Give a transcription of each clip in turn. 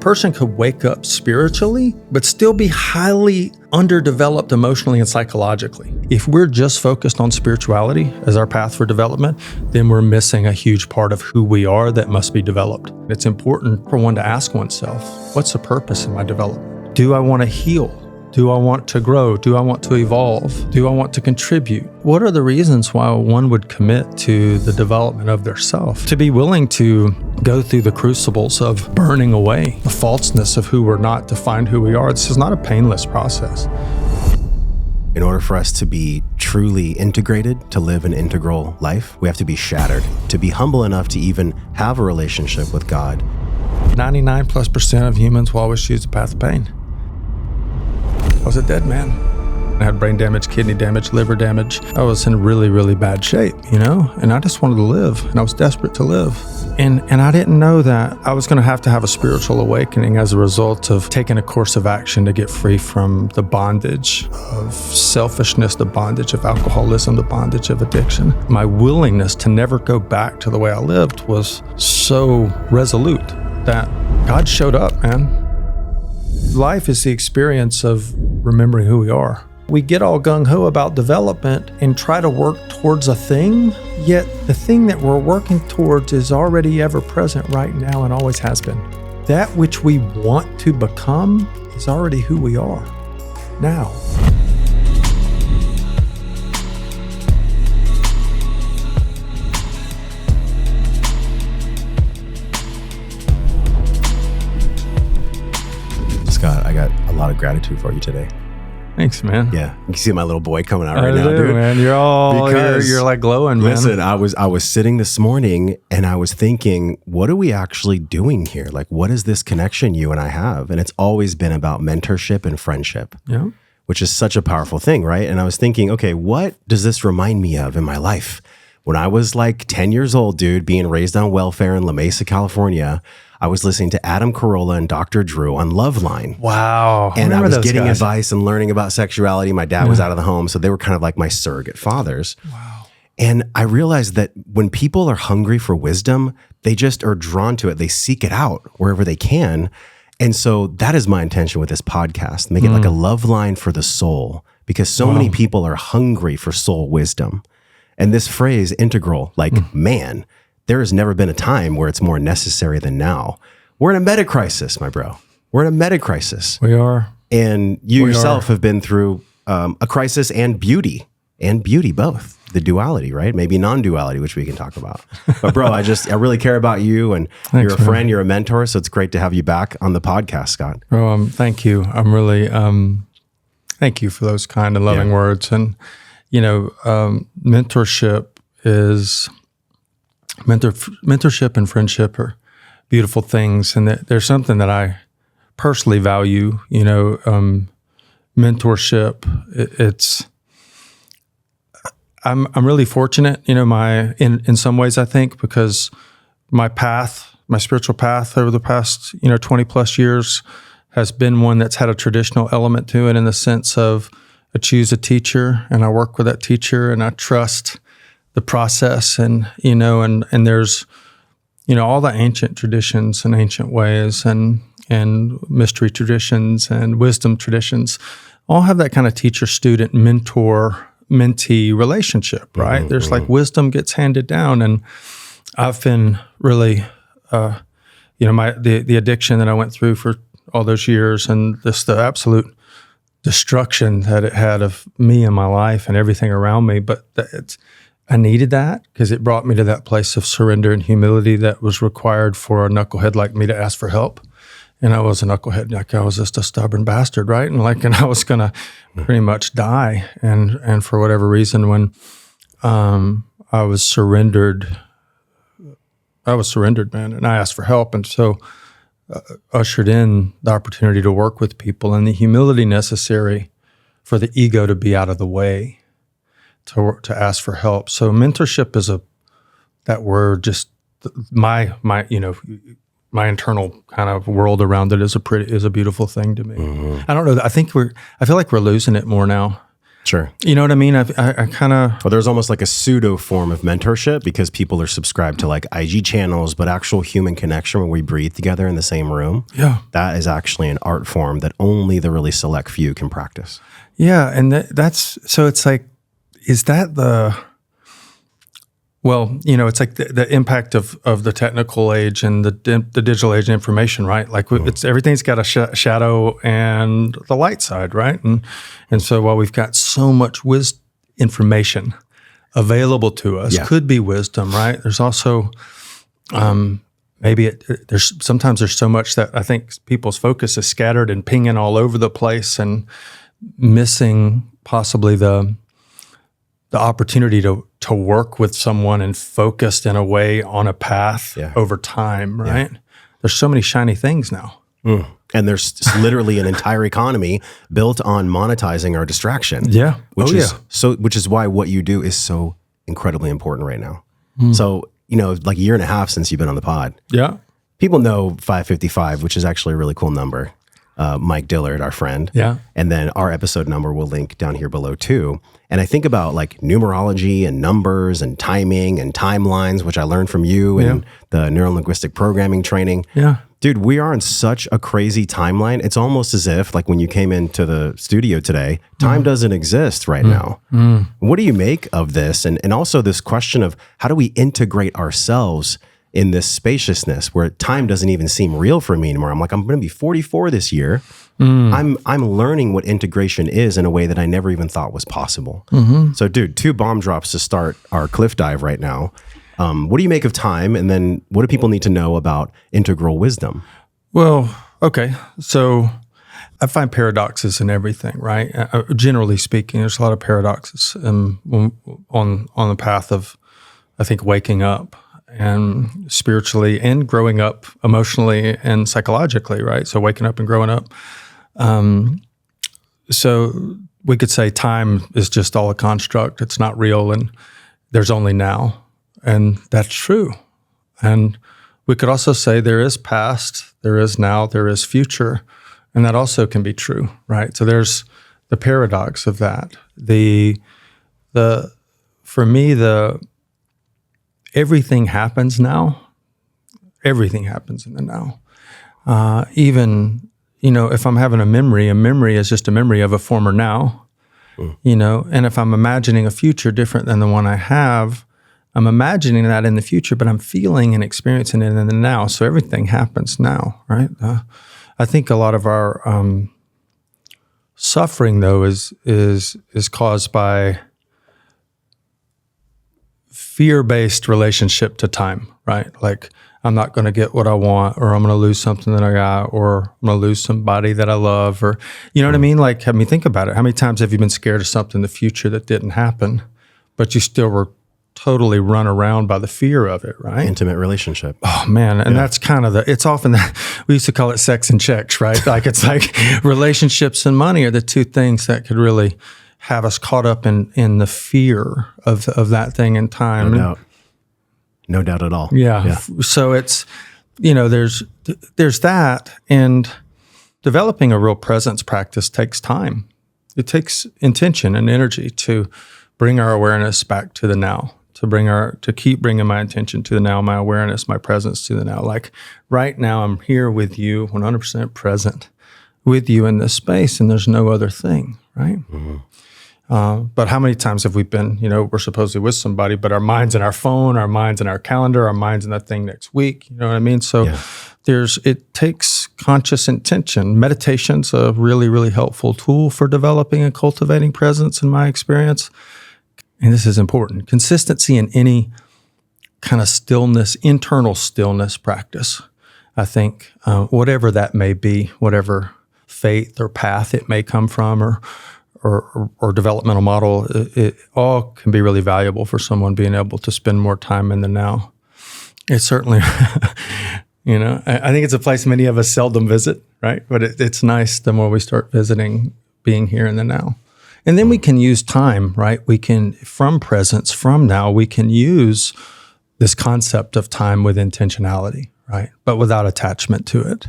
person could wake up spiritually, but still be highly underdeveloped emotionally and psychologically. If we're just focused on spirituality as our path for development, then we're missing a huge part of who we are that must be developed. It's important for one to ask oneself, what's the purpose in my development? Do I want to heal? Do I want to grow? Do I want to evolve? Do I want to contribute? What are the reasons why one would commit to the development of their self? To be willing to go through the crucibles of burning away the falseness of who we're not to find who we are. This is not a painless process. In order for us to be truly integrated, to live an integral life, we have to be shattered, to be humble enough to even have a relationship with God. 99+% of humans will always choose the path of pain. I was a dead man. I had brain damage, kidney damage, liver damage. I was in really, really bad shape, and I just wanted to live, and I was desperate to live. And I didn't know that I was going to have a spiritual awakening as a result of taking a course of action to get free from the bondage of selfishness, the bondage of alcoholism, the bondage of addiction. My willingness to never go back to the way I lived was so resolute that God showed up, man. Life is the experience of remembering who we are. We get all gung-ho about development and try to work towards a thing, yet the thing that we're working towards is already ever present right now and always has been. That which we want to become is already who we are now. Scott, I got a lot of gratitude for you today. Thanks, man. Yeah, you can see my little boy coming out right now, dude. Man, you're like glowing, man. Listen, I was sitting this morning and I was thinking, what are we actually doing here? Like, what is this connection you and I have? And it's always been about mentorship and friendship, which is such a powerful thing, right? And I was thinking, okay, what does this remind me of in my life? When I was like 10 years old, dude, being raised on welfare in La Mesa, California, I was listening to Adam Carolla and Dr. Drew on Loveline. Wow. And I was getting advice and learning about sexuality. My dad was out of the home, so they were kind of like my surrogate fathers. Wow. And I realized that when people are hungry for wisdom, they just are drawn to it. They seek it out wherever they can. And so that is my intention with this podcast. Make it like a love line for the soul, because so many people are hungry for soul wisdom. And this phrase, integral, like, man, there has never been a time where it's more necessary than now. We're in a meta crisis, my bro. We're in a meta crisis. We are. And you yourself have been through a crisis and beauty both. The duality, right? Maybe non-duality, which we can talk about. But bro, I really care about you, and Thanks, you're a friend, you're a mentor. So it's great to have you back on the podcast, Scott. Bro, thank you. I'm really, thank you for those kind and loving words. And, mentorship and friendship are beautiful things. And there's something that I personally value, mentorship. I'm really fortunate, in some ways, I think, because my spiritual path over the past, 20 plus years has been one that's had a traditional element to it, in the sense of I choose a teacher and I work with that teacher and I trust the process, and there's, all the ancient traditions and ancient ways and mystery traditions and wisdom traditions all have that kind of teacher-student, mentor-mentee relationship, right? There's like wisdom gets handed down, and I've been really, the addiction that I went through for all those years, and the absolute destruction that it had of me and my life and everything around me, but I needed that because it brought me to that place of surrender and humility that was required for a knucklehead like me to ask for help. And I was a knucklehead, like I was just a stubborn bastard, right? And I was gonna pretty much die. And for whatever reason, when I was surrendered, man, and I asked for help, and so ushered in the opportunity to work with people and the humility necessary for the ego to be out of the way, to ask for help. So mentorship is that word, just my internal kind of world around it is a beautiful thing to me. I don't know. I feel like we're losing it more now. Sure. You know what I mean? I kind of... Well, there's almost like a pseudo form of mentorship because people are subscribed to like IG channels, but actual human connection where we breathe together in the same room. Yeah. That is actually an art form that only the really select few can practice. Yeah. And that's, so it's like, is that the... Well, you know, it's like the impact of the technical age and the digital age of information, right? Like it's everything's got a shadow and the light side, right? And so while we've got so much information available to us, could be wisdom, right? There's also sometimes there's so much that I think people's focus is scattered and pinging all over the place and missing possibly the opportunity to work with someone and focused in a way on a path over time, right? Yeah. There's so many shiny things now. And there's literally an entire economy built on monetizing our distraction. Yeah. Which is why what you do is so incredibly important right now. So, you know, like a year and a half since you've been on the pod. Yeah. People know 555, which is actually a really cool number. Mike Dillard, our friend. Yeah. And then our episode number we'll link down here below too. And I think about like numerology and numbers and timing and timelines, which I learned from you and the neuro-linguistic programming training. Yeah. Dude, we are on such a crazy timeline. It's almost as if like when you came into the studio today, time doesn't exist right now. What do you make of this? And also this question of how do we integrate ourselves in this spaciousness where time doesn't even seem real for me anymore? I'm like, I'm going to be 44 this year. I'm learning what integration is in a way that I never even thought was possible. So dude, 2 bomb drops to start our cliff dive right now. What do you make of time? And then what do people need to know about integral wisdom? Well, okay. So I find paradoxes in everything, right? Generally speaking, there's a lot of paradoxes on the path of, I think, waking up and spiritually and growing up emotionally and psychologically, right? So waking up and growing up. So we could say time is just all a construct. It's not real and there's only now. And that's true. And we could also say there is past, there is now, there is future. And that also can be true, right? So there's the paradox of that. For me, everything happens now. Everything happens in the now. Even, you know, if I'm having a memory is just a memory of a former now, you know, and if I'm imagining a future different than the one I have, I'm imagining that in the future, but I'm feeling and experiencing it in the now. So everything happens now, right? I think a lot of our suffering, though, is caused by fear-based relationship to time, right? Like, I'm not going to get what I want, or I'm going to lose something that I got, or I'm going to lose somebody that I love, or, you know what I mean? Like, think about it. How many times have you been scared of something in the future that didn't happen, but you still were totally run around by the fear of it, right? Intimate relationship. Oh, man. And that's kind of it's often that we used to call it sex and checks, right? Like, it's like relationships and money are the two things that could really have us caught up in the fear of that thing in time. No doubt. No doubt at all. Yeah. So it's, you know, there's that, and developing a real presence practice takes time. It takes intention and energy to bring our awareness back to the now, to keep bringing my attention to the now, my awareness, my presence to the now. Like right now, I'm here with you, 100% present with you in this space, and there's no other thing, right? But how many times have we been, you know, we're supposedly with somebody, but our mind's in our phone, our mind's in our calendar, our mind's in that thing next week, you know what I mean? So it takes conscious intention. Meditation's a really, really helpful tool for developing and cultivating presence in my experience. And this is important. Consistency in any kind of stillness, internal stillness practice, I think, whatever that may be, whatever faith or path it may come from, or developmental model, it all can be really valuable for someone being able to spend more time in the now. It's certainly, you know, I think it's a place many of us seldom visit, right? But it's nice the more we start visiting, being here in the now. And then we can use time, right? We can, from presence, from now, we can use this concept of time with intentionality, right? But without attachment to it.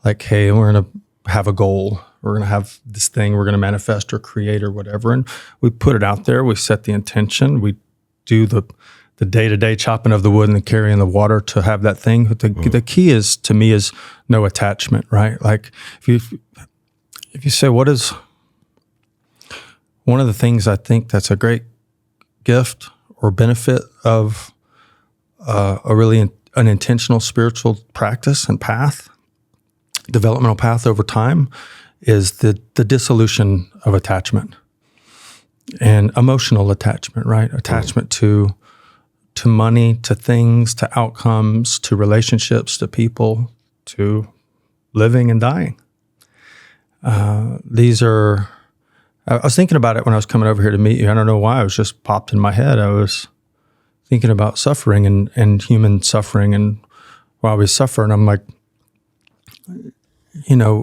Like, hey, we're going to have a goal. We're going to have this thing we're going to manifest or create or whatever. And we put it out there. We set the intention. We do the day-to-day chopping of the wood and the carrying the water to have that thing. But the key is, to me, is no attachment, right? Like if you say, what is one of the things I think that's a great gift or benefit of an intentional spiritual practice and path, developmental path over time, is the dissolution of attachment and emotional attachment, right? Attachment to money, to things, to outcomes, to relationships, to people, to living and dying. I was thinking about it when I was coming over here to meet you. I don't know why, it was just popped in my head. I was thinking about suffering and human suffering, and while we suffer, and I'm like,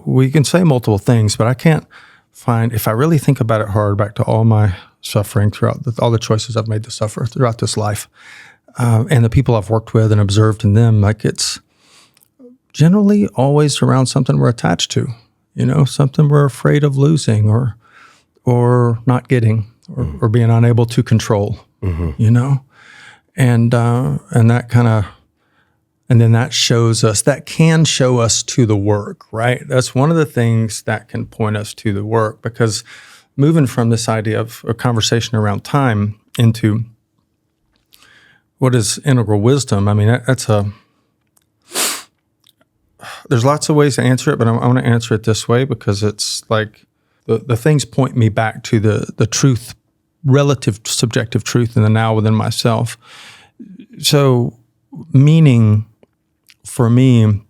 we can say multiple things, but I can't find, if I really think about it hard, back to all my suffering throughout all the choices I've made to suffer throughout this life, and the people I've worked with and observed in them, like it's generally always around something we're attached to, something we're afraid of losing or not getting or being unable to control, and that kind of, and then that can show us to the work, right? That's one of the things that can point us to the work, because moving from this idea of a conversation around time into what is integral wisdom, I mean, there's lots of ways to answer it, but I want to answer it this way, because it's like the things point me back to the truth, relative subjective truth in the now within myself. So meaning, for me,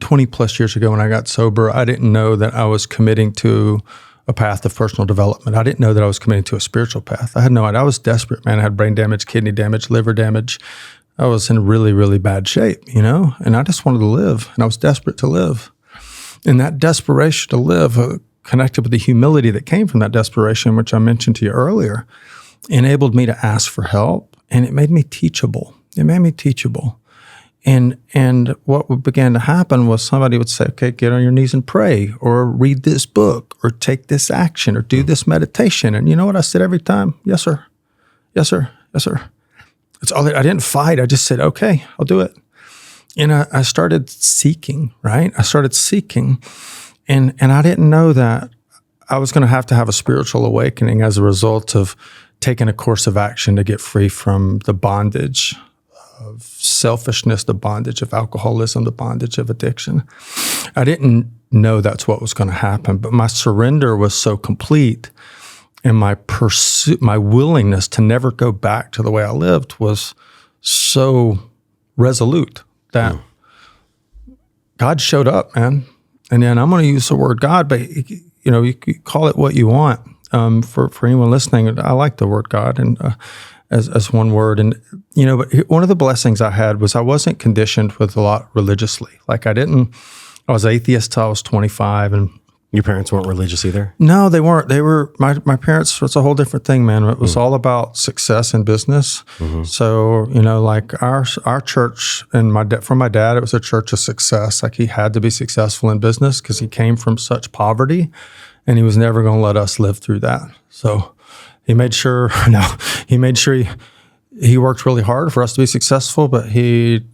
20 plus years ago when I got sober, I didn't know that I was committing to a path of personal development. I didn't know that I was committing to a spiritual path. I had no idea. I was desperate, man. I had brain damage, kidney damage, liver damage. I was in really, really bad shape, and I just wanted to live, and I was desperate to live. And that desperation to live, connected with the humility that came from that desperation, which I mentioned to you earlier, enabled me to ask for help, and it made me teachable. And what began to happen was somebody would say, okay, get on your knees and pray, or read this book, or take this action, or do this meditation. And you know what I said every time? Yes, sir. Yes, sir. Yes, sir. It's all that I didn't fight. I just said, okay, I'll do it. And I started seeking, right? And I didn't know that I was going to have a spiritual awakening as a result of taking a course of action to get free from the bondage of selfishness, the bondage of alcoholism, the bondage of addiction. I didn't know that's what was going to happen, but my surrender was so complete, and my pursuit, my willingness to never go back to the way I lived was so resolute that God showed up, man. And then I'm going to use the word God, but you call it what you want. For anyone listening, I like the word God and as one word. And but one of the blessings I had was I wasn't conditioned with a lot religiously. Like I was atheist till I was 25, and your parents weren't religious either? No, they weren't. They were, my parents, it's a whole different thing, man. It was all about success in business. So, like our church, and for my dad, it was a church of success. Like he had to be successful in business because he came from such poverty, and he was never going to let us live through that. So he made sure, he worked really hard for us to be successful, but he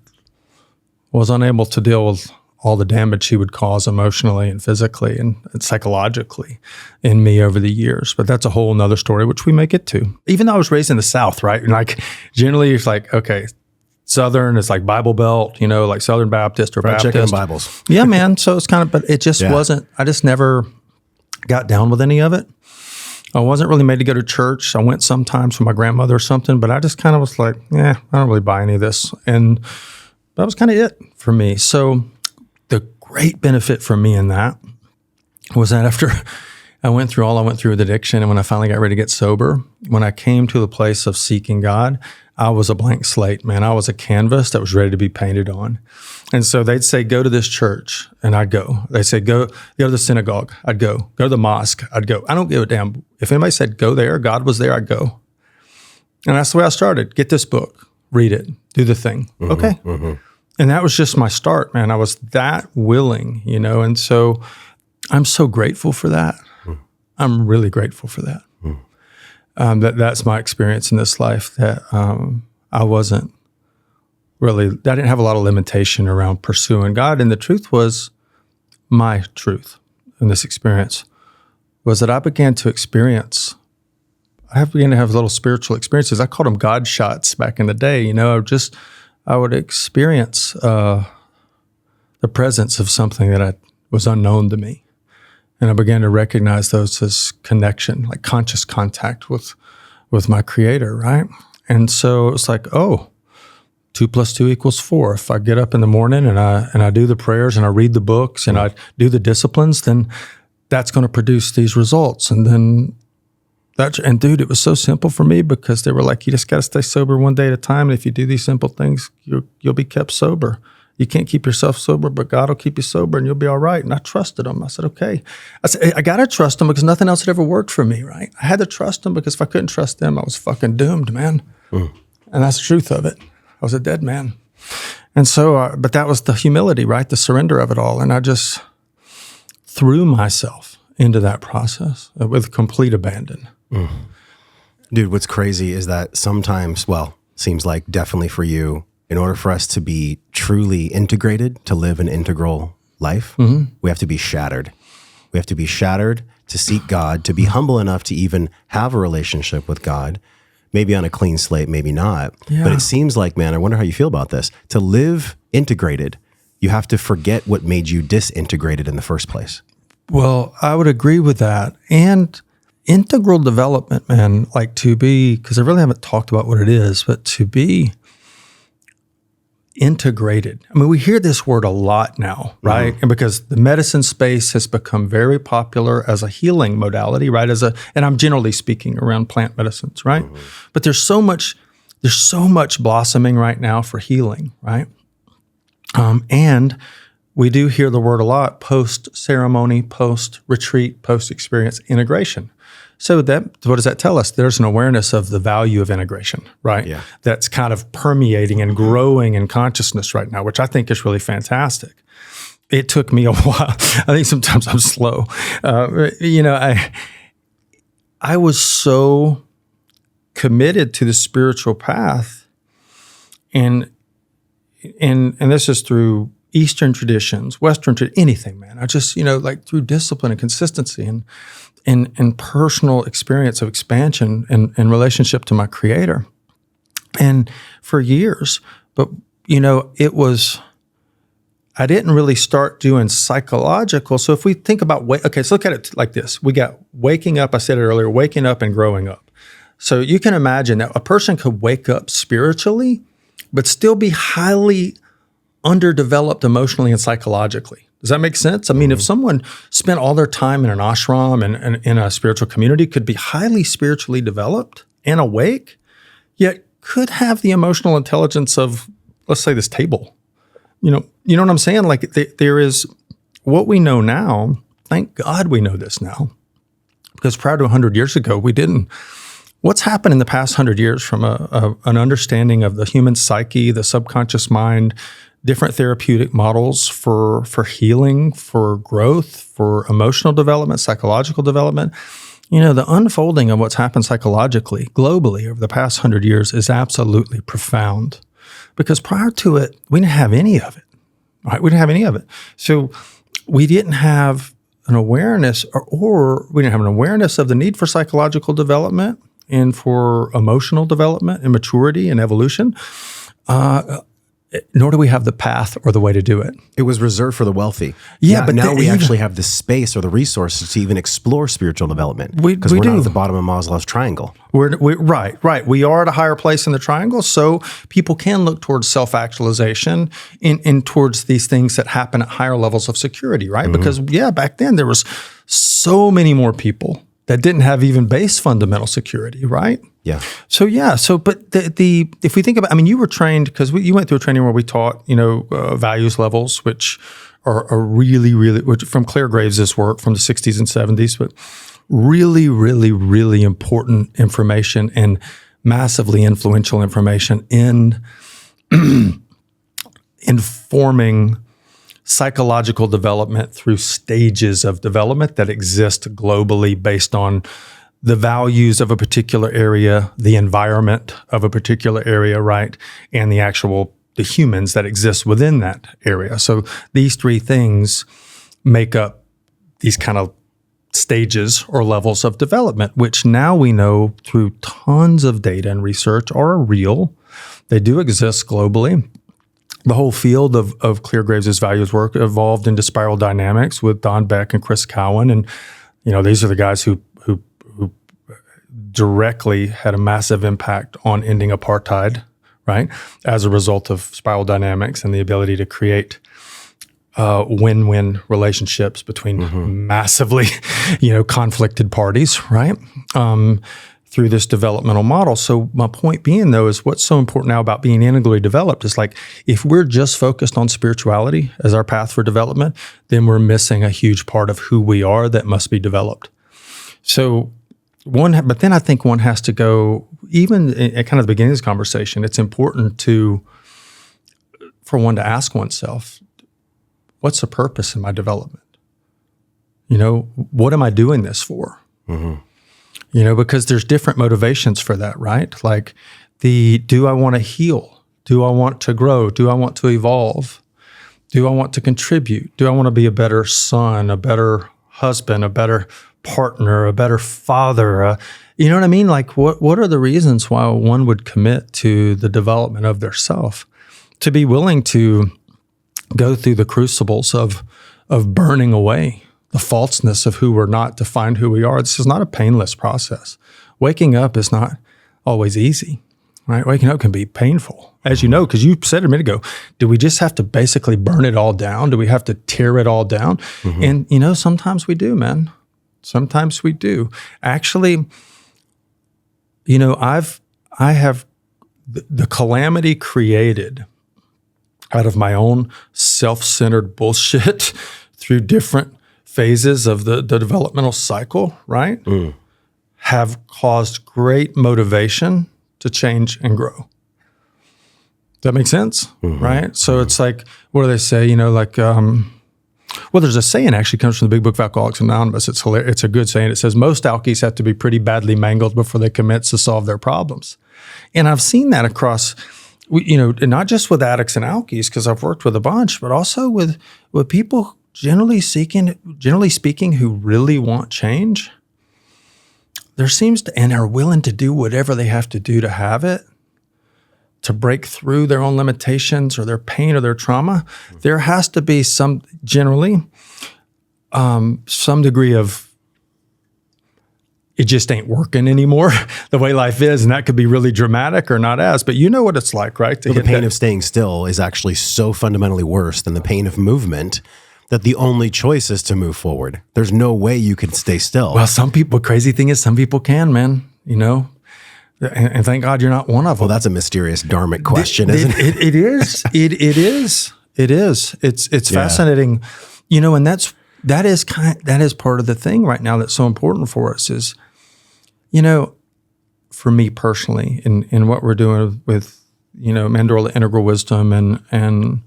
was unable to deal with all the damage he would cause emotionally and physically and psychologically in me over the years. But that's a whole nother story, which we may get to. Even though I was raised in the South, right? And like generally it's like, okay, Southern is like Bible Belt, like Southern Baptist or Fried Baptist. chicken and Bibles. Yeah, man. So it's kind of, but it just wasn't, I just never got down with any of it. I wasn't really made to go to church. I went sometimes with my grandmother or something, but I just kind of was like, I don't really buy any of this. And that was kind of it for me. So the great benefit for me in that was that after I went through with addiction, and when I finally got ready to get sober, when I came to the place of seeking God, I was a blank slate, man. I was a canvas that was ready to be painted on. And so they'd say, go to this church, and I'd go. They'd say, go to the synagogue. I'd go. Go to the mosque. I'd go. I don't give a damn. If anybody said, go there, God was there, I'd go. And that's the way I started. Get this book, read it, do the thing. Okay. And that was just my start, man. I was that willing, and so I'm so grateful for that. I'm really grateful for that. That's my experience in this life, that I didn't have a lot of limitation around pursuing God. And the truth was, my truth in this experience was that I began to have little spiritual experiences. I called them God shots back in the day. I would experience the presence of something that was unknown to me. And I began to recognize those as connection, like conscious contact with my Creator, right? And so it was like, 2 + 2 = 4. If I get up in the morning and I do the prayers and I read the books and I do the disciplines, then that's going to produce these results. And then dude, it was so simple for me, because they were like, you just got to stay sober one day at a time. And if you do these simple things, you'll be kept sober. You can't keep yourself sober, but God will keep you sober and you'll be all right. And I trusted him. I said, okay. I said, I got to trust him because nothing else had ever worked for me, right? I had to trust him, because if I couldn't trust them, I was fucking doomed, man. And that's the truth of it. I was a dead man. And so, but that was the humility, right? The surrender of it all. And I just threw myself into that process with complete abandon. Dude, what's crazy is that sometimes, seems like definitely for you, in order for us to be truly integrated, to live an integral life, we have to be shattered. We have to be shattered to seek God, to be humble enough to even have a relationship with God, maybe on a clean slate, maybe not. Yeah. But it seems like, man, I wonder how you feel about this. To live integrated, you have to forget what made you disintegrated in the first place. Well, I would agree with that. And integral development, man, like to be, because I really haven't talked about what it is, but to be integrated. I mean, we hear this word a lot now, right? And because the medicine space has become very popular as a healing modality, right? And I'm generally speaking around plant medicines, right? But there's so much blossoming right now for healing, right? And we do hear the word a lot: post-ceremony, post-retreat, post-experience integration. So what does that tell us? There's an awareness of the value of integration, right? Yeah. That's kind of permeating and growing in consciousness right now, which I think is really fantastic. It took me a while. I think sometimes I'm slow. I was so committed to the spiritual path, and this is through Eastern traditions, Western anything, man. I just, like through discipline and consistency and personal experience of expansion and relationship to my Creator. And for years, but I didn't really start doing psychological. So if we think about, let's look at it like this. We got waking up, I said it earlier, waking up and growing up. So you can imagine that a person could wake up spiritually, but still be highly underdeveloped emotionally and psychologically. Does that make sense? I mean, if someone spent all their time in an ashram and in a spiritual community, could be highly spiritually developed and awake, yet could have the emotional intelligence of, let's say, this table. You know what I'm saying? Like there is what we know now. Thank God we know this now, because prior to 100 years ago, we didn't. What's happened in the past 100 years from an understanding of the human psyche, the subconscious mind, different therapeutic models for healing, for growth, for emotional development, psychological development. The unfolding of what's happened psychologically, globally, over the past 100 years is absolutely profound. Because prior to it, we didn't have any of it, right? We didn't have any of it. So we didn't have an awareness, or we didn't have an awareness of the need for psychological development and for emotional development and maturity and evolution. Nor do we have the path or the way to do it. It was reserved for the wealthy. Yeah, but now we actually have the space or the resources to even explore spiritual development. Because we're not at the bottom of Maslow's triangle. We're right. We are at a higher place in the triangle, so people can look towards self-actualization and towards these things that happen at higher levels of security, right? Because, back then there was so many more people that didn't have even base fundamental security, right? Yeah. But if we think about, you were trained, because you went through a training where we taught, values levels, which are really, really, from Claire Graves' work from the 60s and 70s, but really, really, really important information and massively influential information in informing psychological development through stages of development that exist globally based on the values of a particular area, the environment of a particular area, right? And the humans that exist within that area. So these three things make up these kind of stages or levels of development, which now we know through tons of data and research are real. They do exist globally. The whole field of Clear Graves' values work evolved into spiral dynamics with Don Beck and Chris Cowan. And, these are the guys who directly had a massive impact on ending apartheid, right? As a result of spiral dynamics and the ability to create win-win relationships between massively, conflicted parties, right? Through this developmental model. So my point being, though, is what's so important now about being integrally developed is like, if we're just focused on spirituality as our path for development, then we're missing a huge part of who we are that must be developed. So but then I think one has to go, even at kind of the beginning of this conversation, it's important for one to ask oneself, what's the purpose in my development? What am I doing this for? Because there's different motivations for that, right? Like do I want to heal? Do I want to grow? Do I want to evolve? Do I want to contribute? Do I want to be a better son, a better husband, a better partner, a better father? You know what I mean? Like what are the reasons why one would commit to the development of their self? To be willing to go through the crucibles of burning away the falseness of who we're not to find who we are. This is not a painless process. Waking up is not always easy, right? Waking up can be painful, as you know, because you said a minute ago, do we just have to basically burn it all down? Do we have to tear it all down? And, sometimes we do, man. Sometimes we do. Actually, I have the calamity created out of my own self-centered bullshit through different phases of the developmental cycle, right? Have caused great motivation to change and grow. Does that make sense? Right? So it's like, what do they say? There's a saying actually comes from the Big Book of Alcoholics Anonymous. It's hilarious. It's a good saying. It says, most alkies have to be pretty badly mangled before they commit to solve their problems. And I've seen that across, not just with addicts and alkies, because I've worked with a bunch, but also with people generally speaking, who really want change. There seems to, and are willing to do whatever they have to do to have it, to break through their own limitations or their pain or their trauma. There has to be some degree of, it just ain't working anymore the way life is. And that could be really dramatic or not as, but you know what it's like, right? The pain of staying still is actually so fundamentally worse than the pain of movement that the only choice is to move forward. There's no way you can stay still. Well, crazy thing is some people can, man, and thank God you're not one of them. Well, that's a mysterious dharmic question, isn't it? It is. It is. It's fascinating, and that is part of the thing right now that's so important for us is, for me personally, in what we're doing with, Mandorla Integral Wisdom and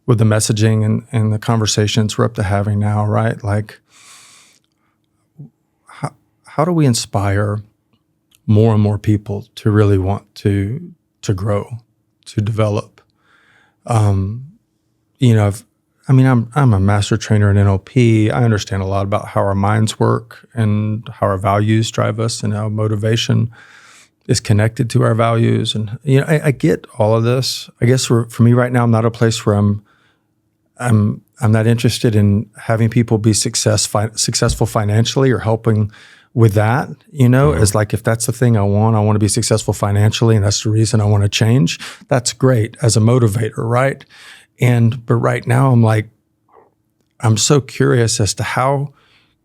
with the messaging and the conversations we're up to having now, right? Like, how do we inspire more and more people to really want to grow, to develop? I'm a master trainer in NLP. I understand a lot about how our minds work and how our values drive us and how motivation is connected to our values. And, I get all of this. I guess for me right now, I'm not a place where I'm not interested in having people be successful financially or helping with that, as like, if that's the thing I want to be successful financially and that's the reason I want to change, that's great as a motivator, right? But right now I'm so curious as to how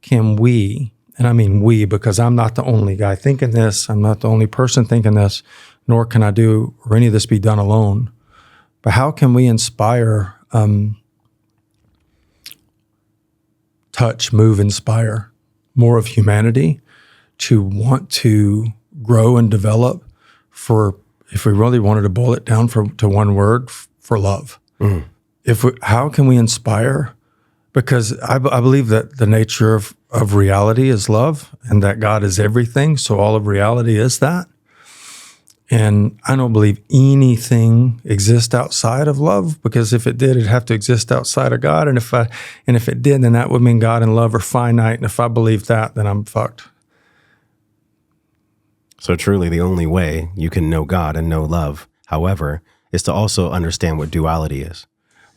can we, and I mean we, because I'm not the only guy thinking this, I'm not the only person thinking this, nor can I do, or any of this be done alone, but how can we inspire, touch, move, inspire more of humanity to want to grow and develop for, if we really wanted to boil it down to one word, for love. how can we inspire? Because I believe that the nature of reality is love, and that God is everything. So all of reality is that. And I don't believe anything exists outside of love, because if it did, it'd have to exist outside of God. And if it did, then that would mean God and love are finite. And if I believe that, then I'm fucked. So truly, the only way you can know God and know love, however, is to also understand what duality is.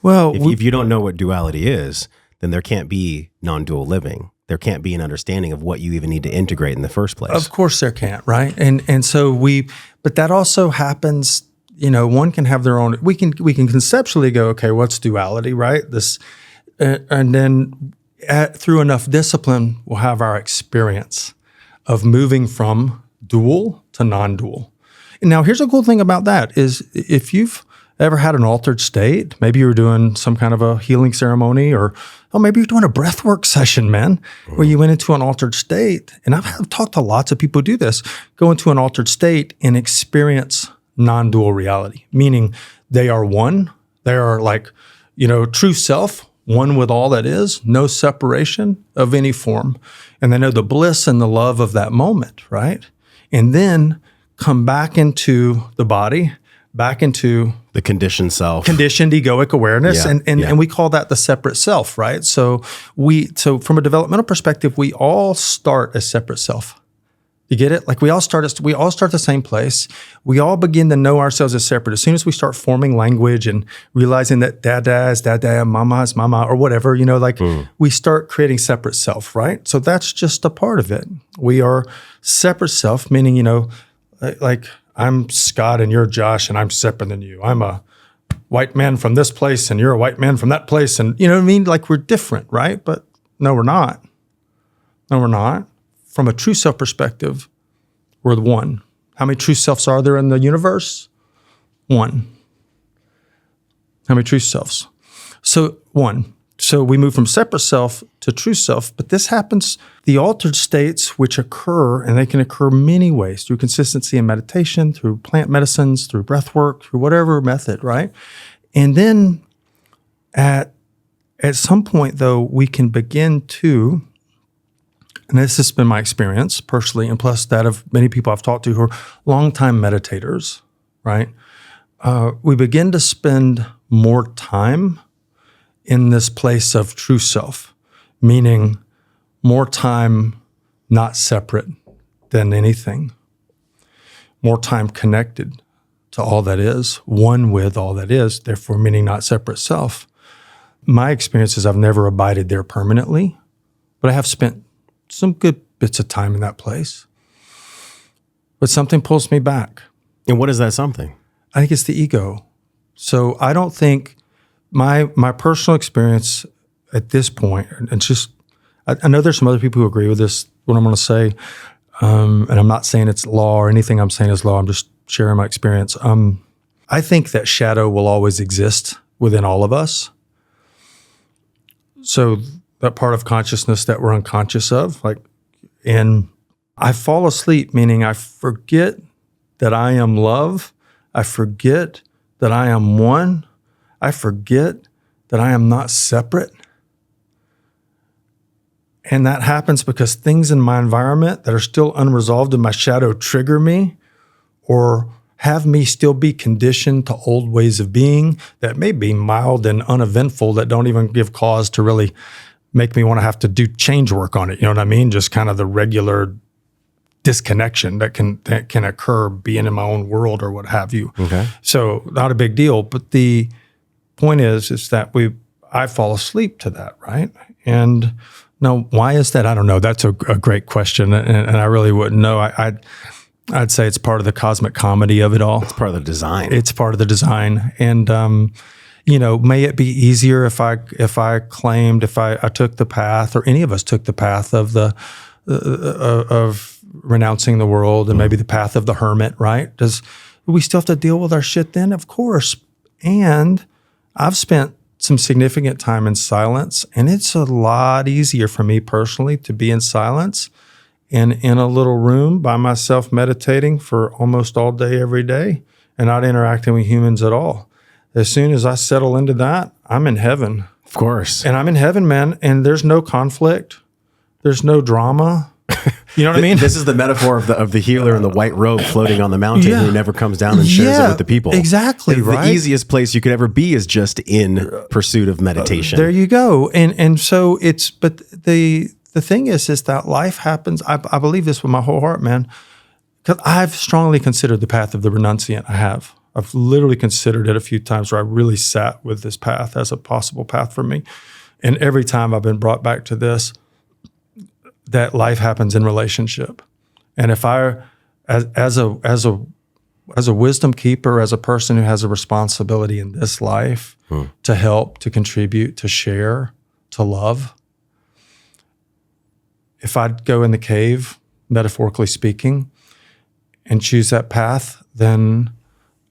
Well, if you don't know what duality is, then there can't be non-dual living. There can't be an understanding of what you even need to integrate in the first place. Of course there can't, right? And so but that also happens, one can have their own, we can conceptually go, okay, what's duality, right? And then through enough discipline, we'll have our experience of moving from dual to non-dual. And now here's a cool thing about that is if you've ever had an altered state, maybe you were doing some kind of a healing ceremony, or maybe you're doing a breathwork session, man, where you went into an altered state. And I've talked to lots of people who do this, go into an altered state and experience non-dual reality, meaning they are one. They are like, true self, one with all that is, no separation of any form. And they know the bliss and the love of that moment, right? And then come back into the body, back into the conditioned self, conditioned egoic awareness. And we call that the separate self, right? So from a developmental perspective, we all start as separate self. You get it? Like we all start the same place. We all begin to know ourselves as separate. As soon as we start forming language and realizing that dada is dada, mama is mama, or whatever, we start creating separate self, right? So that's just a part of it. We are separate self, meaning, like I'm Scott and you're Josh and I'm separate than you. I'm a white man from this place and you're a white man from that place. And you know what I mean? Like we're different, right? But no, we're not. No, we're not. From a true self perspective, we're the one. How many true selves are there in the universe? One. How many true selves? So one. So we move from separate self to true self, but this happens, the altered states which occur, and they can occur many ways, through consistency and meditation, through plant medicines, through breath work, through whatever method, right? And then at some point, though, we can begin to, and this has been my experience personally, and plus that of many people I've talked to who are longtime meditators, right? We begin to spend more time in this place of true self, meaning more time not separate than anything, more time connected to all that is, one with all that is, therefore meaning not separate self. My experience is I've never abided there permanently, but I have spent some good bits of time in that place. But something pulls me back. And what is that something? I think it's the ego. So I don't think my personal experience at this point, and just, I know there's some other people who agree with this, what I'm going to say, and I'm not saying it's law or anything I'm saying is law, I'm just sharing my experience. I think that shadow will always exist within all of us. So that part of consciousness that we're unconscious of, and I fall asleep, meaning I forget that I am love. I forget that I am one. I forget that I am not separate. And that happens because things in my environment that are still unresolved in my shadow trigger me, or have me still be conditioned to old ways of being that may be mild and uneventful, that don't even give cause to really make me want to have to do change work on it. You know what I mean? Just kind of the regular disconnection that can occur being in my own world or what have you. Okay. So not a big deal. But the point is that I fall asleep to that, right? And now, why is that? I don't know. That's a great question, and I really wouldn't know. I'd say it's part of the cosmic comedy of it all. It's part of the design. It's part of the design, and may it be easier if I took the path, or any of us took the path of of renouncing the world, and maybe the path of the hermit, right? Do we still have to deal with our shit then? Of course. And I've spent some significant time in silence, and it's a lot easier for me personally to be in silence and in a little room by myself meditating for almost all day, every day, and not interacting with humans at all. as soon as I settle into that, I'm in heaven. Of course. And I'm in heaven, man. And there's no conflict. There's no drama. You know what I mean? This is the metaphor of the healer in the white robe floating on the mountain who never comes down and shares it with the people. Exactly. Right. The easiest place you could ever be is just in pursuit of meditation. There you go. And so but the thing is that life happens. I believe this with my whole heart, man, because I've strongly considered the path of the renunciant. I've literally considered it a few times where I really sat with this path as a possible path for me. And every time I've been brought back to this, that life happens in relationship. And if I, as a wisdom keeper, as a person who has a responsibility in this life to help, to contribute, to share, to love, if I'd go in the cave, metaphorically speaking, and choose that path, then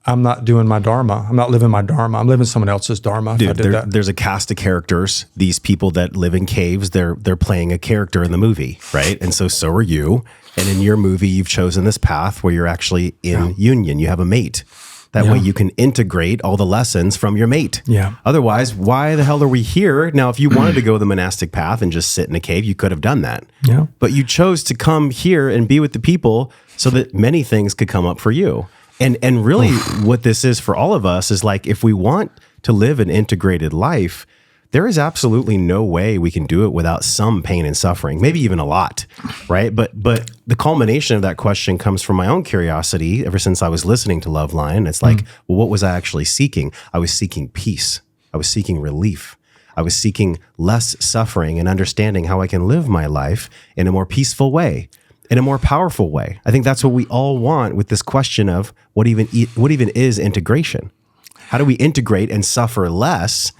I'm not doing my dharma. I'm not living my dharma. I'm living someone else's dharma. Dude, there's a cast of characters. These people that live in caves, they're playing a character in the movie, right? And so are you. And in your movie, you've chosen this path where you're actually in union. You have a mate. That way you can integrate all the lessons from your mate. Yeah. Otherwise, why the hell are we here? Now, if you wanted to go the monastic path and just sit in a cave, you could have done that. Yeah. But you chose to come here and be with the people so that many things could come up for you. And really what this is for all of us is like, if we want to live an integrated life, there is absolutely no way we can do it without some pain and suffering, maybe even a lot, right? But the culmination of that question comes from my own curiosity ever since I was listening to Loveline. It's like, well, what was I actually seeking? I was seeking peace. I was seeking relief. I was seeking less suffering and understanding how I can live my life in a more peaceful way, in a more powerful way. I think that's what we all want with this question of what even is integration? How do we integrate and suffer less?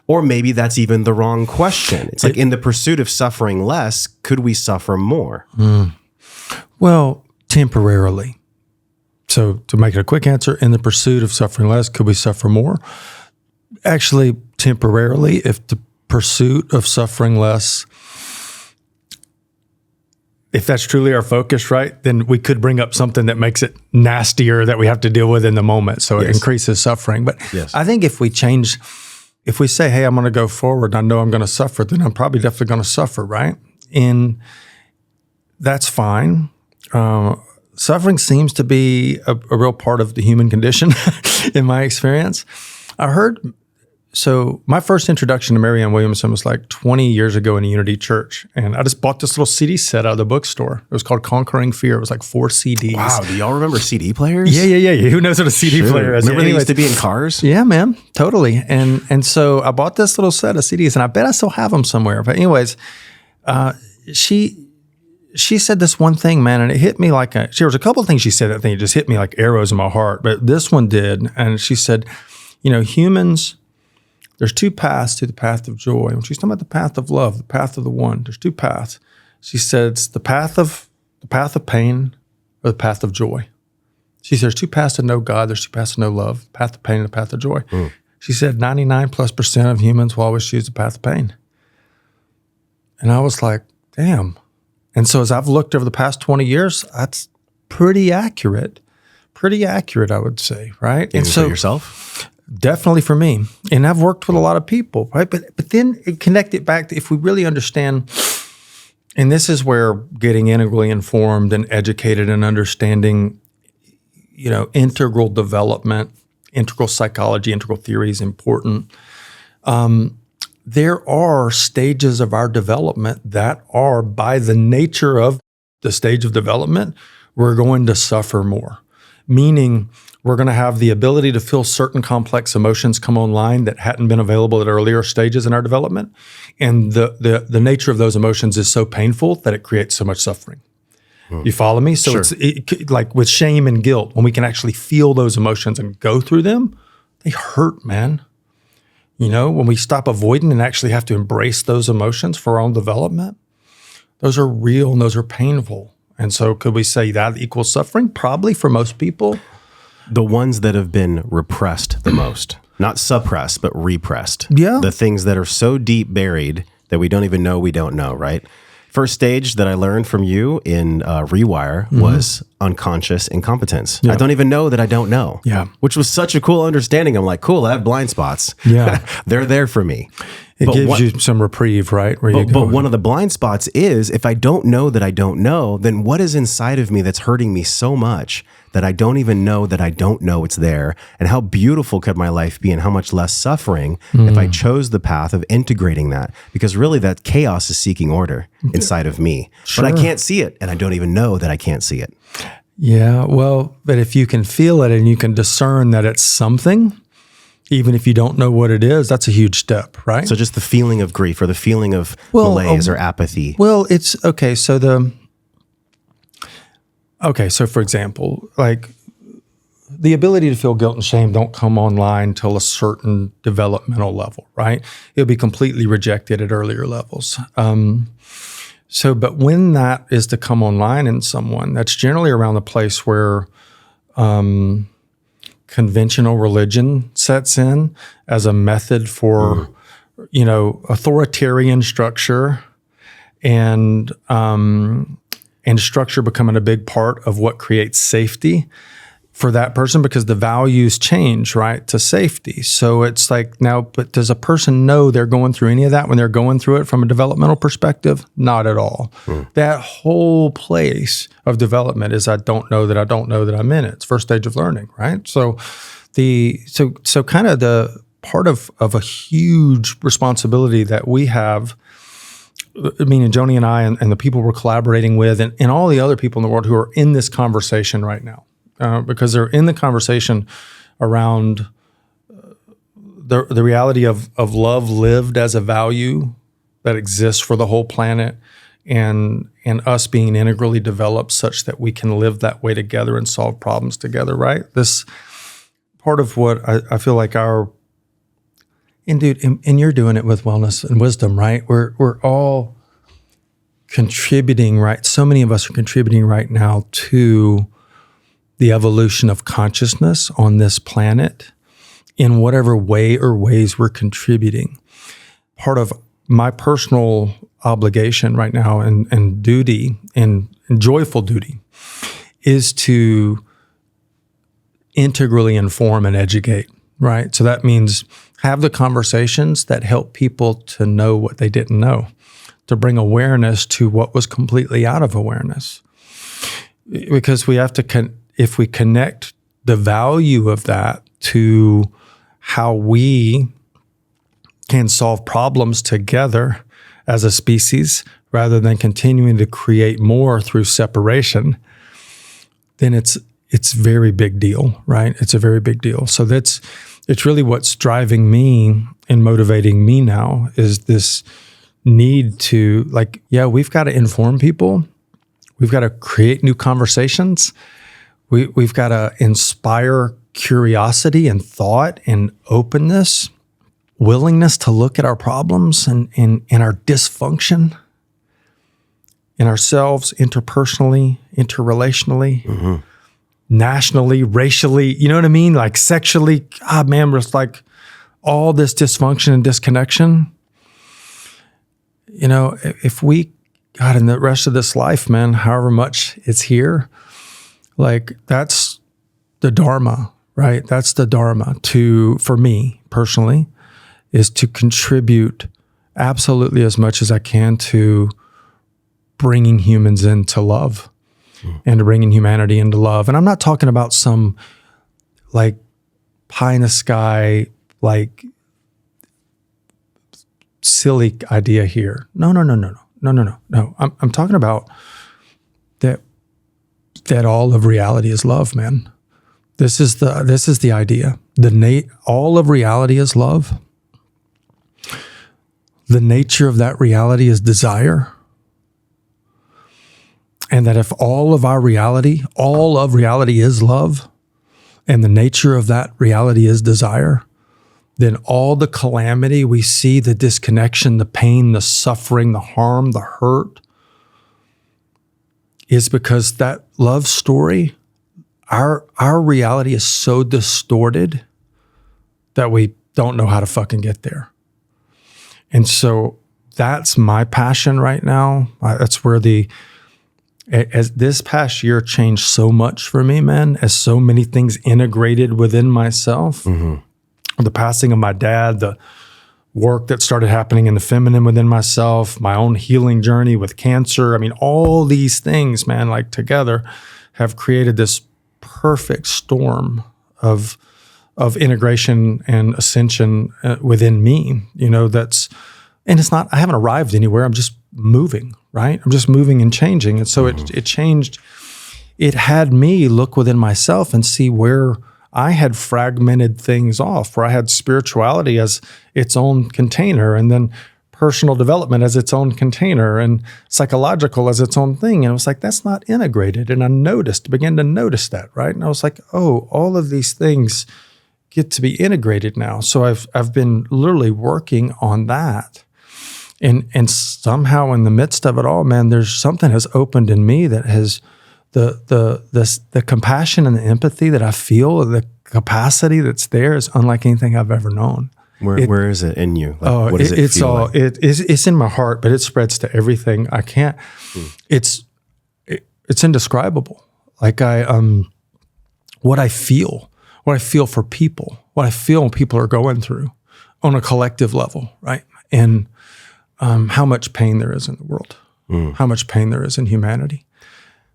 Or maybe that's even the wrong question. It's like in the pursuit of suffering less, could we suffer more? Well, temporarily. So to make it a quick answer, in the pursuit of suffering less, could we suffer more? Actually, temporarily, if the pursuit of suffering less, if that's truly our focus, right, then we could bring up something that makes it nastier that we have to deal with in the moment. So it increases suffering. But I think if we say, hey, I'm going to go forward, I know I'm going to suffer, then I'm probably definitely going to suffer, right? And that's fine. Suffering seems to be a real part of the human condition in my experience. So my first introduction to Marianne Williamson was like 20 years ago in a Unity church. And I just bought this little CD set out of the bookstore. It was called Conquering Fear. It was like 4 CDs. Wow, do y'all remember CD players? Yeah. Who knows what a CD player is? Remember they used to be in cars? Yeah, man, totally. And so I bought this little set of CDs, and I bet I still have them somewhere. But anyways, she said this one thing, man, and it hit me like there was a couple of things she said that thing, it just hit me like arrows in my heart. But this one did. And she said, humans, there's 2 paths to the path of joy. When she's talking about the path of love, the path of the one, there's 2 paths. She said it's the path of pain or the path of joy. She said there's 2 paths to know God, there's 2 paths to know love, the path of pain and the path of joy. She said 99+% of humans will always choose the path of pain. And I was like, damn. And so as I've looked over the past 20 years, that's pretty accurate. Pretty accurate, I would say, right? And so for yourself? Definitely for me. And I've worked with a lot of people, right? But then connect it back to, if we really understand, and this is where getting integrally informed and educated and understanding, integral development, integral psychology, integral theory is important. There are stages of our development that are, by the nature of the stage of development, we're going to suffer more. Meaning, we're going to have the ability to feel certain complex emotions come online that hadn't been available at earlier stages in our development. And the nature of those emotions is so painful that it creates so much suffering. You follow me? So it's like with shame and guilt, when we can actually feel those emotions and go through them, they hurt, man. When we stop avoiding and actually have to embrace those emotions for our own development, those are real and those are painful. And so could we say that equals suffering? Probably for most people. The ones that have been repressed the most, not suppressed, but repressed. Yeah. The things that are so deep buried that we don't even know we don't know, right? First stage that I learned from you in Rewire was unconscious incompetence. Yeah. I don't even know that I don't know. Yeah. Which was such a cool understanding. I'm like, cool, I have blind spots. Yeah. They're there for me. It gives you some reprieve, right? Where But one of the blind spots is if I don't know that I don't know, then what is inside of me that's hurting me so much that I don't even know that I don't know it's there? And how beautiful could my life be and how much less suffering if I chose the path of integrating that? Because really that chaos is seeking order inside of me. Sure. But I can't see it, and I don't even know that I can't see it. Yeah, well, but if you can feel it and you can discern that it's something, even if you don't know what it is, that's a huge step, right? So just the feeling of grief or the feeling of malaise or apathy. Well, it's okay. So for example, like the ability to feel guilt and shame don't come online till a certain developmental level, right? It'll be completely rejected at earlier levels. But when that is to come online in someone, that's generally around the place where conventional religion sets in as a method for, authoritarian structure and structure becoming a big part of what creates safety for that person because the values change, right, to safety. So it's like now, but does a person know they're going through any of that when they're going through it from a developmental perspective? Not at all. That whole place of development is I don't know that I'm in it. It's first stage of learning, right? So kind of the part of a huge responsibility that we have, meaning Joni and I and the people we're collaborating with and all the other people in the world who are in this conversation right now, because they're in the conversation around the reality of love lived as a value that exists for the whole planet and us being integrally developed such that we can live that way together and solve problems together, right? This part of what I feel like and you're doing it with wellness and wisdom, right? We're all contributing, right? So many of us are contributing right now to the evolution of consciousness on this planet in whatever way or ways we're contributing. Part of my personal obligation right now and duty and joyful duty is to integrally inform and educate, right? So that means have the conversations that help people to know what they didn't know, to bring awareness to what was completely out of awareness. Because we have to, if we connect the value of that to how we can solve problems together as a species, rather than continuing to create more through separation, then it's very big deal, right? It's a very big deal. So it's really what's driving me and motivating me now is this need to we've got to inform people. We've got to create new conversations. We've got to inspire curiosity and thought and openness, willingness to look at our problems and our dysfunction in ourselves, interpersonally, interrelationally, nationally, racially, you know what I mean? Like sexually, it's like all this dysfunction and disconnection. If we got in the rest of this life, man, however much it's here, like that's the Dharma, right? That's the Dharma for me personally, is to contribute absolutely as much as I can to bringing humans into love and to bringing humanity into love. And I'm not talking about some like pie in the sky, like silly idea here. No. I'm talking about that all of reality is love, man. This is the idea. All of reality is love. The nature of that reality is desire. And that if all of reality is love, and the nature of that reality is desire, then all the calamity we see, the disconnection, the pain, the suffering, the harm, the hurt, is because that love story, our reality is so distorted that we don't know how to fucking get there. And so that's my passion right now. That's where as this past year changed so much for me, man, as so many things integrated within myself. The passing of my dad, the work that started happening in the feminine within myself, my own healing journey with cancer. I mean, all these things, man, like together have created this perfect storm of integration and ascension within me, and it's not, I haven't arrived anywhere. I'm just moving, right? I'm just moving and changing. And so it changed. It had me look within myself and see where I had fragmented things off, where I had spirituality as its own container, and then personal development as its own container, and psychological as its own thing. And I was like, that's not integrated. And I began to notice that, right? And I was like, oh, all of these things get to be integrated now. So I've been literally working on that. And somehow in the midst of it all, man, there's something has opened in me that has the compassion and the empathy that I feel, the capacity that's there is unlike anything I've ever known. Where is it in you? Like, what does it it's feel all like? it's in my heart, but it spreads to everything. I can't. It's indescribable. Like what I feel for people, what I feel people are going through on a collective level, right? And how much pain there is in the world, how much pain there is in humanity.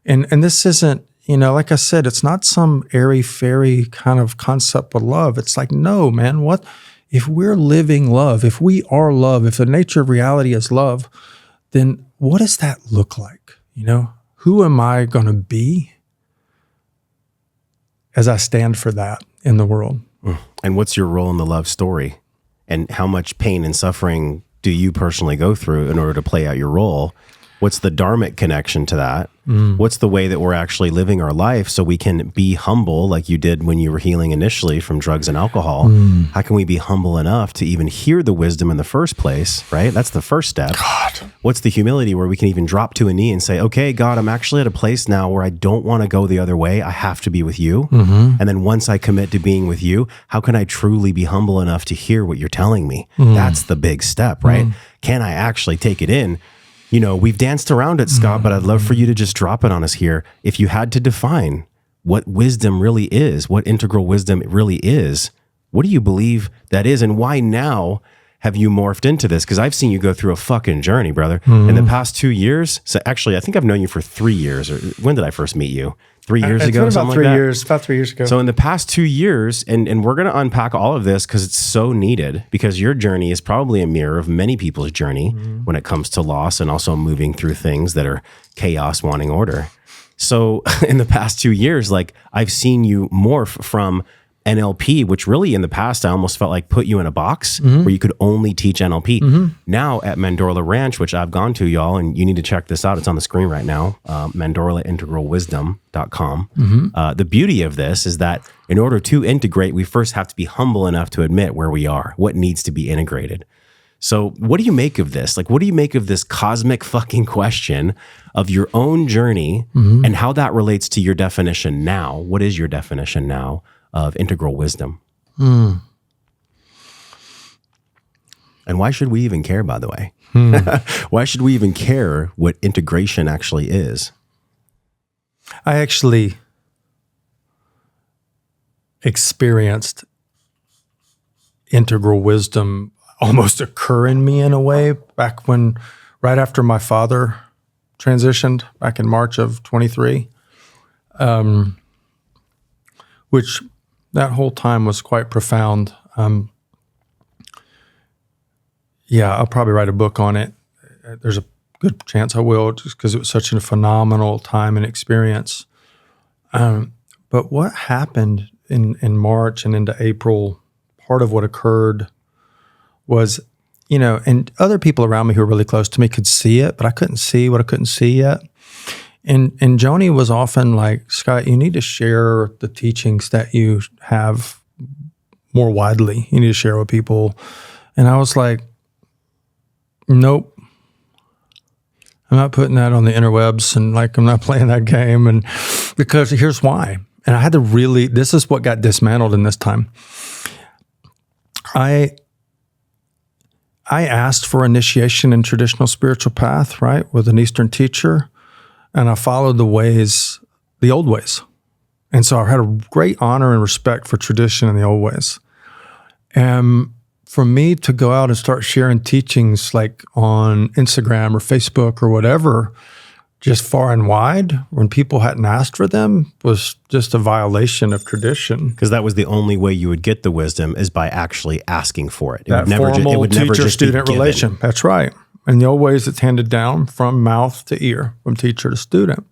And this isn't, like I said, it's not some airy-fairy kind of concept of love. It's like, no, man, what if we're living love, if we are love, if the nature of reality is love, then what does that look like? Who am I going to be as I stand for that in the world? And what's your role in the love story? And how much pain and suffering do you personally go through in order to play out your role? What's the dharmic connection to that? What's the way that we're actually living our life so we can be humble like you did when you were healing initially from drugs and alcohol? How can we be humble enough to even hear the wisdom in the first place, right? That's the first step. God. What's the humility where we can even drop to a knee and say, okay, God, I'm actually at a place now where I don't want to go the other way. I have to be with you. And then once I commit to being with you, how can I truly be humble enough to hear what you're telling me? That's the big step, right? Can I actually take it in? We've danced around it, Scott, but I'd love for you to just drop it on us here. If you had to define what wisdom really is, what integral wisdom really is, what do you believe that is? And why now have you morphed into this? Because I've seen you go through a fucking journey, brother. In the past 2 years, so actually, I think I've known you for 3 years. Or when did I first meet you? 3 years ago? It's been about 3 years, about 3 years ago. So in the past 2 years, and we're going to unpack all of this because it's so needed, because your journey is probably a mirror of many people's journey when it comes to loss and also moving through things that are chaos, wanting order. So in the past 2 years, like I've seen you morph from NLP, which really in the past I almost felt like put you in a box where you could only teach NLP. Now at Mandorla Ranch, which I've gone to, y'all, and you need to check this out. It's on the screen right now, mandorlaintegralwisdom.com. The beauty of this is that in order to integrate, we first have to be humble enough to admit where we are, what needs to be integrated. So what do you make of this? Like, what do you make of this cosmic fucking question of your own journey and how that relates to your definition now? What is your definition now of integral wisdom? And why should we even care, by the way? Why should we even care what integration actually is? I actually experienced integral wisdom almost occur in me in a way back when, right after my father transitioned back in March of 23, which that whole time was quite profound. I'll probably write a book on it. There's a good chance I will, just because it was such a phenomenal time and experience. But what happened in March and into April, part of what occurred was, and other people around me who were really close to me could see it, but I couldn't see what I couldn't see yet. And Joni was often like, Scott, you need to share the teachings that you have more widely. You need to share with people. And I was like, nope. I'm not putting that on the interwebs, and like I'm not playing that game. And because here's why. And I had to really, this is what got dismantled in this time. I asked for initiation in traditional spiritual path, right, with an Eastern teacher, and I followed the old ways. And so I had a great honor and respect for tradition and the old ways. And for me to go out and start sharing teachings like on Instagram or Facebook or whatever, just far and wide, when people hadn't asked for them, was just a violation of tradition. Because that was the only way you would get the wisdom, is by actually asking for it. That formal teacher-student relation. That's right. In the old ways, it's handed down from mouth to ear, from teacher to student.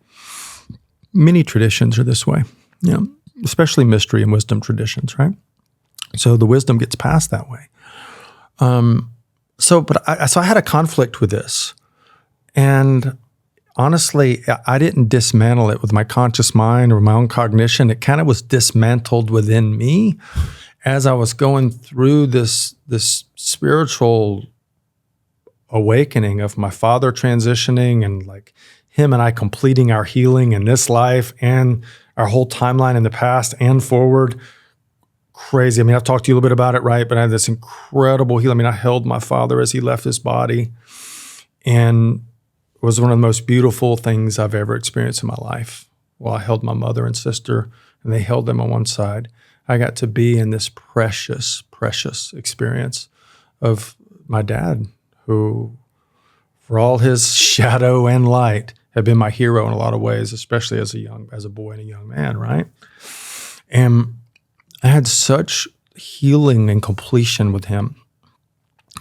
Many traditions are this way, especially mystery and wisdom traditions, right? So the wisdom gets passed that way. So I had a conflict with this, and honestly, I didn't dismantle it with my conscious mind or my own cognition. It kind of was dismantled within me as I was going through this spiritual awakening of my father transitioning, and like him and I completing our healing in this life and our whole timeline in the past and forward. Crazy. I mean, I've talked to you a little bit about it, right? But I had this incredible healing. I mean, I held my father as he left his body, and it was one of the most beautiful things I've ever experienced in my life. Well, I held my mother and sister, and they held them on one side. I got to be in this precious, precious experience of my dad, who, for all his shadow and light, had been my hero in a lot of ways, especially as a boy and a young man, right? And I had such healing and completion with him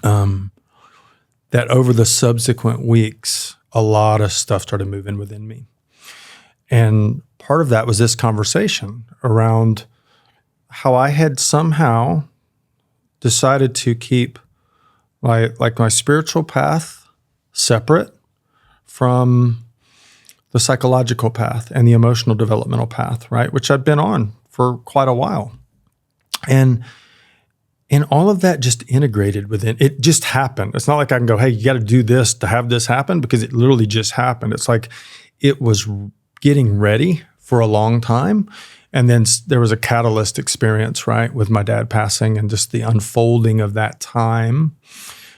that over the subsequent weeks, a lot of stuff started moving within me. And part of that was this conversation around how I had somehow decided to keep my spiritual path separate from the psychological path and the emotional developmental path, right? Which I'd been on for quite a while. And all of that just integrated within, it just happened. It's not like I can go, hey, you got to do this to have this happen, because it literally just happened. It's like it was getting ready for a long time. And then there was a catalyst experience, right, with my dad passing and just the unfolding of that time,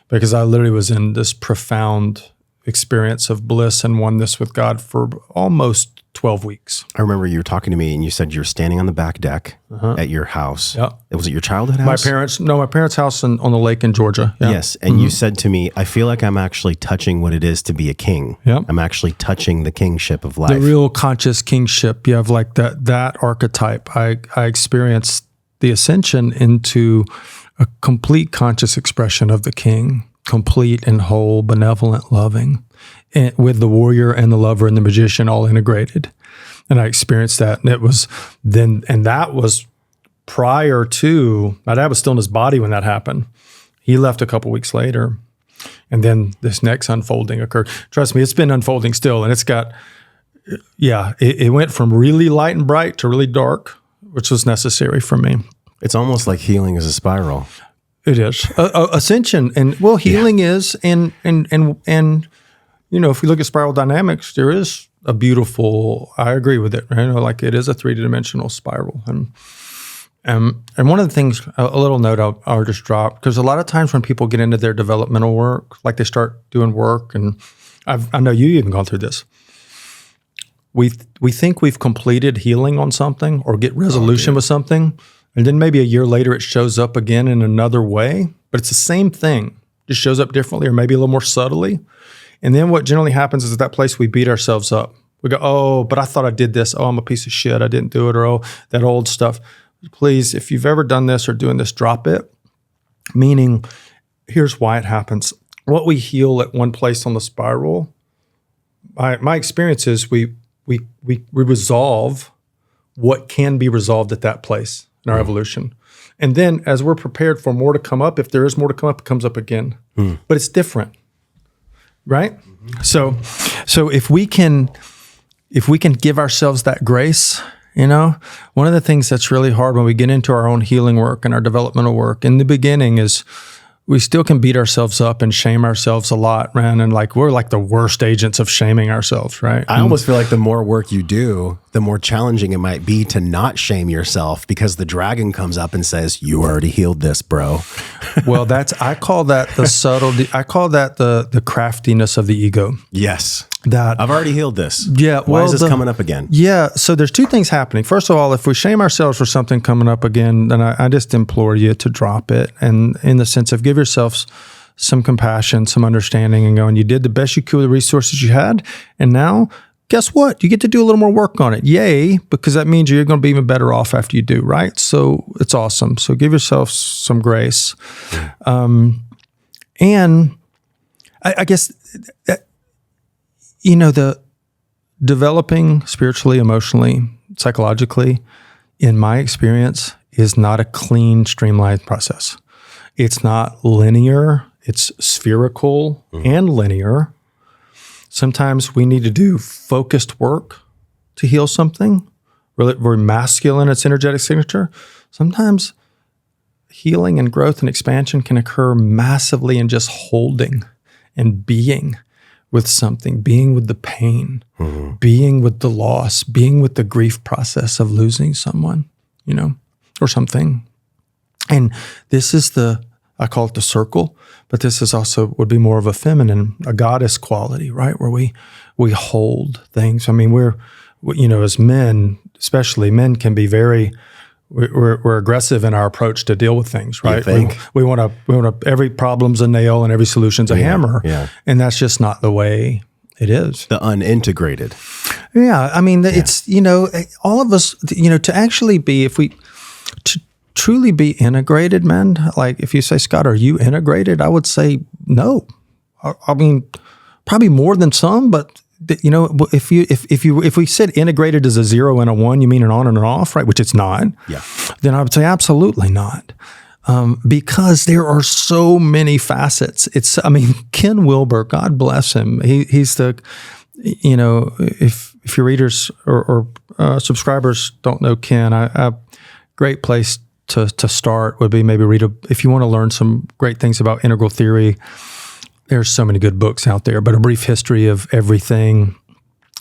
because I literally was in this profound experience of bliss and oneness with God for almost 12 weeks. I remember you were talking to me and you said you were standing on the back deck at your house. Yeah. Was it your childhood house? My parents' house on the lake in Georgia. Yeah. Yes. And you said to me, I feel like I'm actually touching what it is to be a king. Yep. I'm actually touching the kingship of life. The real conscious kingship. You have like that archetype. I experienced the ascension into a complete conscious expression of the king, complete and whole, benevolent, loving, and with the warrior and the lover and the magician all integrated. And I experienced that. And that was prior to, my dad was still in his body when that happened. He left a couple weeks later. And then this next unfolding occurred. Trust me, it's been unfolding still. And it's got, it went from really light and bright to really dark, which was necessary for me. It's almost like healing is a spiral. It is. Ascension. And healing is, and if we look at spiral dynamics, there is a beautiful, I agree with it, right? Like it is a 3-dimensional spiral. And one of the things, a little note I'll just drop, because a lot of times when people get into their developmental work, like they start doing work, and I know you even gone through this, we think we've completed healing on something or get resolution with something, and then maybe a year later it shows up again in another way, but it's the same thing, just shows up differently or maybe a little more subtly. And then what generally happens is at that place we beat ourselves up. We go, oh, but I thought I did this. Oh, I'm a piece of shit. I didn't do it. Or, oh, that old stuff. Please, if you've ever done this or doing this, drop it. Meaning, here's why it happens. What we heal at one place on the spiral, my experience is we resolve what can be resolved at that place in our evolution. And then as we're prepared for more to come up, if there is more to come up, it comes up again. But it's different. Right? So if we can give ourselves that grace, one of the things that's really hard when we get into our own healing work and our developmental work in the beginning is we still can beat ourselves up and shame ourselves a lot, man. And like, we're like the worst agents of shaming ourselves, right? I almost feel like the more work you do, the more challenging it might be to not shame yourself because the dragon comes up and says, you already healed this, bro. Well, I call that the subtlety. I call that the craftiness of the ego. Yes. That I've already healed this. Yeah. Why is this coming up again? Yeah. So there's two things happening. First of all, if we shame ourselves for something coming up again, then I just implore you to drop it. And in the sense of give yourselves some compassion, some understanding, and going, you did the best you could with the resources you had. And now, guess what? You get to do a little more work on it. Yay, because that means you're going to be even better off after you do, right? So it's awesome. So give yourself some grace. And I guess, the developing spiritually, emotionally, psychologically, in my experience, is not a clean, streamlined process. It's not linear. It's spherical and linear. Sometimes we need to do focused work to heal something, really very masculine, its energetic signature. Sometimes healing and growth and expansion can occur massively in just holding and being with something, being with the pain, being with the loss, being with the grief process of losing someone, or something. And this is I call it the circle, but this is also would be more of a feminine, a goddess quality, right? Where we hold things. I mean, as men, especially men can be we're aggressive in our approach to deal with things, right? We want to every problem's a nail and every solution's a hammer. Yeah. And that's just not the way it is. The unintegrated. Yeah. I mean, it's, all of us, to actually be, to truly be integrated, man, like if you say, Scott, are you integrated? I would say no. I mean, probably more than some, but if we said integrated as a 0 and a 1, you mean an on and an off, right? Which it's not. Yeah. Then I would say absolutely not. Because there are so many facets. Ken Wilber, God bless him. He's the, if your readers or subscribers don't know Ken, a great place to start would be maybe if you want to learn some great things about integral theory. There's so many good books out there, but A Brief History of Everything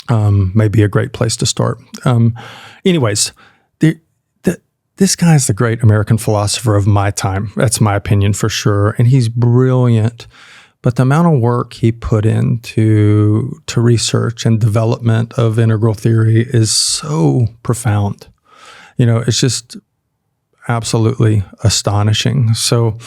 may be a great place to start. Anyways, this guy is the great American philosopher of my time. That's my opinion for sure. And he's brilliant. But the amount of work he put into research and development of integral theory is so profound. It's just absolutely astonishing. So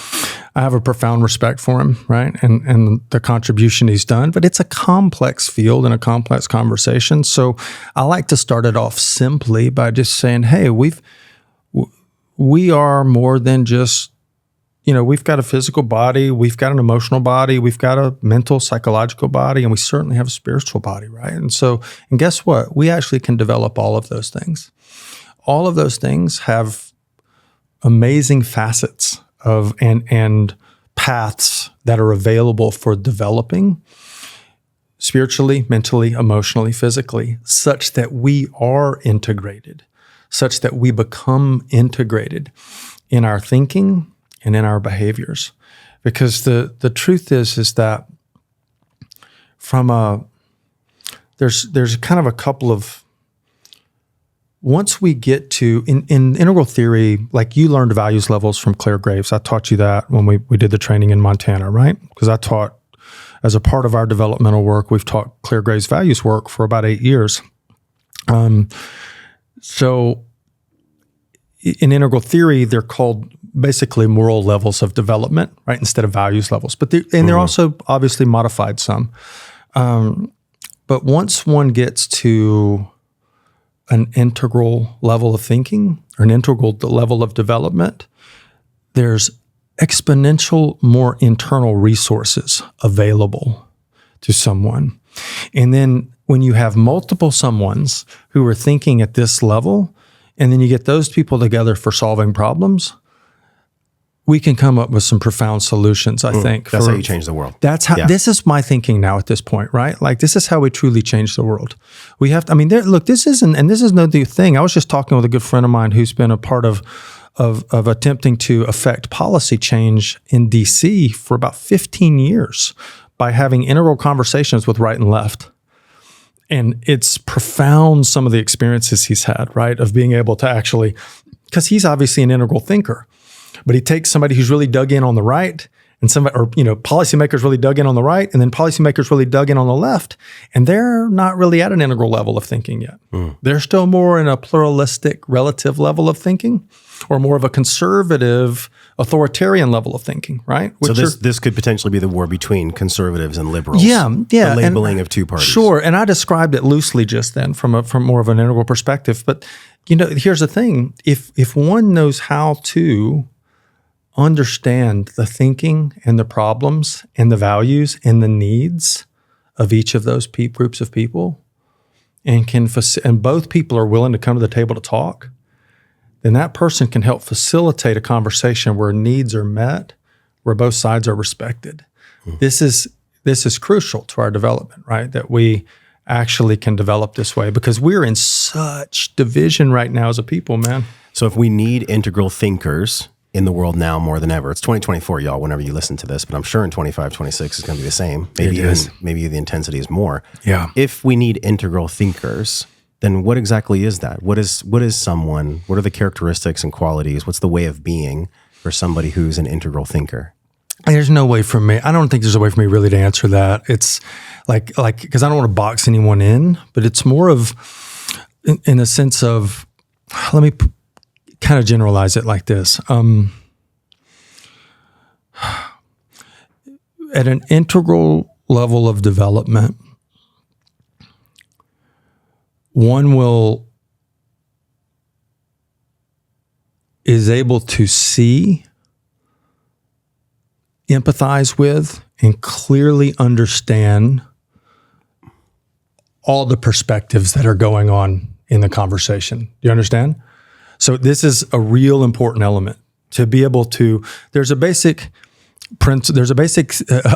I have a profound respect for him, right? And the contribution he's done, but it's a complex field and a complex conversation. So I like to start it off simply by just saying, hey, we are more than just, we've got a physical body, we've got an emotional body, we've got a mental, psychological body, and we certainly have a spiritual body, right? And guess what? We actually can develop all of those things. All of those things have amazing facets of and paths that are available for developing spiritually, mentally, emotionally, physically, such that we are integrated, such that we become integrated in our thinking and in our behaviors. Because the truth is that there's kind of a couple of, once we get to, in integral theory, like you learned values levels from Claire Graves. I taught you that when we did the training in Montana, right? Because I taught, as a part of our developmental work, we've taught Claire Graves values work for about 8 years. So in integral theory, they're called basically moral levels of development, right? Instead of values levels. But they're also obviously modified some. But once one gets to an integral level of thinking or an integral level of development, there's exponential more internal resources available to someone. And then when you have multiple someones who are thinking at this level, and then you get those people together for solving problems, we can come up with some profound solutions, I think. That's how you change the world. That's how, this is my thinking now at this point, right? Like, this is how we truly change the world. We have to, this is no new thing. I was just talking with a good friend of mine who's been a part of attempting to affect policy change in DC for about 15 years by having integral conversations with right and left. And it's profound, some of the experiences he's had, right? Of being able to actually, because he's obviously an integral thinker, but he takes somebody who's really dug in on the right and somebody, or, policymakers really dug in on the right, and then policymakers really dug in on the left, and they're not really at an integral level of thinking yet. They're still more in a pluralistic, relative level of thinking, or more of a conservative, authoritarian level of thinking, right? So this could potentially be the war between conservatives and liberals. Yeah. The labeling of two parties. Sure, and I described it loosely just then from more of an integral perspective. But here's the thing: if one knows how to understand the thinking and the problems and the values and the needs of each of those groups of people, and both people are willing to come to the table to talk, then that person can help facilitate a conversation where needs are met, where both sides are respected. This is crucial to our development, right? That we actually can develop this way, because we're in such division right now as a people, man. So if we need integral thinkers in the world now more than ever, it's 2024, y'all, whenever you listen to this, but I'm sure in 25, 26 is going to be the same. Maybe the intensity is more. Yeah. If we need integral thinkers, then what exactly is that? What is someone? What are the characteristics and qualities? What's the way of being for somebody who's an integral thinker? There's no way for me. I don't think there's a way for me really to answer that. It's like because I don't want to box anyone in, but it's more of in a sense of, let me kind of generalize it like this. At an integral level of development, one is able to see, empathize with, and clearly understand all the perspectives that are going on in the conversation. Do you understand? So this is a real important element to be able to. There's a basic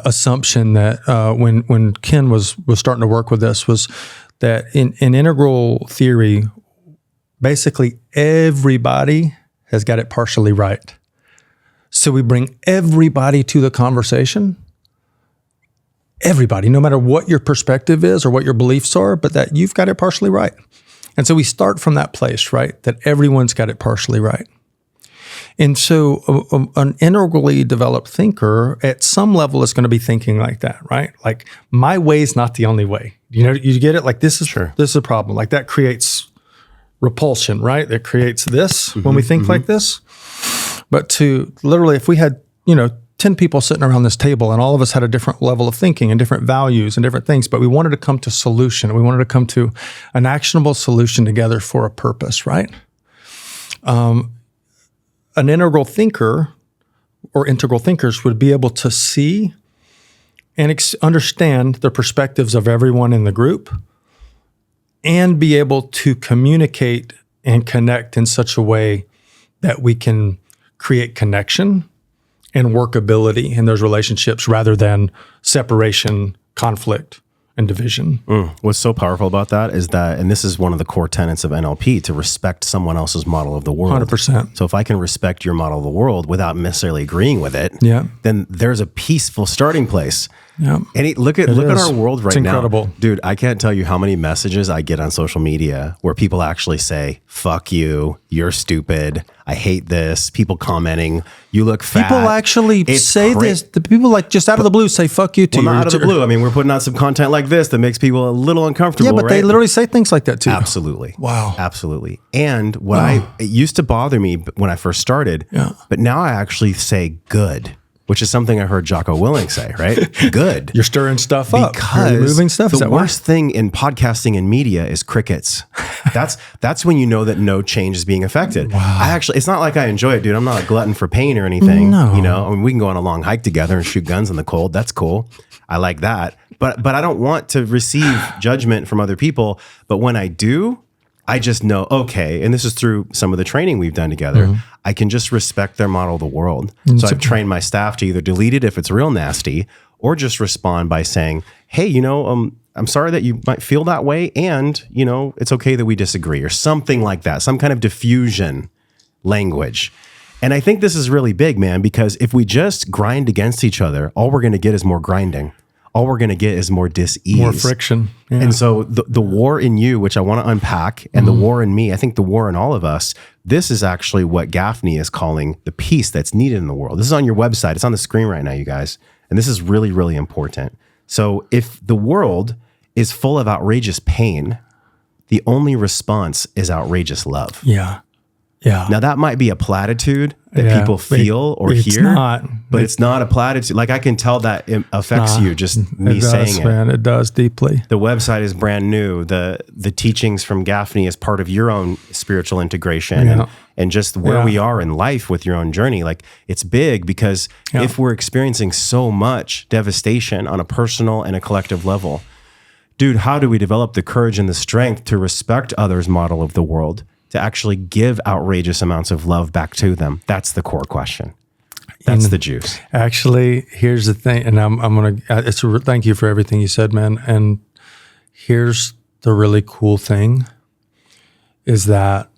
assumption that when Ken was starting to work with this, was that in integral theory, basically everybody has got it partially right. So we bring everybody to the conversation. Everybody, no matter what your perspective is or what your beliefs are, but that you've got it partially right. And so we start from that place, right? That everyone's got it partially right. And so an integrally developed thinker at some level is going to be thinking like that, right? Like, my way is not the only way. You get it? Like, this is a problem. Like, that creates repulsion, right? That creates this when we think like this. But to literally, if we had, 10 people sitting around this table and all of us had a different level of thinking and different values and different things, but we wanted to come to solution. We wanted to come to an actionable solution together for a purpose, right? An integral thinker or integral thinkers would be able to see and understand the perspectives of everyone in the group and be able to communicate and connect in such a way that we can create connection and workability in those relationships rather than separation, conflict, and division. What's so powerful about that is that, and this is one of the core tenets of NLP, to respect someone else's model of the world. 100%. So if I can respect your model of the world without necessarily agreeing with it, then there's a peaceful starting place. Yeah. And look at our world right now. Incredible. Dude, I can't tell you how many messages I get on social media where people actually say, fuck you, you're stupid, I hate this. People commenting, you look fat. People actually say this. The people just out of the blue say fuck you to you. Well, not out of the blue. I mean, we're putting out some content like this that makes people a little uncomfortable. Yeah, but they literally say things like that too. Absolutely. Wow. Absolutely. And it used to bother me when I first started, but now I actually say good, which is something I heard Jocko Willink say, right? Good. You're stirring stuff up. Because you're moving stuff. The worst thing in podcasting and media is crickets. That's when you know that no change is being affected. Wow. It's not like I enjoy it, dude. I'm not a glutton for pain or anything. No. I mean, we can go on a long hike together and shoot guns in the cold. That's cool. I like that. But I don't want to receive judgment from other people. But when I do, I just know, okay, and this is through some of the training we've done together, I can just respect their model of the world. So I've trained my staff to either delete it if it's real nasty, or just respond by saying, hey, I'm sorry that you might feel that way, and, it's okay that we disagree, or something like that, some kind of diffusion language. And I think this is really big, man, because if we just grind against each other, all we're going to get is more grinding. all we're going to get is more dis-ease. More friction. Yeah. And so the war in you, which I want to unpack, and the war in me, I think the war in all of us, this is actually what Gaffney is calling the peace that's needed in the world. This is on your website. It's on the screen right now, you guys. And this is really, really important. So if the world is full of outrageous pain, the only response is outrageous love. Yeah. Yeah. Now that might be a platitude that people feel or hear, but it's not a platitude. Like I can tell that it affects you just me saying it. Man, it does deeply. The website is brand new. The teachings from Gaffney is part of your own spiritual integration and just where we are in life with your own journey. Like it's big because if we're experiencing so much devastation on a personal and a collective level, dude, how do we develop the courage and the strength to respect others' model of the world, to actually give outrageous amounts of love back to them? That's the core question. That's the juice. Actually, here's the thing, and I'm going to, thank you for everything you said, man. And here's the really cool thing is that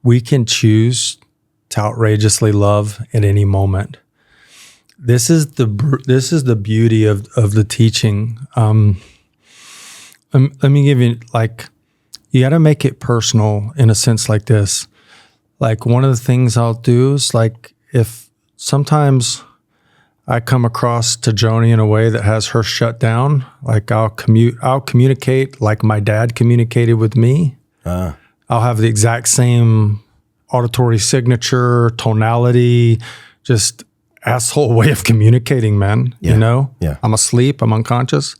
we can choose to outrageously love at any moment. This is the beauty of the teaching. Let me give you, like, you got to make it personal in a sense like this. Like one of the things I'll do is like, if sometimes I come across to Joni in a way that has her shut down, like I'll communicate like my dad communicated with me. I'll have the exact same auditory signature, tonality, just asshole way of communicating, man. Yeah. You know? Yeah. I'm asleep, I'm unconscious.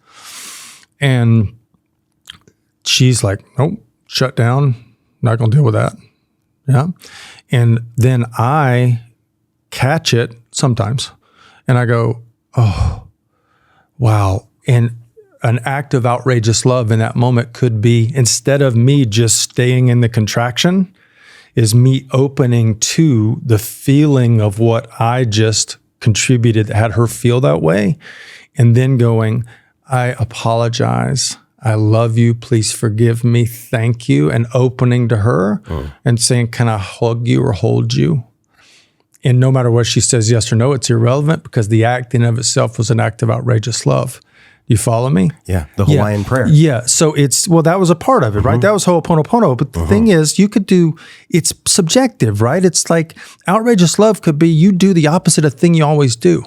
And she's like, nope, shut down. Not going to deal with that. Yeah. And then I catch it sometimes and I go, oh, wow. And an act of outrageous love in that moment could be, instead of me just staying in the contraction, is me opening to the feeling of what I just contributed that had her feel that way. And then going, I apologize. I love you. Please forgive me. Thank you. And opening to her and saying, can I hug you or hold you? And no matter what she says, yes or no, it's irrelevant because the act in of itself was an act of outrageous love. You follow me? Yeah. The Hawaiian prayer. Yeah. So that was a part of it, right? That was Ho'oponopono. But the thing is, it's subjective, right? It's like outrageous love could be you do the opposite of the thing you always do.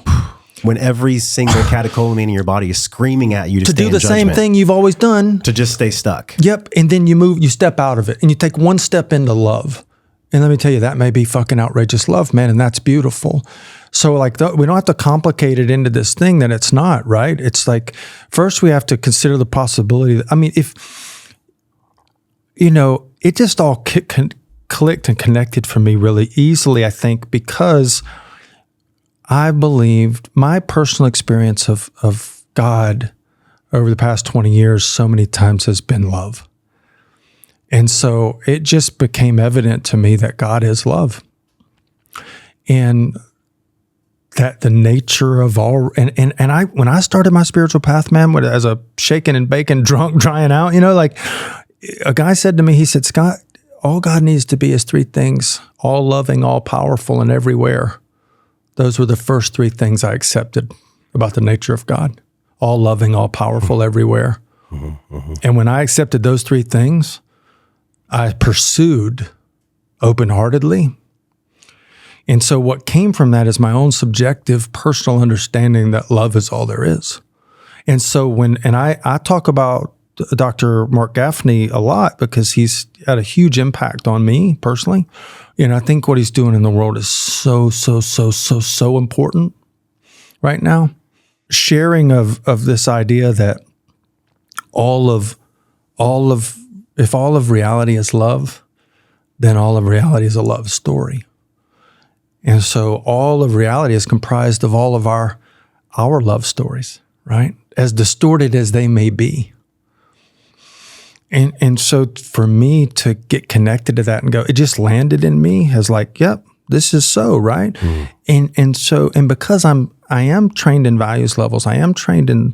When every single catecholamine in your body is screaming at you to stay do the same thing you've always done. To just stay stuck. Yep. And then you step out of it and you take one step into love. And let me tell you, that may be fucking outrageous love, man. And that's beautiful. So like, we don't have to complicate it into this thing that it's not, right? It's like, first we have to consider the possibility that, I mean, if, it just all clicked and connected for me really easily, I think, because I believed my personal experience of God over the past 20 years so many times has been love. And so it just became evident to me that God is love. And that the nature of all, and I, when I started my spiritual path, man, as a shaken and bacon drunk, drying out, like a guy said to me, he said, Scott, all God needs to be is three things: all loving, all powerful, and everywhere. Those were the first three things I accepted about the nature of God: all loving, all powerful, everywhere. And when I accepted those three things, I pursued open-heartedly. And so what came from that is my own subjective personal understanding that love is all there is. And so I talk about Dr. Mark Gaffney a lot because he's had a huge impact on me personally. And I think what he's doing in the world is so important right now. Sharing of this idea that if all of reality is love, then all of reality is a love story. And so all of reality is comprised of all of our love stories, right? As distorted as they may be. And so for me to get connected to that and go, it just landed in me as like, yep, this is so, right? And because I am trained in values levels, I am trained and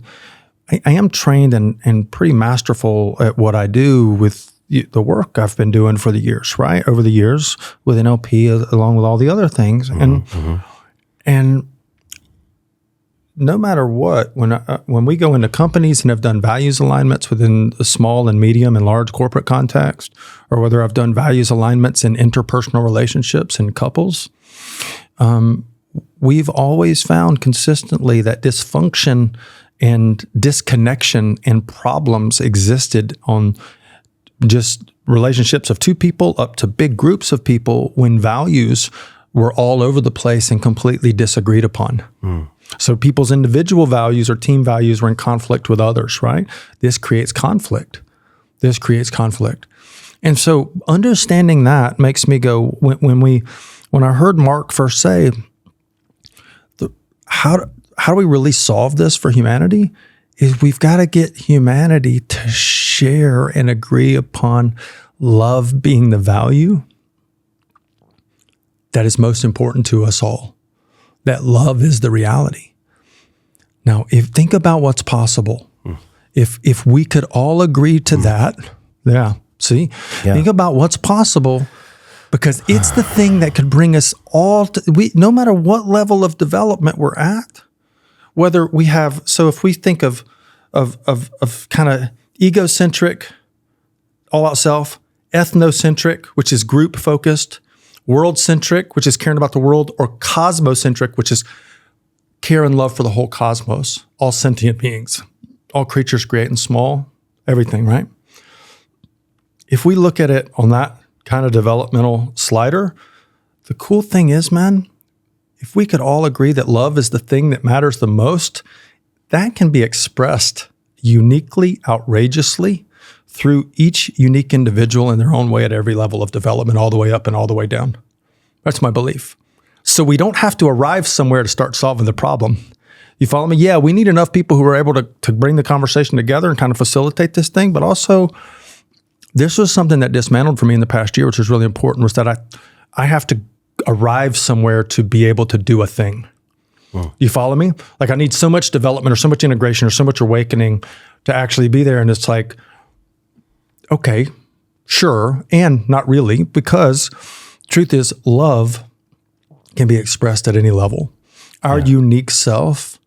pretty masterful at what I do with the work I've been doing for the years, right? Over the years with NLP, along with all the other things. And no matter what, when we go into companies and have done values alignments within the small and medium and large corporate context, or whether I've done values alignments in interpersonal relationships and couples, we've always found consistently that dysfunction and disconnection and problems existed on just relationships of two people up to big groups of people when values were all over the place and completely disagreed upon. So people's individual values or team values were in conflict with others, right? This creates conflict. And so understanding that makes me go, when I heard Mark first say, how do we really solve this for humanity? Is we've got to get humanity to share and agree upon love being the value that is most important to us all. That love is the reality. Now, think about what's possible. If we could all agree to that, think about what's possible, because it's the thing that could bring us all to, no matter what level of development we're at, whether we have, so if we think of kind of egocentric, all out self, ethnocentric, which is group focused, world-centric, which is caring about the world, or cosmocentric, which is care and love for the whole cosmos, all sentient beings, all creatures great and small, everything, right? If we look at it on that kind of developmental slider, the cool thing is, man, if we could all agree that love is the thing that matters the most, that can be expressed uniquely, outrageously, through each unique individual in their own way at every level of development, all the way up and all the way down. That's my belief. So we don't have to arrive somewhere to start solving the problem. You follow me? Yeah, we need enough people who are able to bring the conversation together and kind of facilitate this thing. But also, this was something that dismantled for me in the past year, which was really important, was that I have to arrive somewhere to be able to do a thing. You follow me? Like I need so much development or so much integration or so much awakening to actually be there. And it's like, okay, sure, and not really, because truth is love can be expressed at any level. Our unique self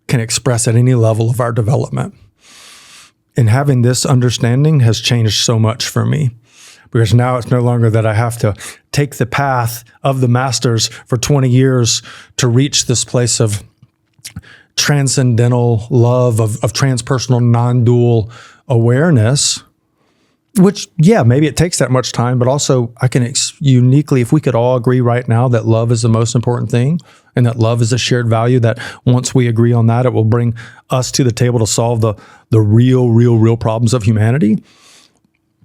can express at any level of our development. And having this understanding has changed so much for me, because now it's no longer that I have to take the path of the masters for 20 years to reach this place of transcendental love, of transpersonal, non-dual awareness, which, yeah, maybe it takes that much time, but also I can uniquely, if we could all agree right now that love is the most important thing and that love is a shared value, that once we agree on that, it will bring us to the table to solve the real problems of humanity,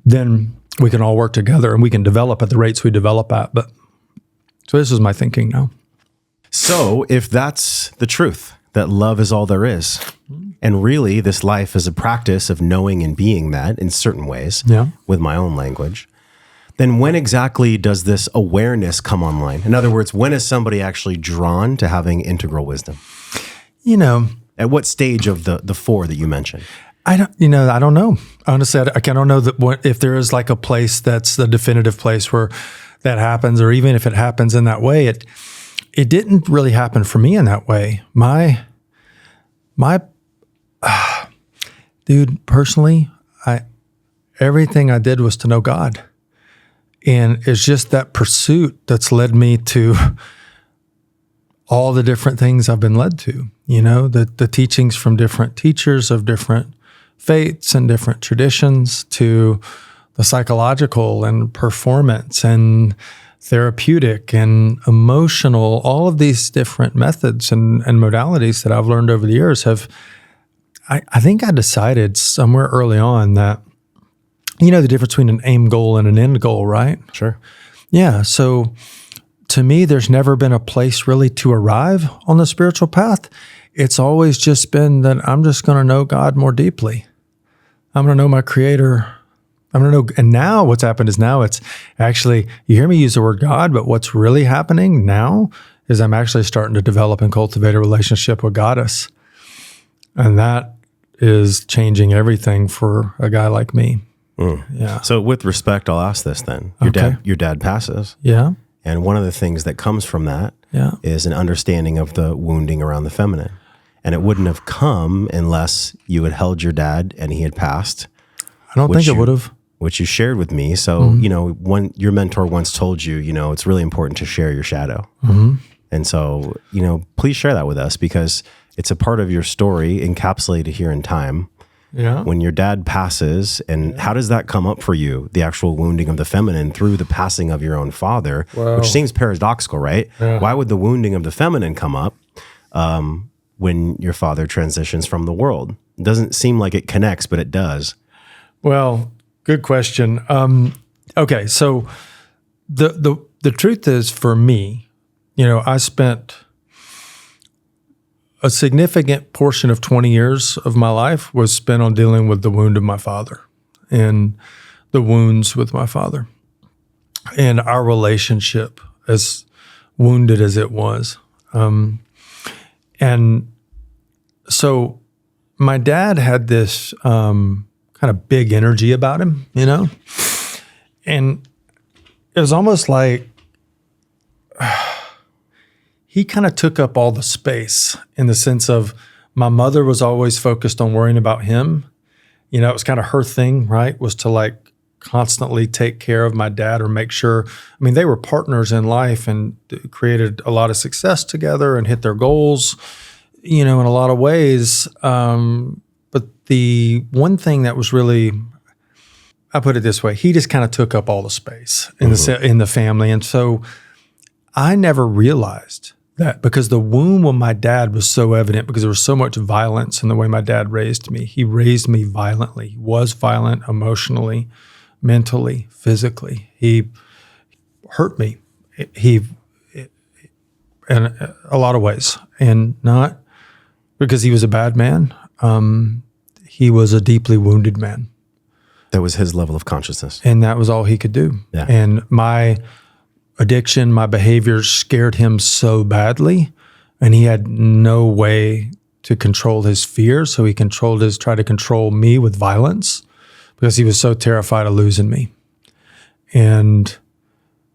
then we can all work together and we can develop at the rates we develop at. So this is my thinking now. So if that's the truth, that love is all there is, and really this life is a practice of knowing and being that in certain ways, with my own language, then when exactly does this awareness come online? In other words, when is somebody actually drawn to having integral wisdom? At what stage of the four that you mentioned? I don't know. Honestly, I don't know if there is like a place that's the definitive place where that happens, or even if it happens in that way, it didn't really happen for me in that way. My dude, personally, everything I did was to know God. And it's just that pursuit that's led me to all the different things I've been led to, the teachings from different teachers of different faiths and different traditions, to the psychological and performance and therapeutic and emotional, all of these different methods and modalities that I've learned over the years I think I decided somewhere early on that, the difference between an aim goal and an end goal, right? Sure. Yeah. So to me, there's never been a place really to arrive on the spiritual path. It's always just been that I'm just going to know God more deeply. I'm going to know my Creator. I'm going to know. And now what's happened is now it's actually, you hear me use the word God, but what's really happening now is I'm actually starting to develop and cultivate a relationship with Goddess. And that is changing everything for a guy like me. Yeah. So with respect, I'll ask this then. Your dad passes. Yeah. And one of the things that comes from that is an understanding of the wounding around the feminine. And it wouldn't have come unless you had held your dad and he had passed. I don't think it would have. Which you shared with me. So, your mentor once told you, it's really important to share your shadow. And so, please share that with us because it's a part of your story encapsulated here in time. Yeah. When your dad passes, and how does that come up for you? The actual wounding of the feminine through the passing of your own father, which seems paradoxical, right? Yeah. Why would the wounding of the feminine come up when your father transitions from the world? It doesn't seem like it connects, but it does. Well, good question. Okay, so the truth is, for me, I spent a significant portion of 20 years of my life was spent on dealing with the wound of my father and the wounds with my father and our relationship, as wounded as it was. And so my dad had this kind of big energy about him, and it was almost like he kind of took up all the space in the sense of my mother was always focused on worrying about him. It was kind of her thing, right? Was to like constantly take care of my dad or make sure. I mean, they were partners in life and created a lot of success together and hit their goals, in a lot of ways. But the one thing that was really, I put it this way, he just kind of took up all the space in the family. And so I never realized that because the wound with my dad was so evident because there was so much violence in the way my dad raised me. He raised me violently. He was violent emotionally, mentally, physically. He hurt me. He in a lot of ways, and not because he was a bad man. He was a deeply wounded man. That was his level of consciousness. And that was all he could do. Yeah. And my addiction, my behavior scared him so badly, and he had no way to control his fear. So he tried to control me with violence because he was so terrified of losing me. And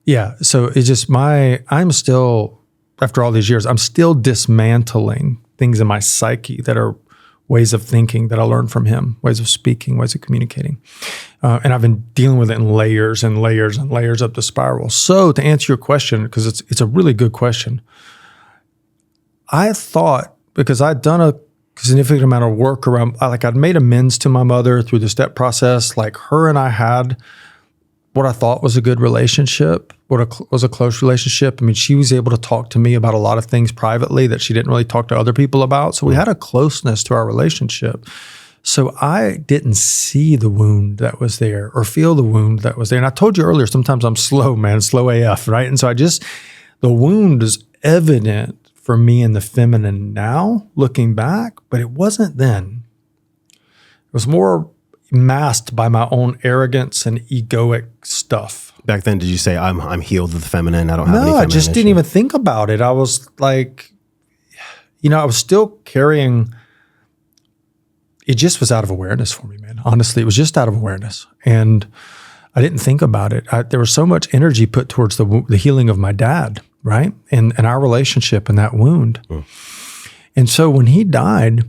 yeah, so it's just I'm still, after all these years, I'm still dismantling things in my psyche that are ways of thinking that I learned from him, ways of speaking, ways of communicating. And I've been dealing with it in layers and layers and layers up the spiral. So to answer your question, because it's a really good question, I thought, because I'd done a significant amount of work around, I'd made amends to my mother through the step process, like her and I had what I thought was a good relationship, was a close relationship. I mean, she was able to talk to me about a lot of things privately that she didn't really talk to other people about. So we had a closeness to our relationship. So I didn't see the wound that was there or feel the wound that was there. And I told you earlier, sometimes I'm slow, man, slow AF, right? And so the wound is evident for me in the feminine now, looking back, but it wasn't then. It was more masked by my own arrogance and egoic stuff. Back then, did you say, I'm healed of the feminine, I don't have any feminine No, I just didn't even think about it. I was like, I was still carrying, it just was out of awareness for me, man. Honestly, it was just out of awareness. And I didn't think about it. There was so much energy put towards the healing of my dad, right? And our relationship and that wound. And so when he died,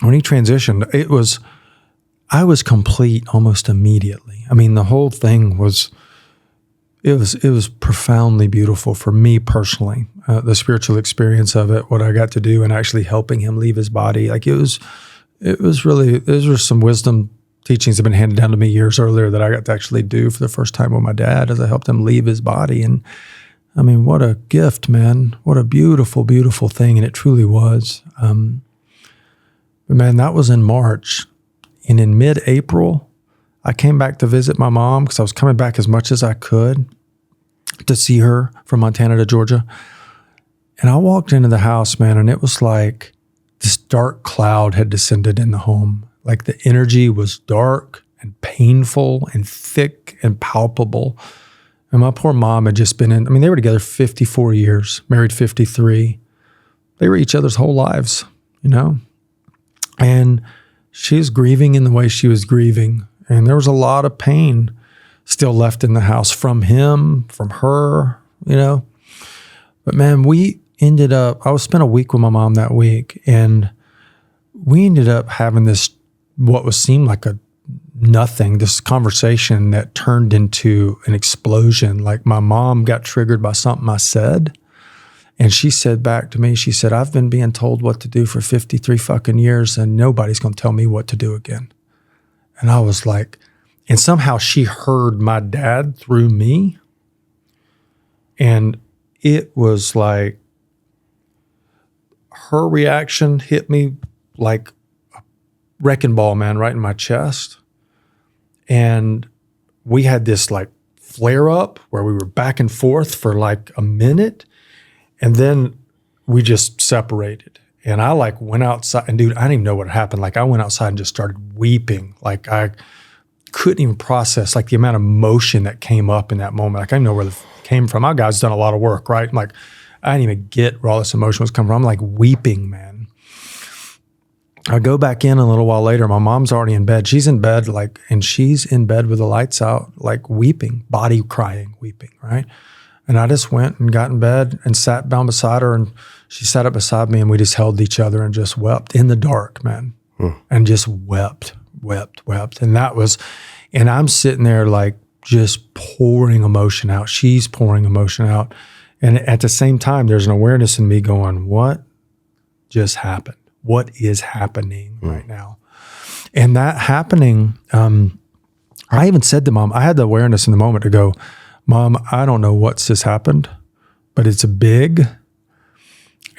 when he transitioned, I was complete almost immediately. I mean, the whole thing was profoundly beautiful for me personally. The spiritual experience of it, what I got to do, and actually helping him leave his body. Like it was really, those were some wisdom teachings that have been handed down to me years earlier that I got to actually do for the first time with my dad as I helped him leave his body. And I mean, what a gift, man. What a beautiful, beautiful thing. And it truly was. But man, that was in March. And in mid-April, I came back to visit my mom because I was coming back as much as I could to see her from Montana to Georgia. And I walked into the house, man, and it was like this dark cloud had descended in the home. Like the energy was dark and painful and thick and palpable. And my poor mom had just been they were together 54 years, married 53. They were each other's whole lives, And she was grieving in the way she was grieving. And there was a lot of pain still left in the house from him, from her, But man, ended up, I was spent a week with my mom that week, and we ended up having this, what seemed like this conversation that turned into an explosion. Like my mom got triggered by something I said. And she said back to me, she said, I've been being told what to do for 53 fucking years and nobody's going to tell me what to do again. And I was like, and somehow she heard my dad through me. And it was like, her reaction hit me like a wrecking ball, man, right in my chest. And we had this like flare up where we were back and forth for like a minute. And then we just separated. And I like went outside, and dude, I didn't even know what happened. Like I went outside and just started weeping. Like I couldn't even process like the amount of emotion that came up in that moment. Like I didn't know where it came from. My guy's done a lot of work, right? Like I didn't even get where all this emotion was coming from. I'm like weeping, man. I go back in a little while later. My mom's already in bed. She's in bed, like, and she's in bed with the lights out, like weeping, body crying, weeping, right? And I just went and got in bed and sat down beside her, and she sat up beside me, and we just held each other and just wept in the dark, man, and just wept. And that was, and I'm sitting there like just pouring emotion out. She's pouring emotion out. And at the same time, there's an awareness in me going, what just happened? What is happening right now? And that happening, I even said to Mom, I had the awareness in the moment to go, Mom, I don't know what's just happened, but it's big,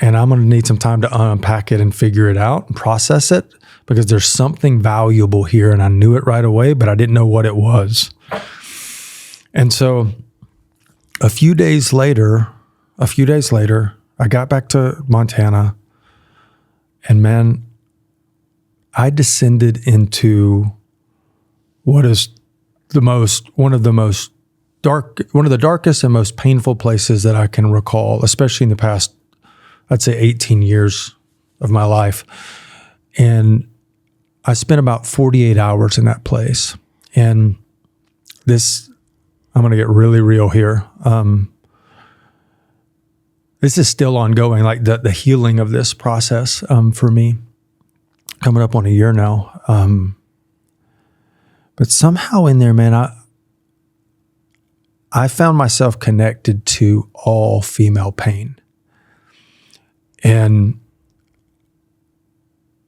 and I'm going to need some time to unpack it and figure it out and process it, because there's something valuable here, and I knew it right away, but I didn't know what it was. And so a few days later, I got back to Montana, and man, I descended into what is one of the darkest and most painful places that I can recall, especially in the past, I'd say 18 years of my life. And I spent about 48 hours in that place. And this, I'm going to get really real here. This is still ongoing, like the healing of this process for me, coming up on a year now. But somehow in there, man, I found myself connected to all female pain. And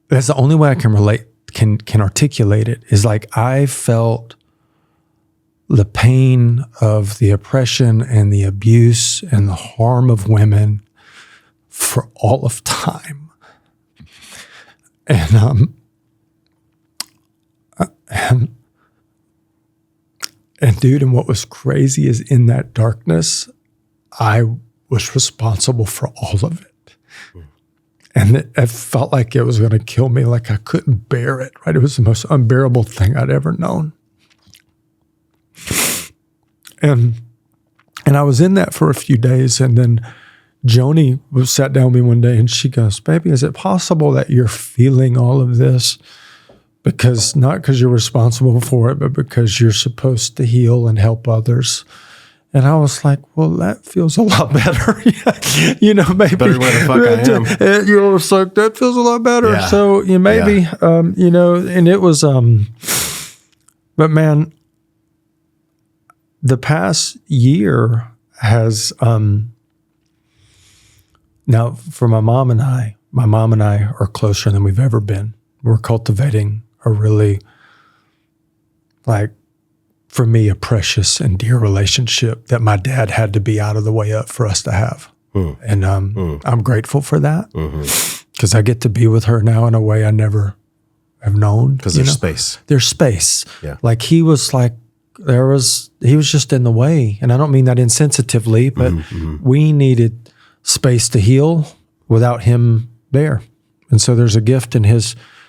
that's the only way I can relate, can articulate it, is like I felt the pain of the oppression and the abuse and the harm of women for all of time. And dude, and what was crazy is in that darkness, I was responsible for all of it. And it felt like it was going to kill me, like I couldn't bear it, right? It was the most unbearable thing I'd ever known. And I was in that for a few days, and then Joni sat down with me one day and she goes, baby, is it possible that you're feeling all of this not because you're responsible for it, but because you're supposed to heal and help others? And I was like, well, that feels a lot better. You know, maybe. Better where the fuck I am. You know, it's like, that feels a lot better. Yeah. So maybe, you know, and it was, but man, the past year has, now for my mom and I are closer than we've ever been. We're cultivating a really, like, for me, a precious and dear relationship that my dad had to be out of the way up for us to have. And I'm grateful for that, because I get to be with her now in a way I never have known. Because there's space. There's space. Yeah. Like he was just in the way. And I don't mean that insensitively, but we needed space to heal without him there. And so there's a gift in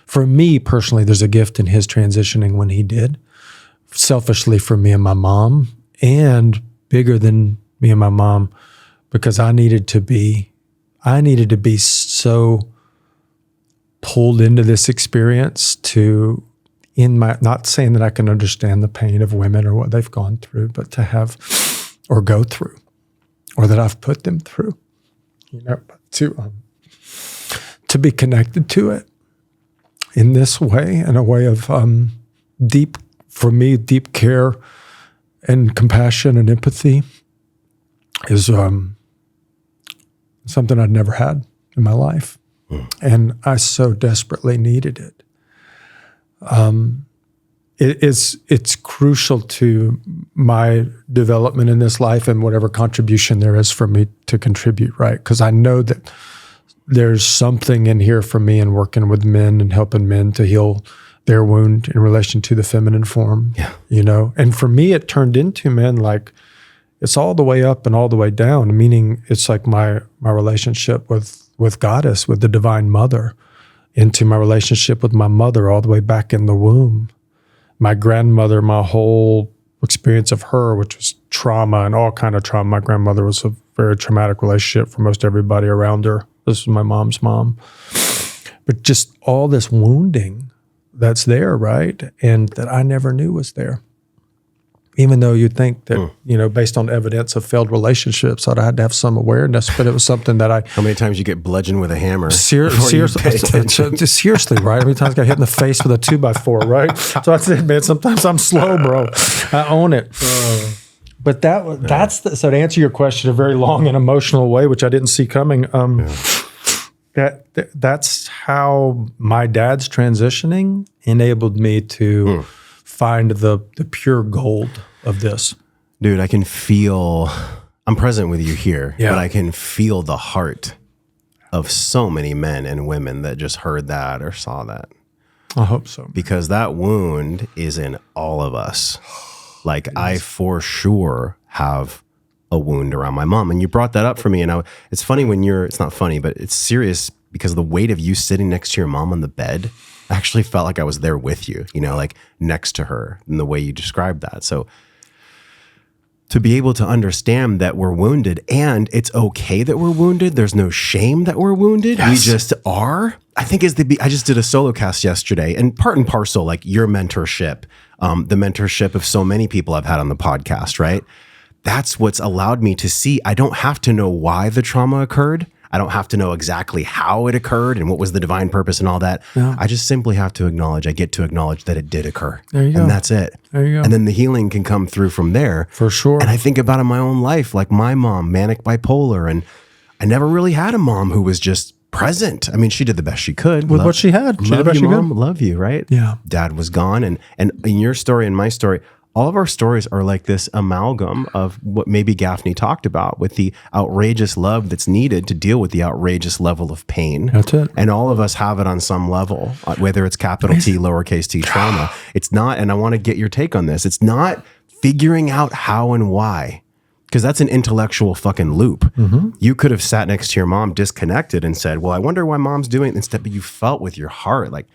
for me personally, there's a gift in his transitioning when he did. Selfishly for me and my mom, and bigger than me and my mom, because I needed to be so pulled into this experience not saying that I can understand the pain of women or what they've gone through, but to have, or go through, or that I've put them through, to be connected to it in this way, in a way of deep care and compassion and empathy is something I'd never had in my life. And I so desperately needed it. It's crucial to my development in this life and whatever contribution there is for me to contribute, right? Because I know that there's something in here for me in working with men and helping men to heal their wound in relation to the feminine form. Yeah. And for me, it turned into, man, like it's all the way up and all the way down, meaning it's like my relationship with Goddess, with the Divine Mother, into my relationship with my mother all the way back in the womb. My grandmother, my whole experience of her, which was trauma and all kind of trauma. My grandmother was a very traumatic relationship for most everybody around her. This is my mom's mom. But just all this wounding that's there, right? And that I never knew was there. Even though you'd think that, based on evidence of failed relationships, I'd had to have some awareness, but it was something that I... How many times you get bludgeoned with a hammer? Seriously, right? How many times I got hit in the face with a 2x4, right? So I said, man, sometimes I'm slow, bro. I own it. But so to answer your question, a very long and emotional way, which I didn't see coming, that's how my dad's transitioning enabled me to... find the pure gold of this. Dude, I can feel, I'm present with you here, but I can feel the heart of so many men and women that just heard that or saw that. I hope so. Because that wound is in all of us. Like I for sure have a wound around my mom. And you brought that up for me. And it's funny when it's not funny, but it's serious because the weight of you sitting next to your mom on the bed actually felt like I was there with you, like next to her in the way you described that. So to be able to understand that we're wounded and it's okay that we're wounded. There's no shame that we're wounded. Yes. We just are. I think I just did a solo cast yesterday and part and parcel, like your mentorship, the mentorship of so many people I've had on the podcast, right? That's what's allowed me to see. I don't have to know why the trauma occurred. I don't have to know exactly how it occurred and what was the divine purpose and all that. Yeah. I just simply have to I get to acknowledge that it did occur. There you go. And that's it. There you go. And then the healing can come through from there. For sure. And I think about in my own life, like my mom, manic bipolar, and I never really had a mom who was just present. I mean, she did the best she could. With what she had. She did the best she could. Love you, right? Yeah. Dad was gone. And in your story and my story, all of our stories are like this amalgam of what maybe Gaffney talked about with the outrageous love that's needed to deal with the outrageous level of pain. That's it. And all of us have it on some level, whether it's capital T, lowercase t trauma. It's not, and I want to get your take on this, it's not figuring out how and why, because that's an intellectual fucking loop. Mm-hmm. You could have sat next to your mom disconnected and said, well, I wonder why mom's doing it. Instead, but you felt with your heart, like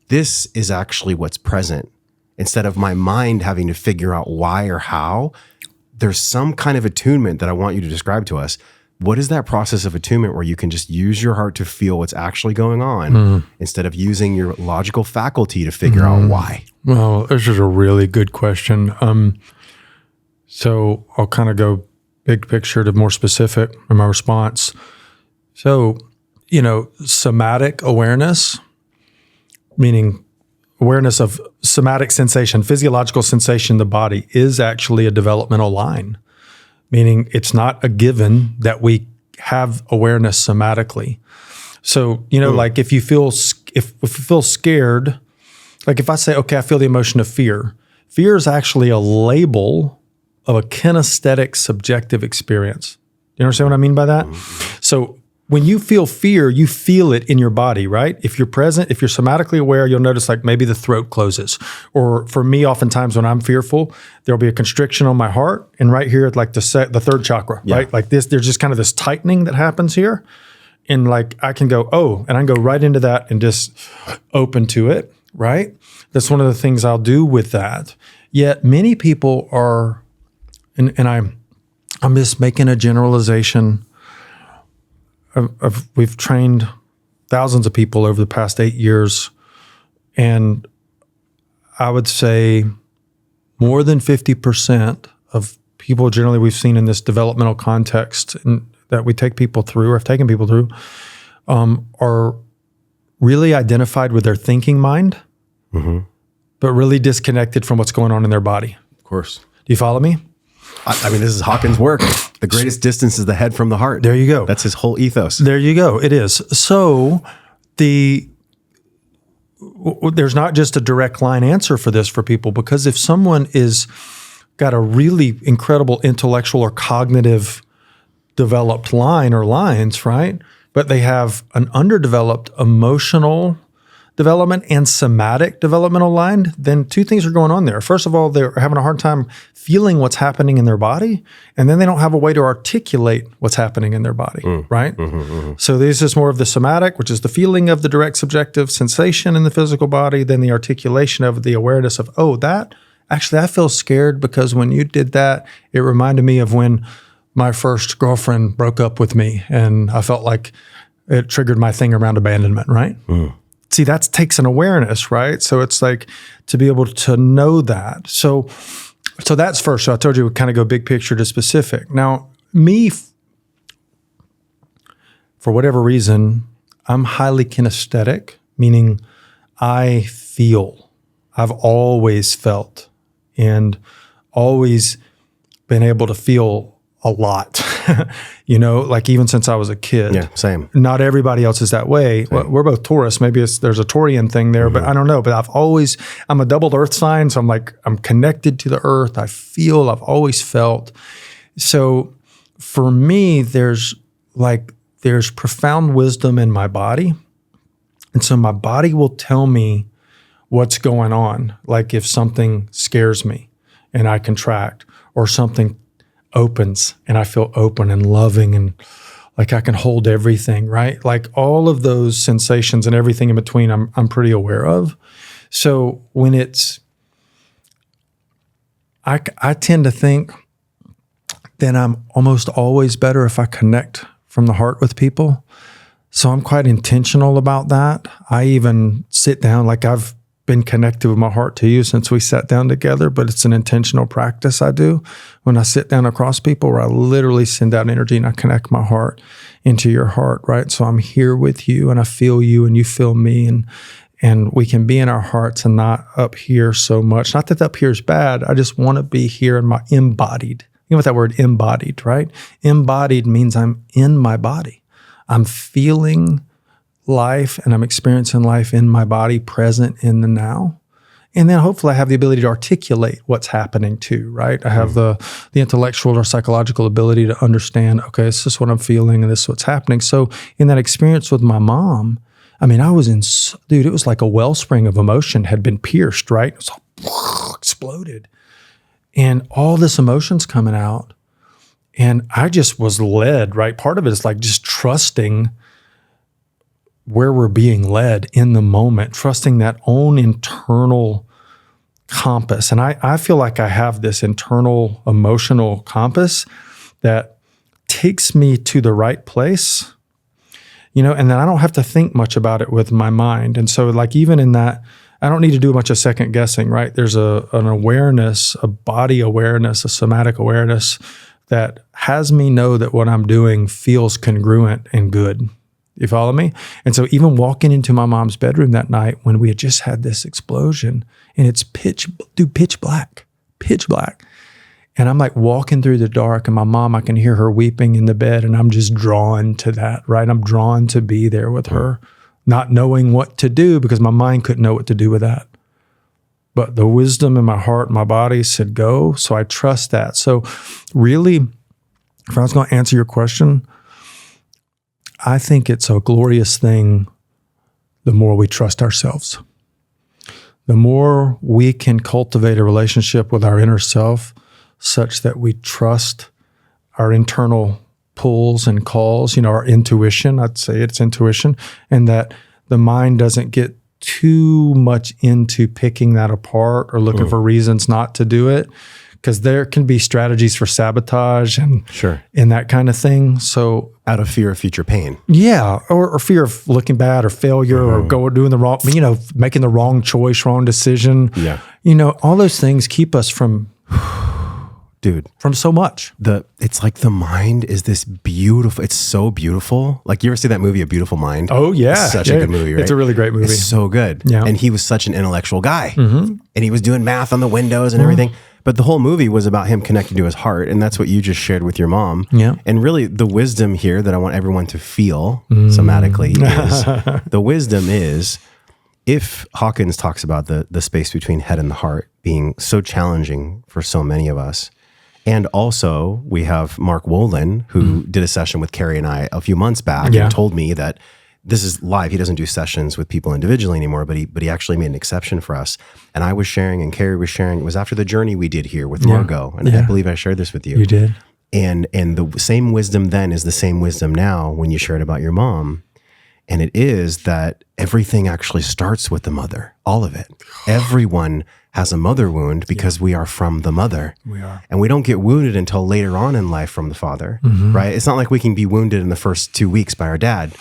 this is actually what's present. Instead of my mind having to figure out why or how, there's some kind of attunement that I want you to describe to us. What is that process of attunement where you can just use your heart to feel what's actually going on instead of using your logical faculty to figure out why? Well, this is a really good question. So I'll kind of go big picture to more specific in my response. So, somatic awareness, meaning awareness of somatic sensation, physiological sensation in the body is actually a developmental line, meaning it's not a given that we have awareness somatically. So, like if you feel scared, like if I say, okay, I feel the emotion of fear is actually a label of a kinesthetic subjective experience. You understand what I mean by that? So when you feel fear, you feel it in your body, right? If you're present, if you're somatically aware, you'll notice like maybe the throat closes. Or for me, oftentimes when I'm fearful, there'll be a constriction on my heart. And right here, like the third chakra, right? Like this, there's just kind of this tightening that happens here. And like I can go, and I can go right into that and just open to it, right? That's one of the things I'll do with that. Yet many people are, and I'm just making a generalization. We've trained thousands of people over the past 8 years, and I would say more than 50% of people generally we've seen in this developmental context, and that we take people through or have taken people through are really identified with their thinking mind, but really disconnected from what's going on in their body. Of course. Do you follow me? I mean, this is Hawkings' work. The greatest distance is the head from the heart. There you go. That's his whole ethos. There you go. It is. So there's not just a direct line answer for this for people, because if someone is got a really incredible intellectual or cognitive developed line or lines, right? But they have an underdeveloped emotional development and somatic developmental line, then two things are going on there. First of all, they're having a hard time feeling what's happening in their body, and then they don't have a way to articulate what's happening in their body, right? So this is more of the somatic, which is the feeling of the direct subjective sensation in the physical body, then the articulation of the awareness of, oh, that, actually, I feel scared because when you did that, it reminded me of when my first girlfriend broke up with me, and I felt like it triggered my thing around abandonment, right? See, that takes an awareness, right? So it's like to be able to know that. So that's first. So I told you we kind of go big picture to specific. Now, me, for whatever reason, I'm highly kinesthetic, meaning I feel. I've always felt and always been able to feel a lot, like even since I was a kid. Yeah, same. Not everybody else is that way. Well, we're both Taurus. Maybe there's a Taurian thing there, but I don't know. But I'm a doubled earth sign. So I'm connected to the earth. I've always felt. So for me, there's profound wisdom in my body. And so my body will tell me what's going on. Like if something scares me and I contract, or something opens and I feel open and loving and like I can hold everything, right? Like all of those sensations and everything in between, I'm pretty aware of. So when I tend to think that I'm almost always better if I connect from the heart with people. So I'm quite intentional about that. I even sit down, like I've been connected with my heart to you since we sat down together, but it's an intentional practice I do when I sit down across people, where I literally send out energy and I connect my heart into your heart, right? So I'm here with you and I feel you and you feel me, and we can be in our hearts and not up here so much. Not that up here is bad. I just want to be here in my embodied. You know what that word embodied, right? Embodied means I'm in my body. I'm feeling life and I'm experiencing life in my body, present in the now. And then hopefully I have the ability to articulate what's happening too, right? I have the intellectual or psychological ability to understand, okay, this is what I'm feeling and this is what's happening. So in that experience with my mom, I mean, it was like a wellspring of emotion had been pierced, right? It was all exploded. And all this emotion's coming out. And I just was led, right? Part of it is like just trusting where we're being led in the moment, trusting that own internal compass. And I feel like I have this internal emotional compass that takes me to the right place, and then I don't have to think much about it with my mind. And so like even in that, I don't need to do much of second guessing, right? There's an awareness, a body awareness, a somatic awareness that has me know that what I'm doing feels congruent and good. You follow me? And so even walking into my mom's bedroom that night when we had just had this explosion, and it's pitch black. And I'm like walking through the dark, and my mom, I can hear her weeping in the bed, and I'm just drawn to that, right? I'm drawn to be there with her, not knowing what to do because my mind couldn't know what to do with that. But the wisdom in my heart and my body said go, so I trust that. So really, if I was going to answer your question, I think it's a glorious thing the more we trust ourselves. The more we can cultivate a relationship with our inner self such that we trust our internal pulls and calls, our intuition, I'd say it's intuition, and that the mind doesn't get too much into picking that apart or looking for reasons not to do it. Because there can be strategies for sabotage and that kind of thing. So out of fear of future pain. Yeah, or fear of looking bad or failure or doing the wrong, making the wrong choice, wrong decision. Yeah. All those things keep us from Dude, from so much. It's like the mind is this beautiful, it's so beautiful. Like, you ever see that movie, A Beautiful Mind? Oh yeah. It's such a good movie, right? It's a really great movie. It's so good. Yeah. And he was such an intellectual guy. And he was doing math on the windows and everything. But the whole movie was about him connecting to his heart. And that's what you just shared with your mom. Yeah. And really the wisdom here that I want everyone to feel somatically is, the wisdom is, if Hawkins talks about the space between head and the heart being so challenging for so many of us, and also we have Mark Wolin, who did a session with Carrie and I a few months back and told me that this is live. He doesn't do sessions with people individually anymore, but he actually made an exception for us. And I was sharing and Carrie was sharing. It was after the journey we did here with Margot. And I believe I shared this with you. You did. And the same wisdom then is the same wisdom now when you shared about your mom. And it is that everything actually starts with the mother, all of it. Everyone has a mother wound because we are from the mother. We are. And we don't get wounded until later on in life from the father, right? It's not like we can be wounded in the first 2 weeks by our dad.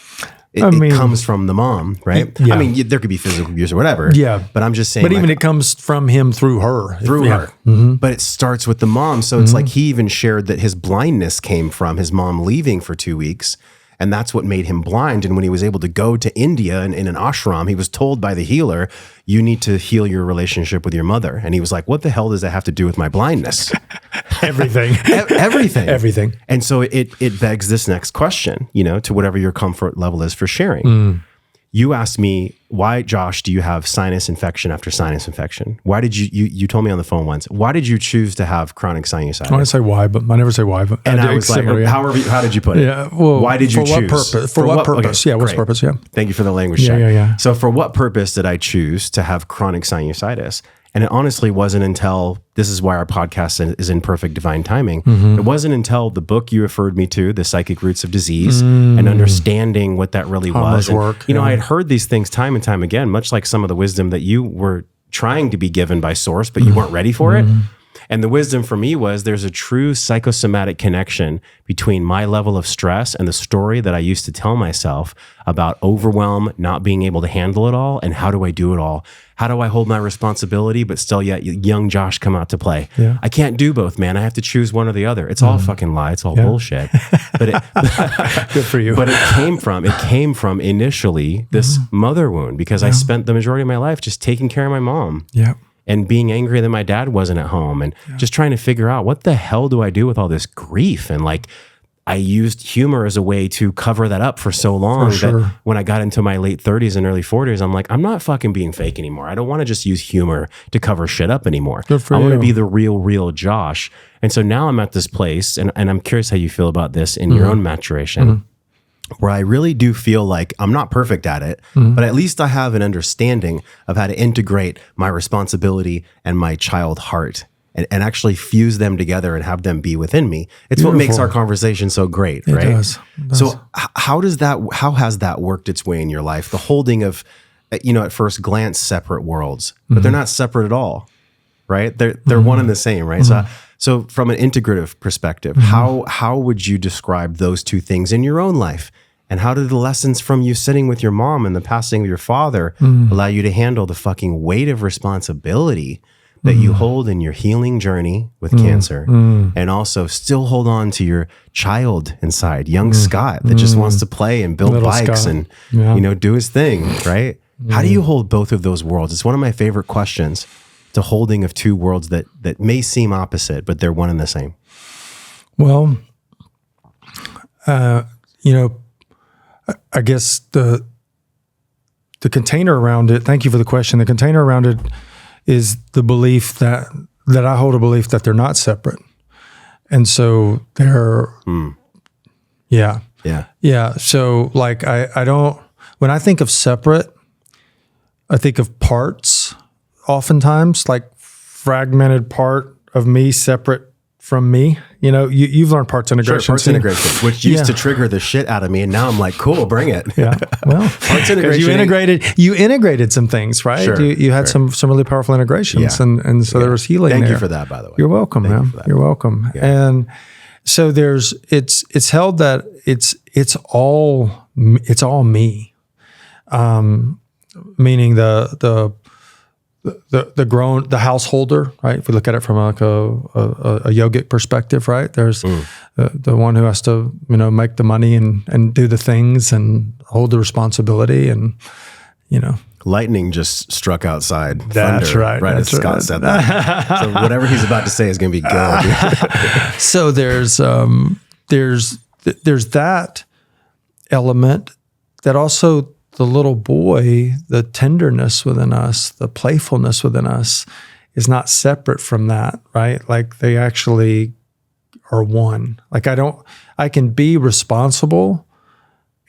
It comes from the mom, right? Yeah. I mean, there could be physical abuse or whatever. Yeah. But I'm just saying. But even it comes from him through her. Through her. But it starts with the mom. So it's like he even shared that his blindness came from his mom leaving for 2 weeks. And that's what made him blind. And when he was able to go to India and in an ashram, he was told by the healer, you need to heal your relationship with your mother. And he was like, what the hell does that have to do with my blindness? Everything. Everything. Everything. And so it begs this next question, to whatever your comfort level is for sharing. You asked me, why, Josh, do you have sinus infection after sinus infection? Why did you told me on the phone once, why did you choose to have chronic sinusitis? I want to say why, but I never say why. But and I was like, how did you put it? Yeah. Well, why did you choose? What purpose? For what purpose? Okay, yeah. What's great. purpose? Yeah. Thank you for the language check. Yeah. So for what purpose did I choose to have chronic sinusitis? And it honestly wasn't until, this is why our podcast is in perfect divine timing. It wasn't until the book you referred me to, The Psychic Roots of Disease, and understanding what that really was. And, I had heard these things time and time again, much like some of the wisdom that you were trying to be given by source, but you weren't ready for it. And the wisdom for me was there's a true psychosomatic connection between my level of stress and the story that I used to tell myself about overwhelm, not being able to handle it all, and how do I do it all? How do I hold my responsibility, but still yet young Josh come out to play? Yeah. I can't do both, man. I have to choose one or the other. It's all fucking lie. It's all bullshit. But good for you. But it came from initially this mother wound because I spent the majority of my life just taking care of my mom. Yeah. And being angry that my dad wasn't at home and just trying to figure out what the hell do I do with all this grief? And like, I used humor as a way to cover that up for so long that when I got into my late 30s and early 40s, I'm like, I'm not fucking being fake anymore. I don't want to just use humor to cover shit up anymore. I want to be the real Josh. And so now I'm at this place, and I'm curious how you feel about this in your own maturation, where I really do feel like I'm not perfect at it, but at least I have an understanding of how to integrate my responsibility and my child heart and actually fuse them together and have them be within me. It's what makes our conversation so great, right? It does. So how has that worked its way in your life? The holding of, at first glance, separate worlds, but they're not separate at all, right? They're one and the same, right? So from an integrative perspective, how would you describe those two things in your own life? And how did the lessons from you sitting with your mom and the passing of your father allow you to handle the fucking weight of responsibility that you hold in your healing journey with cancer, and also still hold on to your child inside, young Scott, that just wants to play and build bikes and do his thing, right? How do you hold both of those worlds? It's one of my favorite questions, the holding of two worlds that may seem opposite, but they're one and the same. Well, I guess the container around it, thank you for the question. The container around it is the belief that I hold a belief that they're not separate. And so they're, yeah. So like, I don't, when I think of separate, I think of parts oftentimes, like fragmented part of me separate from me. You've learned parts integration. Sure, parts integration, which used to trigger the shit out of me. And now I'm like, cool, bring it. Yeah. Well, parts integration. You integrated some things, right? Sure, you had some really powerful integrations. Yeah. And so there was healing Thank there. you for that, by the way. You're welcome, man. You're welcome. Yeah. And so it's held that it's all me. Meaning the householder, right? If we look at it from like a yogic perspective, right? There's the one who has to, make the money and do the things and hold the responsibility and, Lightning just struck outside. That's Thunder, right. Right as Scott said that. So whatever he's about to say is going to be good. So there's that element that also the little boy, the tenderness within us, the playfulness within us is not separate from that, right? Like they actually are one. Like I can be responsible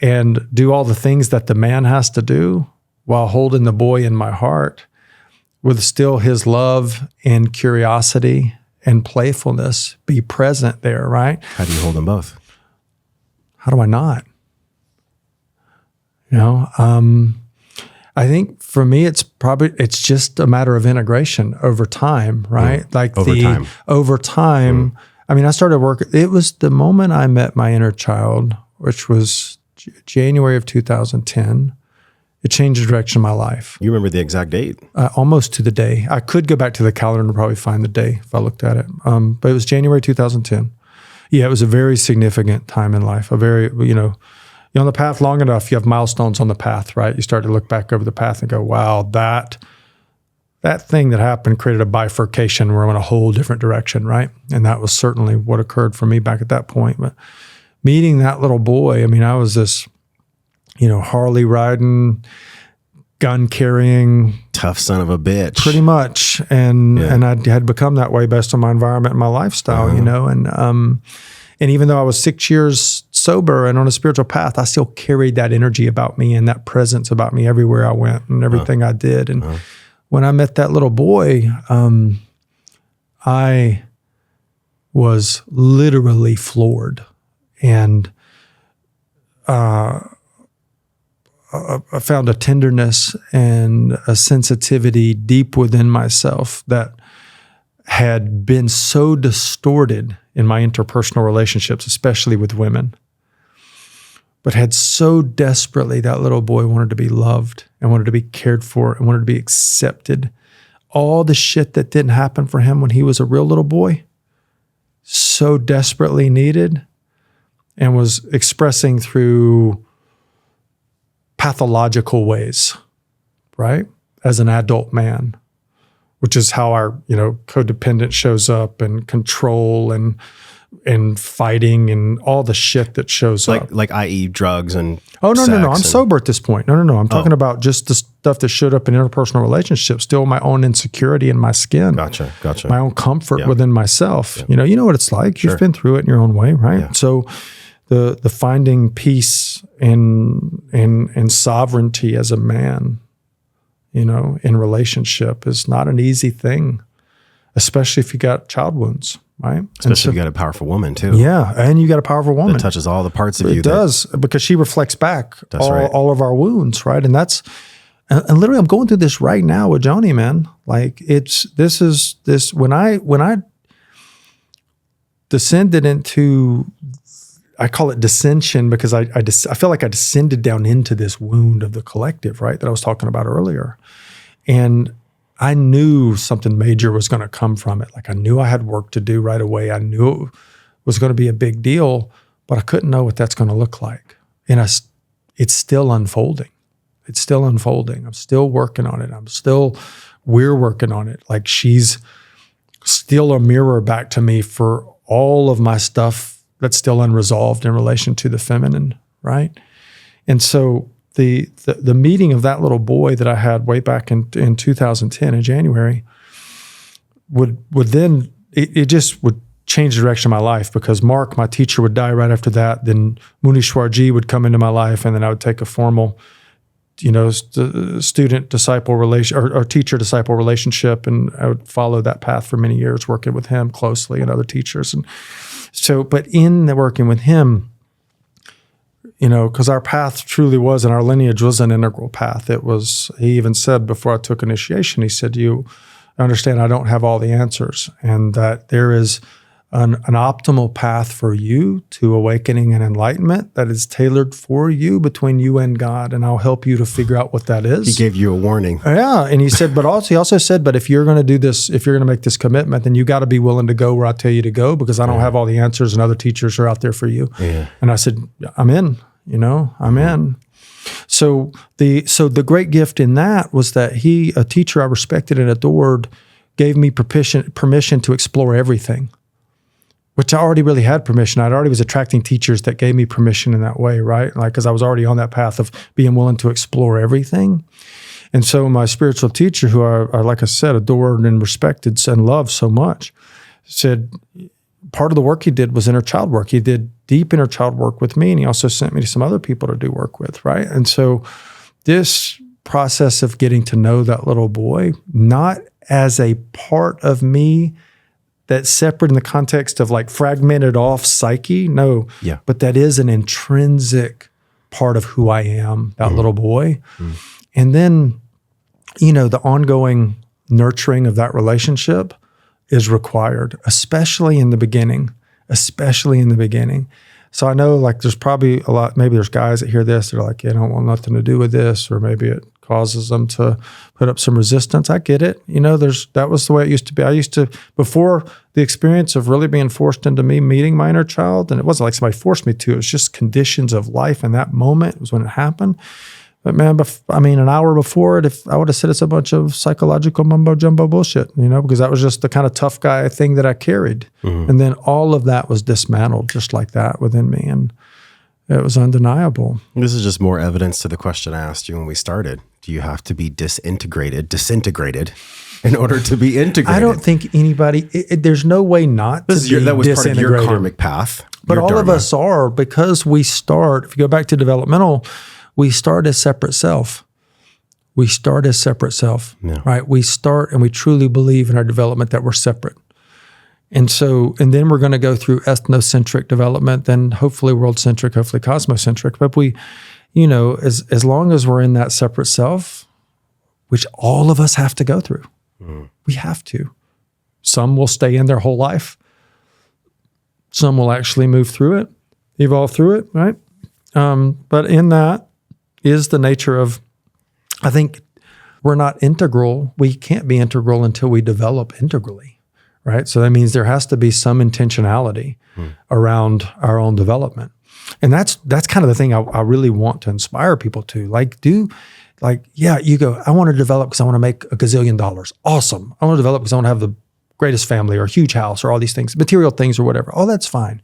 and do all the things that the man has to do while holding the boy in my heart with still his love and curiosity and playfulness be present there, right? How do you hold them both? How do I not? I think for me, it's just a matter of integration over time, right? Like over time. I mean, I started working, it was the moment I met my inner child, which was January of 2010. It changed the direction of my life. You remember the exact date? Almost to the day. I could go back to the calendar and probably find the day if I looked at it. But it was January 2010. Yeah, it was a very significant time in life. A very, you're on the path long enough, you have milestones on the path, right? You start to look back over the path and go, wow, that thing that happened created a bifurcation where I'm in a whole different direction, right? And that was certainly what occurred for me back at that point. But meeting that little boy, I mean, I was this, Harley riding, gun carrying, tough son of a bitch, pretty much, and I had become that way based on my environment and my lifestyle, and even though I was 6 years sober and on a spiritual path, I still carried that energy about me and that presence about me everywhere I went and everything I did. And when I met that little boy, I was literally floored, and I found a tenderness and a sensitivity deep within myself that had been so distorted in my interpersonal relationships, especially with women, but had so desperately, that little boy wanted to be loved and wanted to be cared for and wanted to be accepted. All the shit that didn't happen for him when he was a real little boy, so desperately needed, and was expressing through pathological ways, right? As an adult man, which is how our, codependent shows up, and control and fighting and all the shit that shows up. Like i.e. drugs and no. I'm sex sober at this point. No. I'm talking about just the stuff that showed up in interpersonal relationships, still my own insecurity in my skin. Gotcha. My own comfort within myself. Yeah. You know what it's like. Sure. You've been through it in your own way, right? Yeah. So the finding peace and sovereignty as a man, in relationship is not an easy thing, especially if you got child wounds, right? Especially if you got a powerful woman too. Yeah, and you got a powerful woman. That touches all the parts of you. It does, because she reflects back all of our wounds, right? And that's, and literally I'm going through this right now with Johnny, man. Like when I descended into, I call it dissension, because I feel like I descended down into this wound of the collective, right, that I was talking about earlier. And I knew something major was going to come from it. Like I knew I had work to do right away. I knew it was going to be a big deal, but I couldn't know what that's going to look like. And it's still unfolding. It's still unfolding. I'm still working on it. We're working on it. Like she's still a mirror back to me for all of my stuff that's still unresolved in relation to the feminine, right? And so the meeting of that little boy that I had way back in 2010 in January would then, it just would change the direction of my life, because Mark, my teacher, would die right after that. Then Munishwarji would come into my life, and then I would take a formal, student-disciple relation or teacher-disciple relationship, and I would follow that path for many years, working with him closely and other teachers. And so, but in the working with him, because our path truly was, and our lineage was an integral path. It was, he even said before I took initiation, he said, you understand I don't have all the answers, and that there is an optimal path for you to awakening and enlightenment that is tailored for you between you and God, and I'll help you to figure out what that is. He gave you a warning. Yeah, and he said, he also said, but if you're going to do this, if you're going to make this commitment, then you got to be willing to go where I tell you to go, because I don't have all the answers, and other teachers are out there for you. Yeah. And I said, I'm in. I'm in. So the great gift in that was that a teacher I respected and adored, gave me permission to explore everything, which I already really had permission. I already was attracting teachers that gave me permission in that way, right? Like, because I was already on that path of being willing to explore everything. And so my spiritual teacher, who I like I said, adored and respected and loved so much, said part of the work he did was inner child work. He did deep inner child work with me, and he also sent me to some other people to do work with, right? And so this process of getting to know that little boy, not as a part of me that's separate in the context of like fragmented off psyche, no, but that is an intrinsic part of who I am, that little boy. And then, the ongoing nurturing of that relationship is required, especially in the beginning. So I know like there's probably maybe there's guys that hear this, they're like, I don't want nothing to do with this, or maybe it causes them to put up some resistance. I get it. That was the way it used to be. I used to, before the experience of really being forced into me meeting my inner child, and it wasn't like somebody forced me to, it was just conditions of life, and that moment was when it happened. But man, an hour before it, if I would have said it's a bunch of psychological mumbo jumbo bullshit, because that was just the kind of tough guy thing that I carried. And then all of that was dismantled just like that within me. And it was undeniable. This is just more evidence to the question I asked you when we started. Do you have to be disintegrated in order to be integrated? I don't think anybody, there's no way not to be that was part of your disintegrated. karmic path. But all dharma. of us are, because we start, if you go back to developmental, we start as separate self. Right? We start and we truly believe in our development that we're separate. And then we're going to go through ethnocentric development, then hopefully world-centric, hopefully cosmocentric. But we, as long as we're in that separate self, which all of us have to go through, we have to. Some will stay in their whole life. Some will actually move through it, evolve through it, right? But in that is the nature of, I think we're not integral. We can't be integral until we develop integrally, right? So that means there has to be some intentionality around our own development. And that's kind of the thing I really want to inspire people to. You go, I want to develop because I want to make $1 gazillion. Awesome. I want to develop because I want to have the greatest family or a huge house or all these things, material things or whatever. Oh, that's fine.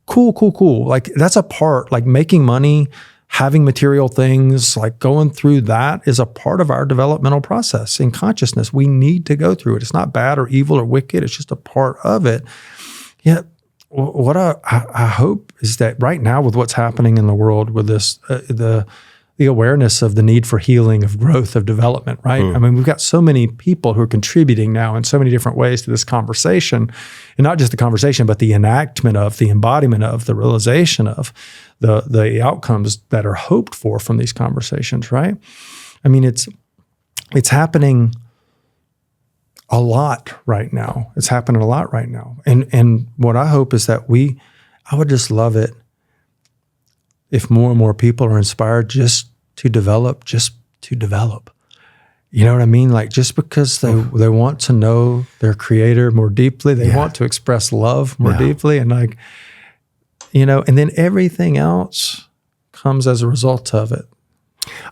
Cool. Like that's a part, like making money, having material things, like going through that is a part of our developmental process in consciousness. We need to go through it. It's not bad or evil or wicked. It's just a part of it. Yet what I hope is that right now with what's happening in the world with this, the awareness of the need for healing, of growth, of development, right? I mean, we've got so many people who are contributing now in so many different ways to this conversation, and not just the conversation, but the enactment of, the embodiment of, the realization of the outcomes that are hoped for from these conversations, right? I mean, it's happening a lot right now. It's happening a lot right now. And what I hope is that I would just love it if more and more people are inspired just to develop. You know what I mean? Like just because they want to know their creator more deeply, they want to express love more deeply, and and then everything else comes as a result of it.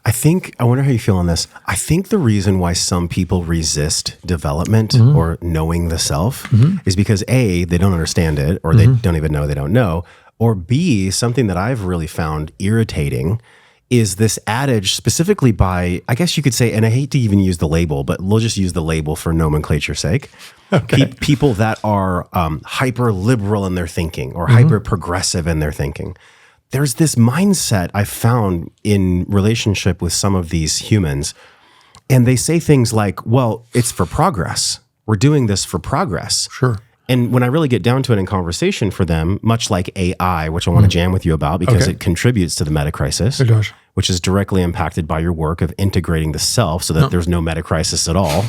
I wonder how you feel on this. I think the reason why some people resist development or knowing the self is because A, they don't understand it, or they don't even know they don't know. Or B, something that I've really found irritating is this adage specifically by, I guess you could say, and I hate to even use the label, but we'll just use the label for nomenclature's sake. Okay. People that are hyper liberal in their thinking or hyper progressive in their thinking. There's this mindset I found in relationship with some of these humans, and they say things like, well, it's for progress. We're doing this for progress. Sure. And when I really get down to it in conversation for them, much like AI, which I want to jam with you about because it contributes to the meta crisis, it does, which is directly impacted by your work of integrating the self so that there's no meta crisis at all.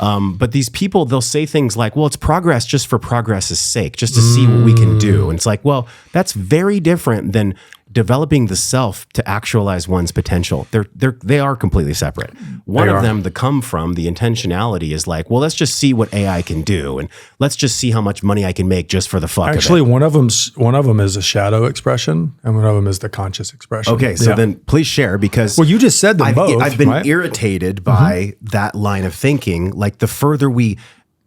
But these people, they'll say things like, well, it's progress just for progress's sake, just to see what we can do. And it's like, well, that's very different than developing the self to actualize one's potential. They are completely separate. One of them, the come from, the intentionality is like, well, let's just see what AI can do, and let's just see how much money I can make just for the fuck of it. Actually, one of them is a shadow expression, and one of them is the conscious expression. Okay, so then please share, because you just said them both. I've been irritated by that line of thinking. Like, the further we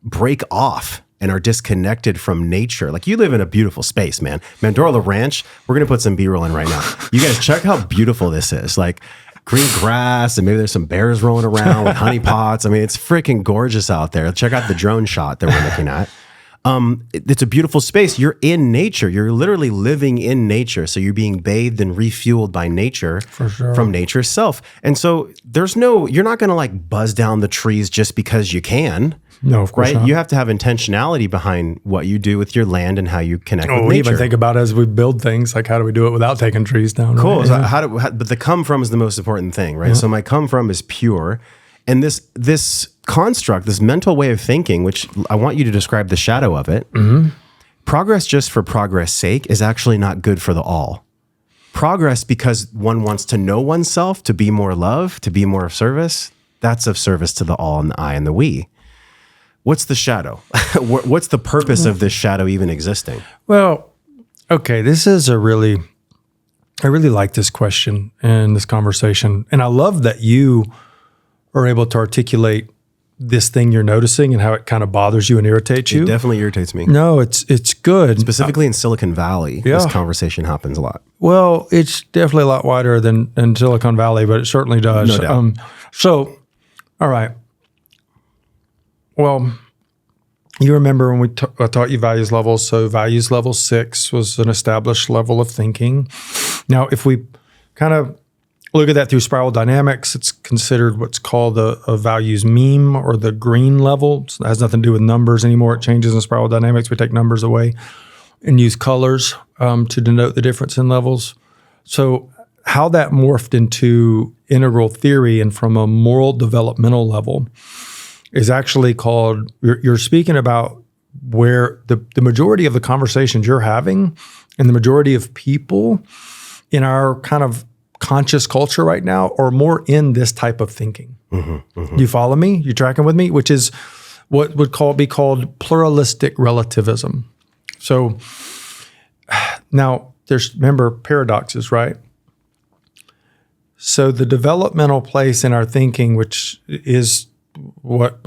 break off and are disconnected from nature. Like, you live in a beautiful space, man. Mandorla Ranch, we're going to put some B-roll in right now. You guys check how beautiful this is. Like, green grass, and maybe there's some bears rolling around with honey pots. I mean, it's freaking gorgeous out there. Check out the drone shot that we're looking at. It's a beautiful space. You're in nature. You're literally living in nature. So you're being bathed and refueled by nature from nature's self. And so you're not going to like buzz down the trees just because you can. No, of course not. You have to have intentionality behind what you do with your land and how you connect with nature. We even think about as we build things, like how do we do it without taking trees down? Cool. Right? So but the come from is the most important thing, right? Yeah. So my come from is pure. And this construct, this mental way of thinking, which I want you to describe the shadow of it, progress just for progress' sake is actually not good for the all. Progress because one wants to know oneself, to be more love, to be more of service, that's of service to the all and the I and the we. What's the shadow? What's the purpose of this shadow even existing? Well, okay, I really like this question and this conversation. And I love that you are able to articulate this thing you're noticing and how it kind of bothers you and irritates you. It definitely irritates me. No, it's good. Specifically in Silicon Valley, this conversation happens a lot. Well, it's definitely a lot wider than in Silicon Valley, but it certainly does. No doubt. So, all right. Well, you remember when I taught you values levels. So values level 6 was an established level of thinking. Now, if we kind of look at that through spiral dynamics, it's considered what's called a values meme, or the green level. So it has nothing to do with numbers anymore. It changes in spiral dynamics. We take numbers away and use colors to denote the difference in levels. So how that morphed into integral theory and from a moral developmental level is actually called, you're speaking about where the majority of the conversations you're having and the majority of people in our kind of conscious culture right now are more in this type of thinking. Do you follow me? You tracking with me? Which is what would be called pluralistic relativism. So now remember paradoxes, right? So the developmental place in our thinking, which is what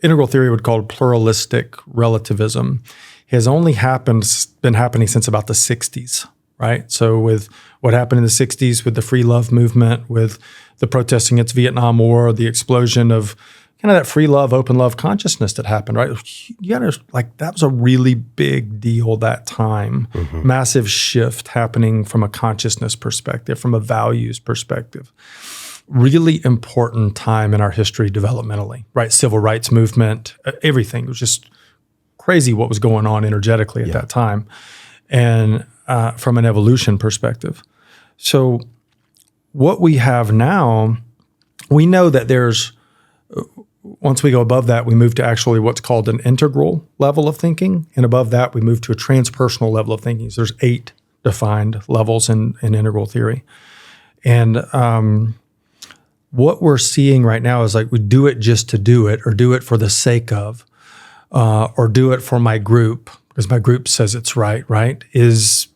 integral theory would call pluralistic relativism, has only been happening since about the 60s, right? So with what happened in the 60s with the free love movement, with the protesting against Vietnam War, the explosion of kind of that free love, open love consciousness that happened, right? That was a really big deal that time. Massive shift happening from a consciousness perspective, from a values perspective. Really important time in our history developmentally, right? Civil rights movement, everything. It was just crazy what was going on energetically at that time. And from an evolution perspective. So what we have now, we know that once we go above that, we move to actually what's called an integral level of thinking. And above that, we move to a transpersonal level of thinking. So there's 8 defined levels in integral theory. And what we're seeing right now is like we do it just to do it, or do it for the sake of, or do it for my group because my group says it's right, is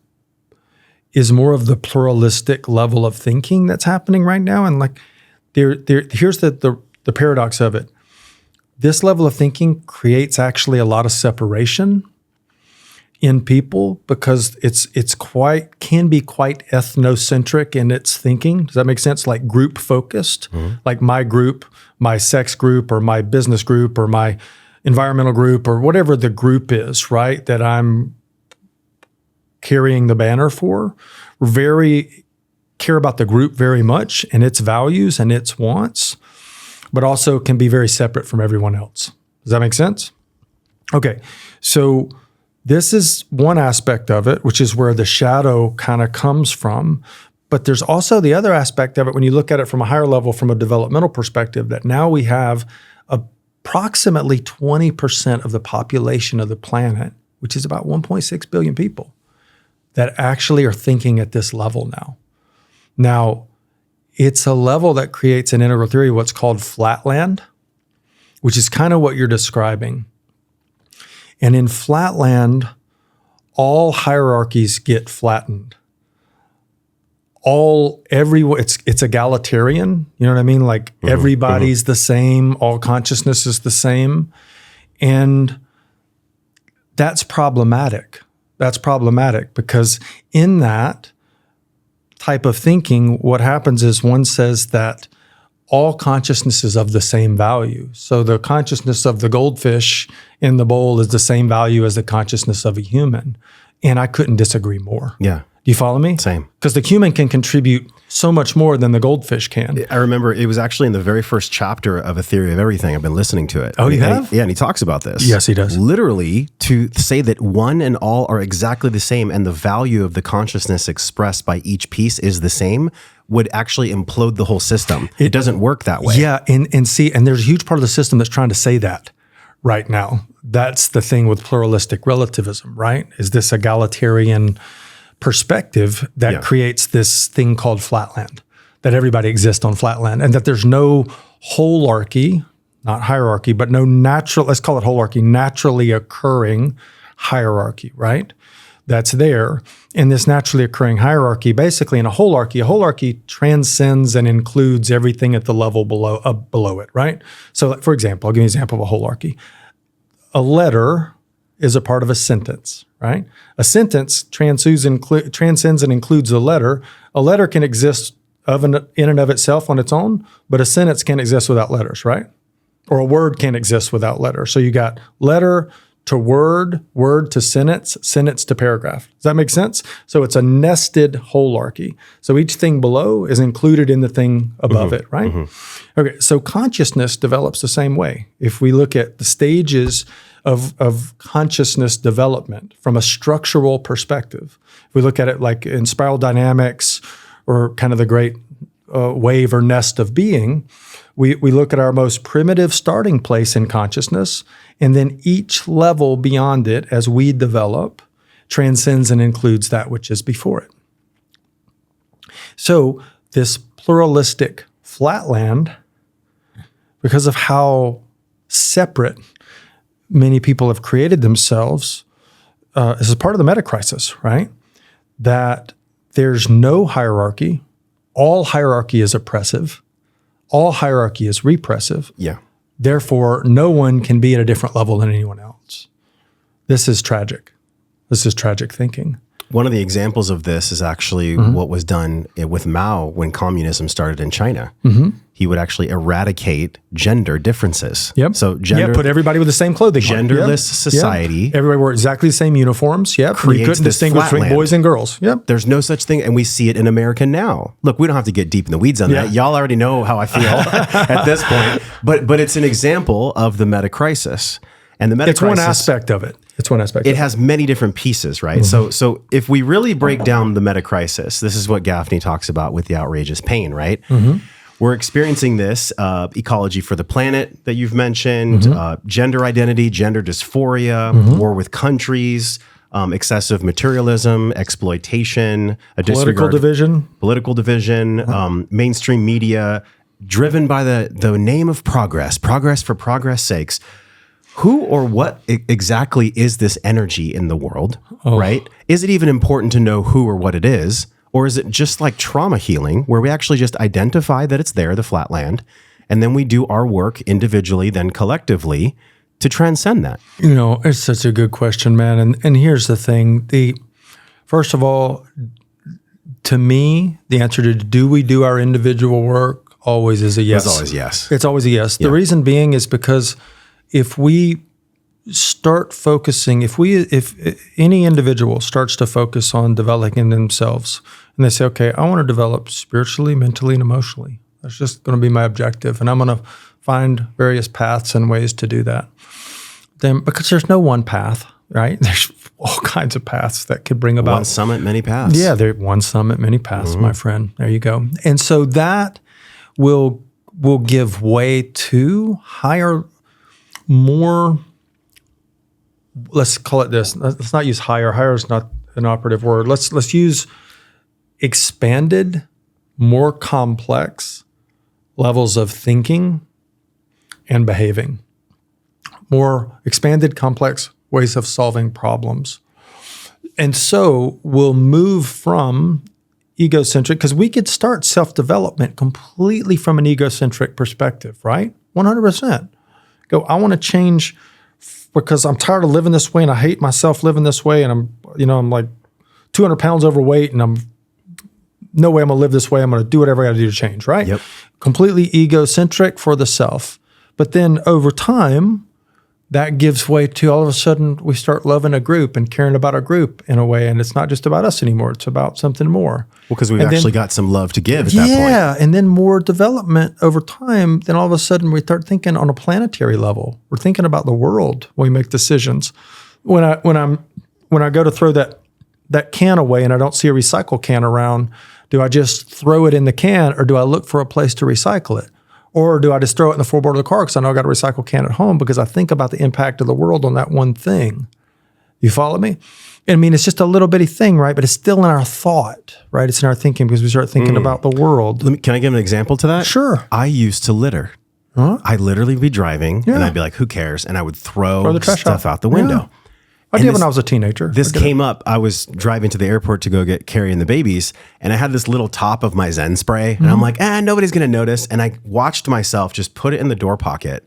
more of the pluralistic level of thinking that's happening right now. And like here's the paradox of it. This level of thinking creates actually a lot of separation in people because it's can be quite ethnocentric in its thinking. Does that make sense? Like group focused, like my group, my sex group, or my business group, or my environmental group, or whatever the group is, right? That I'm carrying the banner for. Very care about the group very much and its values and its wants, but also can be very separate from everyone else. Does that make sense? Okay, so this is one aspect of it, which is where the shadow kind of comes from. But there's also the other aspect of it when you look at it from a higher level, from a developmental perspective, that now we have approximately 20% of the population of the planet, which is about 1.6 billion people, that actually are thinking at this level now. Now, it's a level that creates an integral theory, what's called flatland, which is kind of what you're describing. And in flatland, all hierarchies get flattened. It's egalitarian, you know what I mean? Like everybody's the same, all consciousness is the same. And that's problematic. That's problematic because in that type of thinking, what happens is one says that all consciousness is of the same value. So the consciousness of the goldfish in the bowl is the same value as the consciousness of a human. And I couldn't disagree more. Yeah. Do you follow me? Same. Because the human can contribute so much more than the goldfish can. I remember it was actually in the very first chapter of A Theory of Everything. I've been listening to it. Oh, you have? Yeah, and he talks about this. Yes, he does. Literally, to say that one and all are exactly the same and the value of the consciousness expressed by each piece is the same would actually implode the whole system. It doesn't work that way. Yeah, and there's a huge part of the system that's trying to say that right now. That's the thing with pluralistic relativism, right? Is this egalitarian perspective that creates this thing called flatland, that everybody exists on flatland, and that there's no holarchy, not hierarchy, but no natural, let's call it holarchy, naturally occurring hierarchy, right? That's there. And this naturally occurring hierarchy, basically in a holarchy transcends and includes everything at the level below it, right? So for example, I'll give you an example of a holarchy. A letter is a part of a sentence, right? A sentence transcends and includes a letter. A letter can exist in and of itself on its own, but a sentence can't exist without letters, right? Or a word can't exist without letters. So you got letter to word, word to sentence, sentence to paragraph. Does that make sense? So it's a nested holarchy. So each thing below is included in the thing above it, right? Okay, so consciousness develops the same way. If we look at the stages of consciousness development from a structural perspective, if we look at it like in spiral dynamics or kind of the great wave or nest of being, we look at our most primitive starting place in consciousness, and then each level beyond it, as we develop, transcends and includes that which is before it. So this pluralistic flatland, because of how separate many people have created themselves, this is part of the meta crisis, right? That there's no hierarchy. All hierarchy is oppressive. All hierarchy is repressive. Yeah. Therefore, no one can be at a different level than anyone else. This is tragic. This is tragic thinking. One of the examples of this is actually what was done with Mao when communism started in China. He would actually eradicate gender differences. Yep. So put everybody with the same clothing. Genderless society. Yep. Everybody wore exactly the same uniforms. Yep. You Creates couldn't this distinguish between flatland. boys and girls. Yep. There's no such thing, and we see it in America now. Look, we don't have to get deep in the weeds on that. Y'all already know how I feel at this point. But it's an example of the meta crisis. And the meta It's crisis, one aspect of it. It's one aspect. It has many different pieces, right? So if we really break down the meta crisis, this is what Gaffney talks about with the outrageous pain, right? We're experiencing this ecology for the planet that you've mentioned, gender identity, gender dysphoria, war with countries, excessive materialism, exploitation, a Political division, mainstream media, driven by the name of progress for progress sakes. Who or what exactly is this energy in the world, right? Is it even important to know who or what it is? Or is it just like trauma healing, where we actually just identify that it's there, the flatland, and then we do our work individually, then collectively to transcend that? You know, it's such a good question, man. And here's the thing. First of all, to me, the answer to do we do our individual work always is a yes. It's always yes. It's always a yes. The reason being is because if we start focusing, if any individual starts to focus on developing themselves, and they say, okay, I want to develop spiritually, mentally, and emotionally. That's just going to be my objective. And I'm going to find various paths and ways to do that. Then, because there's no one path, right? There's all kinds of paths that could bring about. One summit, many paths. Yeah, one summit, many paths, my friend. There you go. And so that will give way to higher more, let's call it this. Let's not use higher. Higher is not an operative word. Let's use expanded, more complex levels of thinking and behaving. More expanded, complex ways of solving problems. And so we'll move from egocentric, because we could start self-development completely from an egocentric perspective, right? 100%. Go, I want to change because I'm tired of living this way and I hate myself living this way, and I'm like 200 pounds overweight and no way I'm going to live this way. I'm going to do whatever I got to do to change, right? Yep. Completely egocentric for the self. But then over time, that gives way to all of a sudden we start loving a group and caring about our group in a way. And it's not just about us anymore. It's about something more. Well, because we've actually got some love to give at that point. Yeah. And then more development over time. Then all of a sudden we start thinking on a planetary level. We're thinking about the world when we make decisions. When I go to throw that can away and I don't see a recycle can around, do I just throw it in the can or do I look for a place to recycle it? Or do I just throw it in the floorboard of the car because I know I got a recycle can at home because I think about the impact of the world on that one thing? You follow me? I mean, it's just a little bitty thing, right? But it's still in our thought, right? It's in our thinking because we start thinking about the world. Can I give an example to that? Sure. I used to litter. Huh? I'd literally be driving and I'd be like, who cares? And I would throw the trash stuff out the window. Yeah. I did when I was a teenager. This came up. I was driving to the airport to go get Carrie and the babies, and I had this little top of my Zen spray, and I'm like, nobody's going to notice. And I watched myself just put it in the door pocket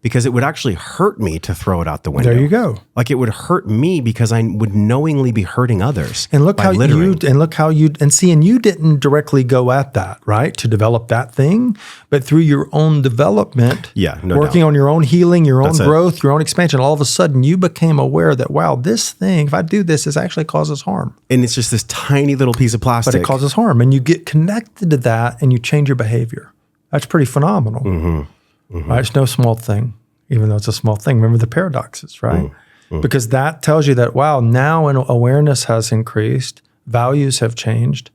because it would actually hurt me to throw it out the window. There you go. Like it would hurt me because I would knowingly be hurting others. And look how littering. you didn't directly go at that, right? To develop that thing, but through your own development, working on your own healing, your own growth, your own expansion, all of a sudden you became aware that, wow, this thing, if I do this, actually causes harm. And it's just this tiny little piece of plastic. But it causes harm. And you get connected to that and you change your behavior. That's pretty phenomenal. Mm-hmm. Mm-hmm. Right? It's no small thing, even though it's a small thing. Remember the paradoxes, right? Mm-hmm. Because that tells you that, wow, now awareness has increased, values have changed,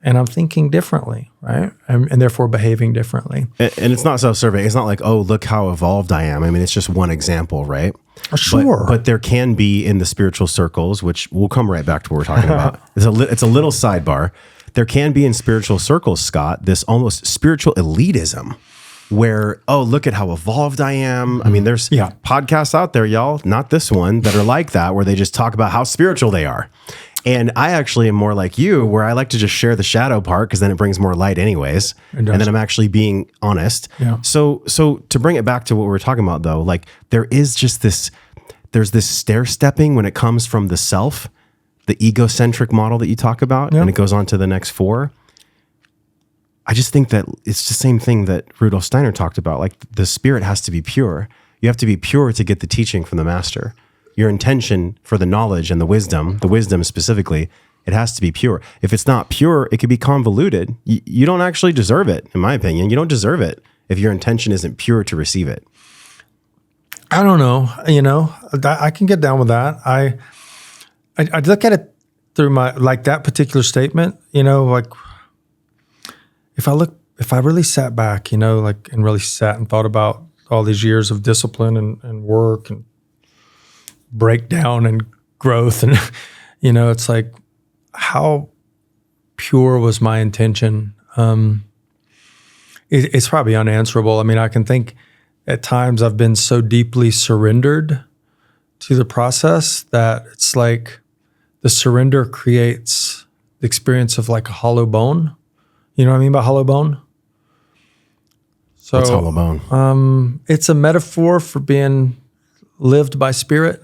and I'm thinking differently, right? And therefore behaving differently. And it's not self-serving. It's not like, oh, look how evolved I am. I mean, it's just one example, right? Sure. But there can be in the spiritual circles, which we'll come right back to what we're talking about. It's a little sidebar. There can be in spiritual circles, Scott, this almost spiritual elitism where, oh, look at how evolved I am. I mean, there's podcasts out there, y'all, not this one, that are like that, where they just talk about how spiritual they are. And I actually am more like you, where I like to just share the shadow part because then it brings more light anyways. And then I'm actually being honest. Yeah. So to bring it back to what we were talking about though, like there is just there's this stair stepping when it comes from the self, the egocentric model that you talk about, and it goes on to the next four. I just think that it's the same thing that Rudolf Steiner talked about. Like the spirit has to be pure. You have to be pure to get the teaching from the master. Your intention for the knowledge and the wisdom specifically, it has to be pure. If it's not pure, it could be convoluted. You don't actually deserve it, in my opinion. You don't deserve it if your intention isn't pure to receive it. I don't know. I can get down with that. I look at it through that particular statement, like, if I really sat back, and really sat and thought about all these years of discipline and work and breakdown and growth, and, it's like, how pure was my intention? It's probably unanswerable. I mean, I can think at times I've been so deeply surrendered to the process that it's like the surrender creates the experience of like a hollow bone. You know what I mean by hollow bone? So, what's hollow bone? It's a metaphor for being lived by spirit.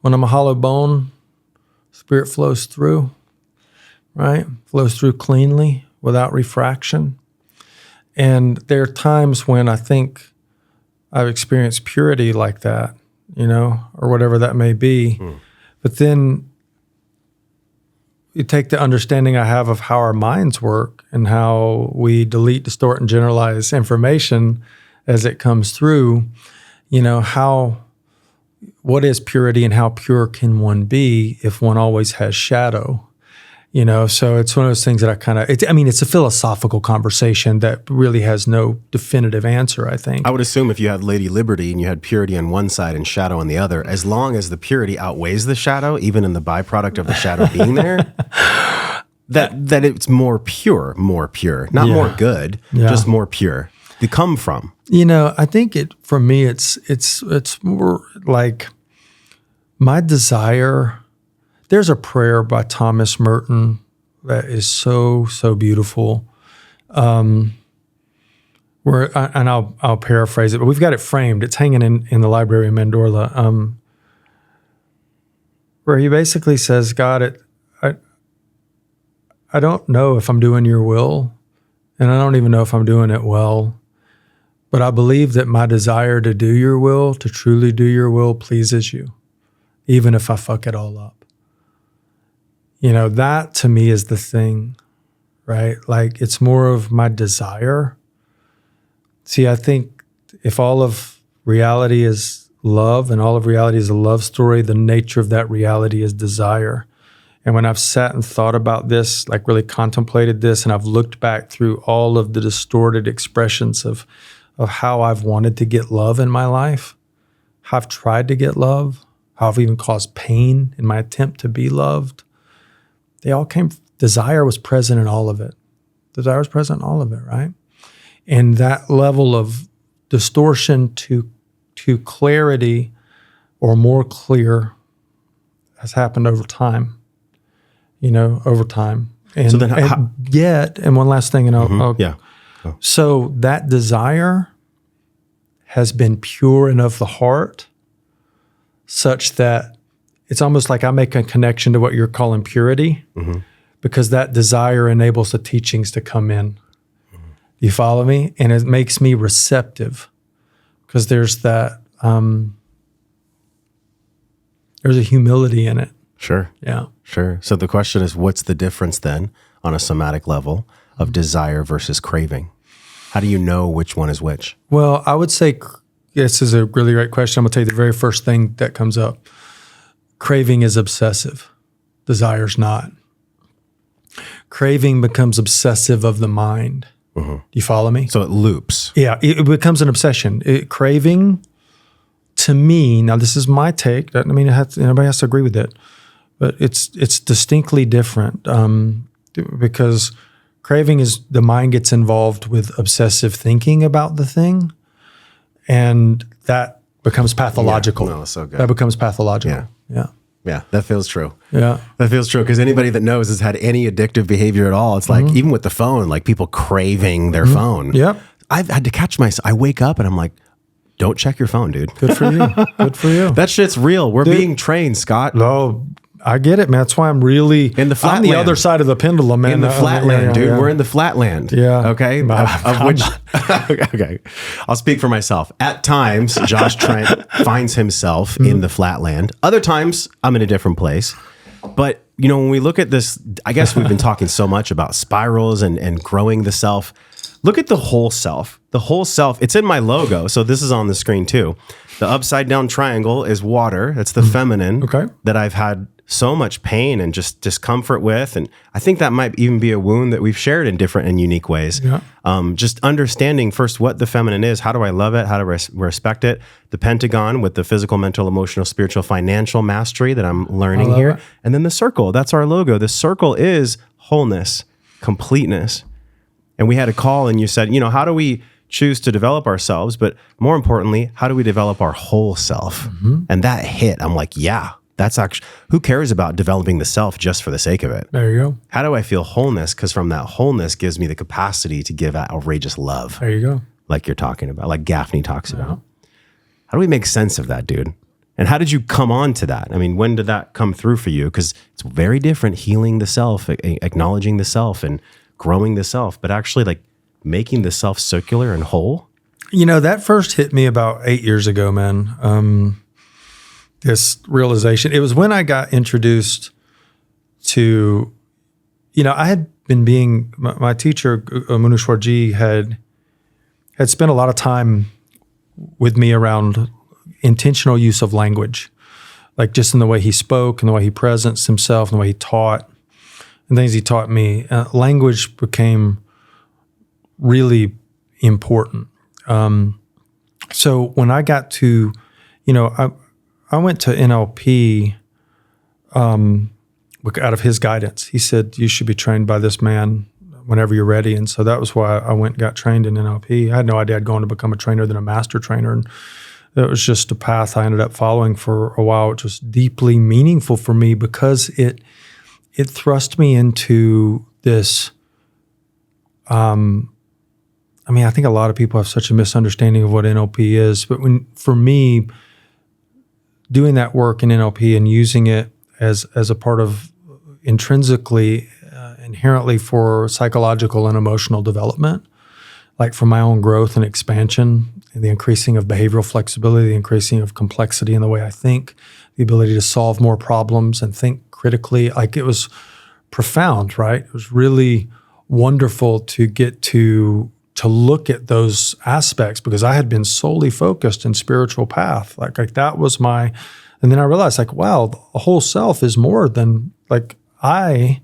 When I'm a hollow bone, spirit flows through, right? Flows through cleanly without refraction. And there are times when I think I've experienced purity like that, or whatever that may be. But then you take the understanding I have of how our minds work and how we delete, distort, and generalize information as it comes through, what is purity and how pure can one be if one always has shadow? You know, so it's one of those things that it's a philosophical conversation that really has no definitive answer, I think. I would assume if you had Lady Liberty and you had purity on one side and shadow on the other, as long as the purity outweighs the shadow, even in the byproduct of the shadow being there, that it's more pure, not more good, just more pure. To come from. You know, I think for me, it's more like my desire. There's a prayer by Thomas Merton that is so, so beautiful. I'll paraphrase it, but we've got it framed. It's hanging in the library in Mandorla, where he basically says, God, I don't know if I'm doing your will, and I don't even know if I'm doing it well, but I believe that my desire to do your will, to truly do your will, pleases you, even if I fuck it all up. You know, that to me is the thing, right? Like, it's more of my desire. See, I think if all of reality is love and all of reality is a love story, the nature of that reality is desire. And when I've sat and thought about this, like really contemplated this, and I've looked back through all of the distorted expressions of how I've wanted to get love in my life, how I've tried to get love, how I've even caused pain in my attempt to be loved, desire was present in all of it. Desire was present in all of it, right? And that level of distortion to clarity or more clear has happened over time, And So then and one last thing, So that desire has been pure enough the heart such that it's almost like I make a connection to what you're calling purity, because that desire enables the teachings to come in. You follow me? And it makes me receptive, because there's that, there's a humility in it. Sure. Yeah. Sure. So the question is, what's the difference then on a somatic level of desire versus craving? How do you know which one is which? Well, I would say this is a really great question. I'm going to tell you the very first thing that comes up. Craving is obsessive. Desire's not. Craving becomes obsessive of the mind. Do you follow me? So it loops. Yeah, it becomes an obsession. Craving, to me, now this is my take. Nobody has to agree with it, but it's distinctly different, because craving is the mind gets involved with obsessive thinking about the thing, and that becomes pathological. Yeah, no, so good. That becomes pathological. Yeah. Yeah, that feels true. Yeah. That feels true, because anybody that knows has had any addictive behavior at all. It's like, even with the phone, like people craving their phone. Yep. I've had to catch myself. I wake up and I'm like, don't check your phone, dude. Good for you. Good for you. That shit's real. We're being trained, Scott. No, I get it, man. That's why I'm really in the flatland. On the other side of the pendulum, man. In the flatland, dude. Yeah. We're in the flatland. Yeah. Okay. Okay. I'll speak for myself. At times, Josh Trent finds himself in the flatland. Other times, I'm in a different place. But, when we look at this, I guess we've been talking so much about spirals and growing the self. Look at the whole self. The whole self. It's in my logo. So this is on the screen too. The upside down triangle is water. That's the feminine that I've had so much pain and just discomfort with. And I think that might even be a wound that we've shared in different and unique ways. Yeah. Just understanding first what the feminine is. How do I love it? How do I respect it? The pentagon with the physical, mental, emotional, spiritual, financial mastery that I'm learning here. And then the circle. That's our logo. The circle is wholeness, completeness. And we had a call and you said, how do we choose to develop ourselves? But more importantly, how do we develop our whole self? And that hit. I'm like, yeah, that's actually, who cares about developing the self just for the sake of it? There you go. How do I feel wholeness? Because from that wholeness gives me the capacity to give outrageous love. There you go. Like you're talking about, like Gaffney talks about. How do we make sense of that, dude? And how did you come on to that? I mean, when did that come through for you? Because it's very different healing the self, acknowledging the self and growing the self, but actually like making the self circular and whole. That first hit me about 8 years ago, man. This realization. It was when I got introduced to, I had been my teacher, Munishwarji, had spent a lot of time with me around intentional use of language, like just in the way he spoke and the way he presenced himself and the way he taught and things he taught me, language became really important. So when I got to, I went to NLP out of his guidance. He said, you should be trained by this man whenever you're ready. And so that was why I went and got trained in NLP. I had no idea I'd go on to become a trainer, then a master trainer. And that was just a path I ended up following for a while, which was deeply meaningful for me because it thrust me into this. I think a lot of people have such a misunderstanding of what NLP is, but for me, doing that work in NLP and using it as a part of intrinsically, inherently for psychological and emotional development, like for my own growth and expansion and the increasing of behavioral flexibility, the increasing of complexity in the way I think, the ability to solve more problems and think critically, like it was profound, right? It was really wonderful to get to look at those aspects because I had been solely focused in spiritual path. Like that was and then I realized like, wow, the whole self is more than like I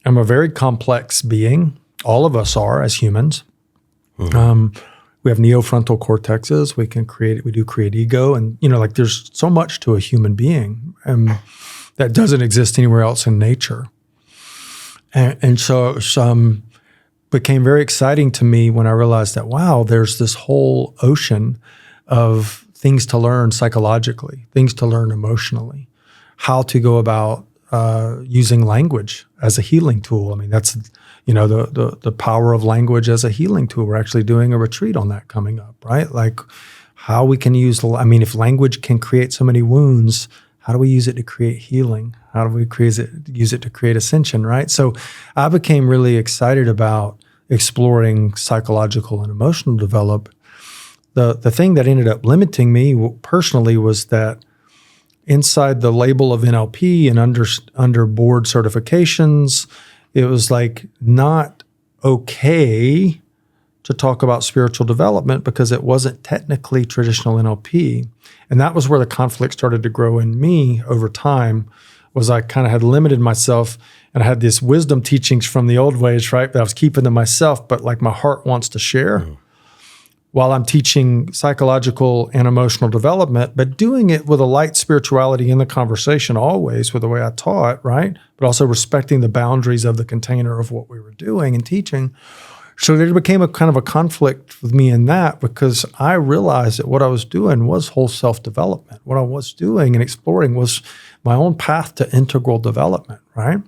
am a very complex being. All of us are as humans. Mm-hmm. We have neofrontal cortexes. We do create ego. And, like there's so much to a human being that doesn't exist anywhere else in nature. And so it became very exciting to me when I realized that, wow, there's this whole ocean of things to learn psychologically, things to learn emotionally, how to go about using language as a healing tool. I mean, that's, the power of language as a healing tool. We're actually doing a retreat on that coming up, right? Like how we can use, if language can create so many wounds, how do we use it to create healing? How do we use it to create ascension, right? So I became really excited about exploring psychological and emotional development. The thing that ended up limiting me personally was that inside the label of NLP and under board certifications, it was like not okay to talk about spiritual development because it wasn't technically traditional NLP. And that was where the conflict started to grow in me over time, was I kind of had limited myself and I had these wisdom teachings from the old ways, right? That I was keeping to myself, but like my heart wants to share while I'm teaching psychological and emotional development, but doing it with a light spirituality in the conversation always with the way I taught, right? But also respecting the boundaries of the container of what we were doing and teaching. So there became a kind of a conflict with me in that because I realized that what I was doing was whole self-development. What I was doing and exploring was my own path to integral development, right?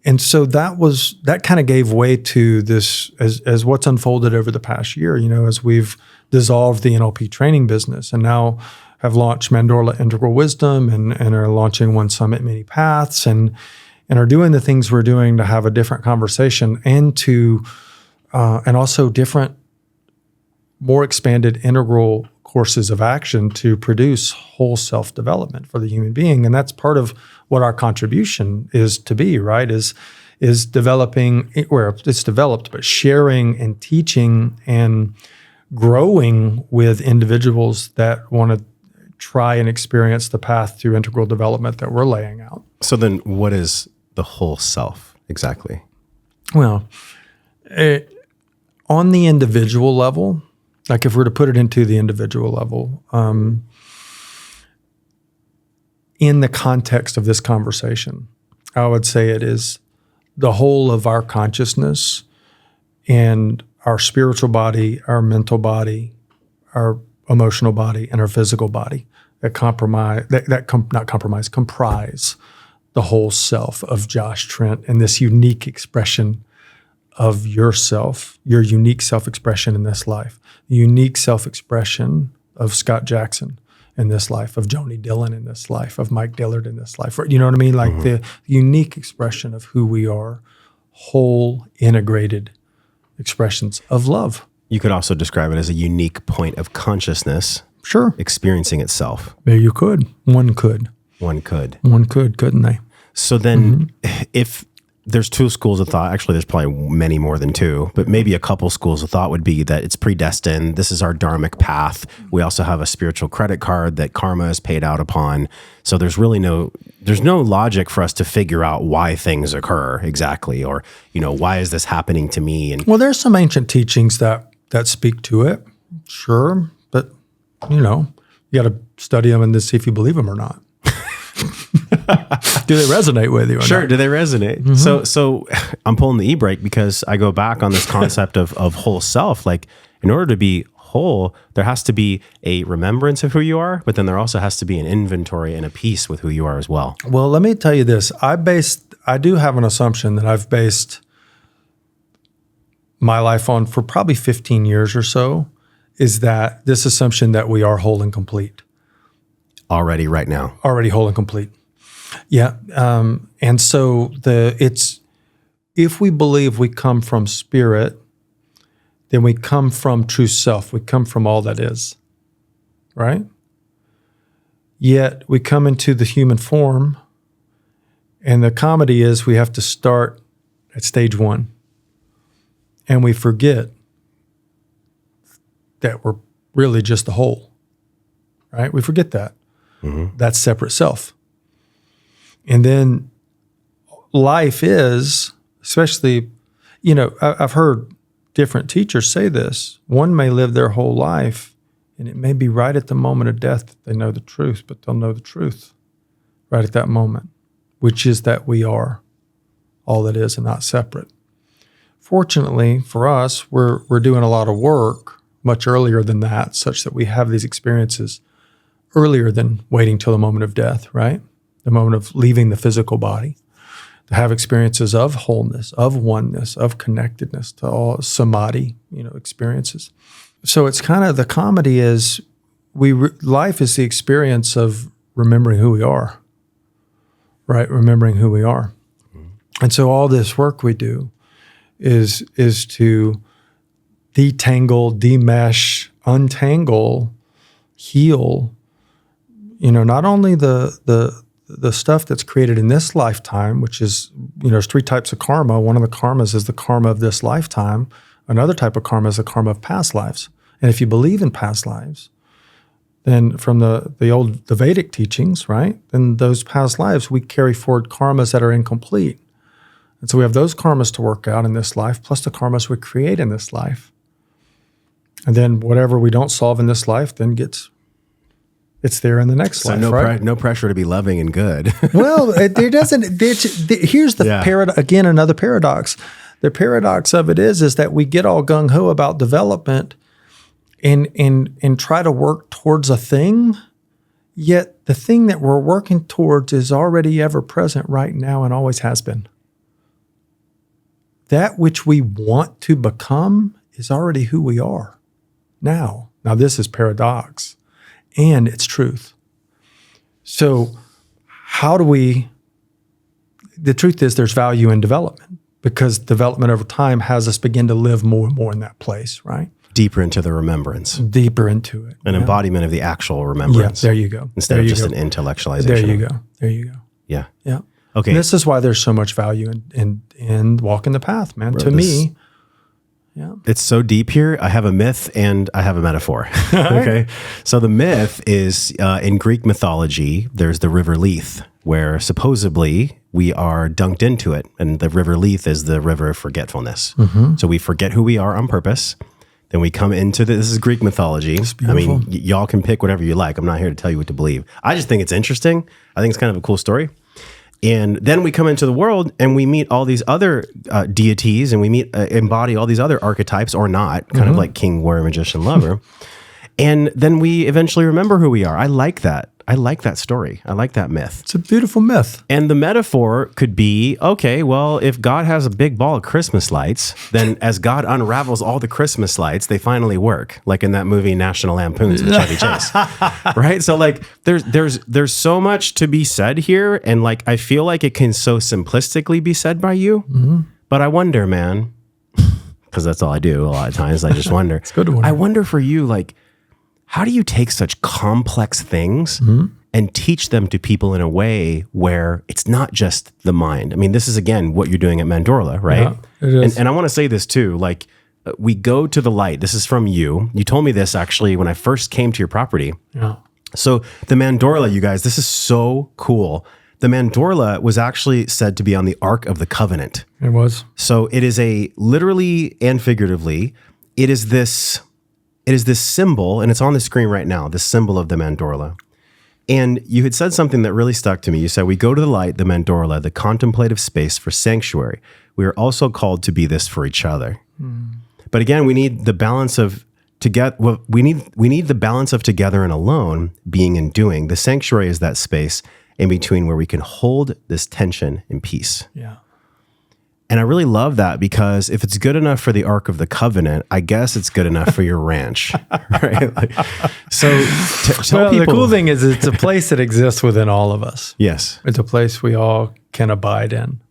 And so that kind of gave way to this as what's unfolded over the past year, as we've dissolved the NLP training business and now have launched Mandorla Integral Wisdom and are launching One Summit Many Paths and are doing the things we're doing to have a different conversation and also different, more expanded integral courses of action to produce whole self-development for the human being. And that's part of what our contribution is to be, right? Is developing, where it's developed, but sharing and teaching and growing with individuals that want to try and experience the path to integral development that we're laying out. So then what is the whole self exactly? Well, on the individual level, like if we're to put it into the individual level, in the context of this conversation, I would say it is the whole of our consciousness and our spiritual body, our mental body, our emotional body, and our physical body that comprise the whole self of Josh Trent and this unique expression of yourself, your unique self-expression in this life, the unique self-expression of Scott Jackson in this life, of Joni Dillon in this life, of Mike Dillard in this life. You know what I mean? Like the unique expression of who we are, whole, integrated expressions of love. You could also describe it as a unique point of consciousness. Sure. Experiencing itself. There you could. One could. One could. One could, couldn't they? So then if there's two schools of thought. Actually, there's probably many more than two, but maybe a couple schools of thought would be that it's predestined. This is our dharmic path. We also have a spiritual credit card that karma is paid out upon. So there's no logic for us to figure out why things occur exactly, or, why is this happening to me? And well, there's some ancient teachings that speak to it, sure, but you got to study them and to see if you believe them or not. Do they resonate with you or sure, not? do they resonate? So I'm pulling the e-brake because I go back on this concept of whole self. Like, in order to be whole, there has to be a remembrance of who you are, but then there also has to be an inventory and a peace with who you are as well. Well, let me tell you this. I do have an assumption that I've based my life on for probably 15 years or so, is that this assumption that we are whole and complete. Already right now. Already whole and complete. Yeah. And so if we believe we come from spirit, then we come from true self. We come from all that is, right? Yet we come into the human form, and the comedy is we have to start at stage one. And we forget that we're really just the whole, right? We forget that. Mm-hmm. That's separate self. And then life is, especially, I've heard different teachers say this. One may live their whole life, and it may be right at the moment of death that they know the truth, but they'll know the truth right at that moment, which is that we are all that is and not separate. Fortunately for us, we're doing a lot of work much earlier than that, such that we have these experiences earlier than waiting till the moment of death, right? The moment of leaving the physical body, to have experiences of wholeness, of oneness, of connectedness, to all samadhi, experiences. So it's kind of, the comedy is life is the experience of remembering who we are, right? Remembering who we are. And so all this work we do is to detangle, demesh, untangle, heal, not only the stuff that's created in this lifetime, which is, there's three types of karma. One of the karmas is the karma of this lifetime. Another type of karma is the karma of past lives. And if you believe in past lives, then from the Vedic teachings, right, then those past lives, we carry forward karmas that are incomplete. And so we have those karmas to work out in this life, plus the karmas we create in this life. And then whatever we don't solve in this life then it's there in the next life, right? No pressure to be loving and good. Well, there doesn't. Here's the again, another paradox. The paradox of it is that we get all gung ho about development and try to work towards a thing, yet the thing that we're working towards is already ever present right now and always has been. That which we want to become is already who we are now. Now, this is paradox. And it's truth. So the truth is there's value in development, because development over time has us begin to live more and more in that place, right? Deeper into the remembrance. Deeper into it. An embodiment of the actual remembrance. Yeah, there you go. Instead of just an intellectualization. There you go. Yeah. Yeah. Okay. And this is why there's so much value in walking the path, man. To me, yeah. It's so deep here. I have a myth and I have a metaphor. Okay. So the myth is in Greek mythology, there's the river Lethe, where supposedly we are dunked into it. And the river Lethe is the river of forgetfulness. Mm-hmm. So we forget who we are on purpose. Then we come into this is Greek mythology. I mean, y'all can pick whatever you like. I'm not here to tell you what to believe. I just think it's interesting. I think it's kind of a cool story. And then we come into the world and we meet all these other deities, and we embody all these other archetypes, or not, kind of like king, warrior, magician, lover. And then we eventually remember who we are. I like that. I like that story. I like that myth. It's a beautiful myth. And the metaphor could be, okay, well, if God has a big ball of Christmas lights, then as God unravels all the Christmas lights, they finally work, like in that movie National Lampoon's with Chevy Chase, right? So like, there's so much to be said here, and like I feel like it can so simplistically be said by you, but I wonder, man, because that's all I do a lot of times. I just wonder. It's good to wonder. I wonder for you, like, how do you take such complex things and teach them to people in a way where it's not just the mind. I mean, this is, again, what you're doing at Mandorla, right? Yeah, it is. And I want to say this too, like, we go to the light. This is from you. You told me this actually when I first came to your property. Yeah. So the Mandorla, you guys, this is so cool. The Mandorla was actually said to be on the Ark of the Covenant. It was. So it is literally and figuratively, it is this symbol, and it's on the screen right now, the symbol of the Mandorla. And you had said something that really stuck to me. You said, we go to the light, the Mandorla, the contemplative space for sanctuary. We are also called to be this for each other. But again, we need the balance of we need the balance of together and alone, being and doing. The sanctuary is that space in between where we can hold this tension in peace. Yeah. And I really love that, because if it's good enough for the Ark of the Covenant, I guess it's good enough for your ranch, right? So tell people. The cool thing is it's a place that exists within all of us. Yes. It's a place we all can abide in.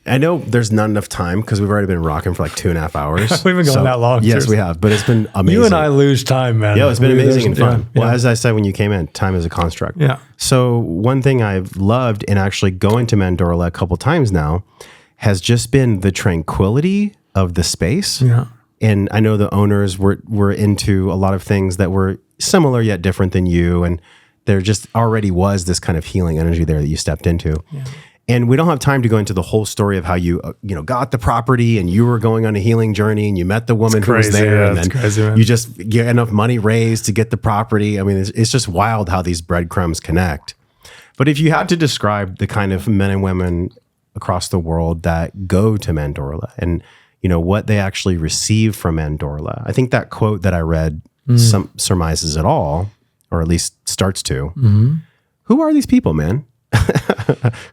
I know there's not enough time because we've already been rocking for like 2.5 hours. We've been going that long. Yes, seriously. we have, but it's been amazing. You and I lose time, man. Yeah, it's been amazing and fun. Yeah, well, as I said when you came in, time is a construct. Yeah. So one thing I've loved in actually going to Mandorla a couple times now has just been the tranquility of the space. Yeah. And I know the owners were into a lot of things that were similar yet different than you. And there just already was this kind of healing energy there that you stepped into. Yeah. And we don't have time to go into the whole story of how you got the property and you were going on a healing journey and you met the woman who was there, and then you just get enough money raised to get the property. I mean, it's just wild how these breadcrumbs connect. But if you had to describe the kind of men and women across the world that go to Mandorla and what they actually receive from Mandorla, I think that quote that I read surmises it all, or at least starts to. Mm-hmm. Who are these people, man?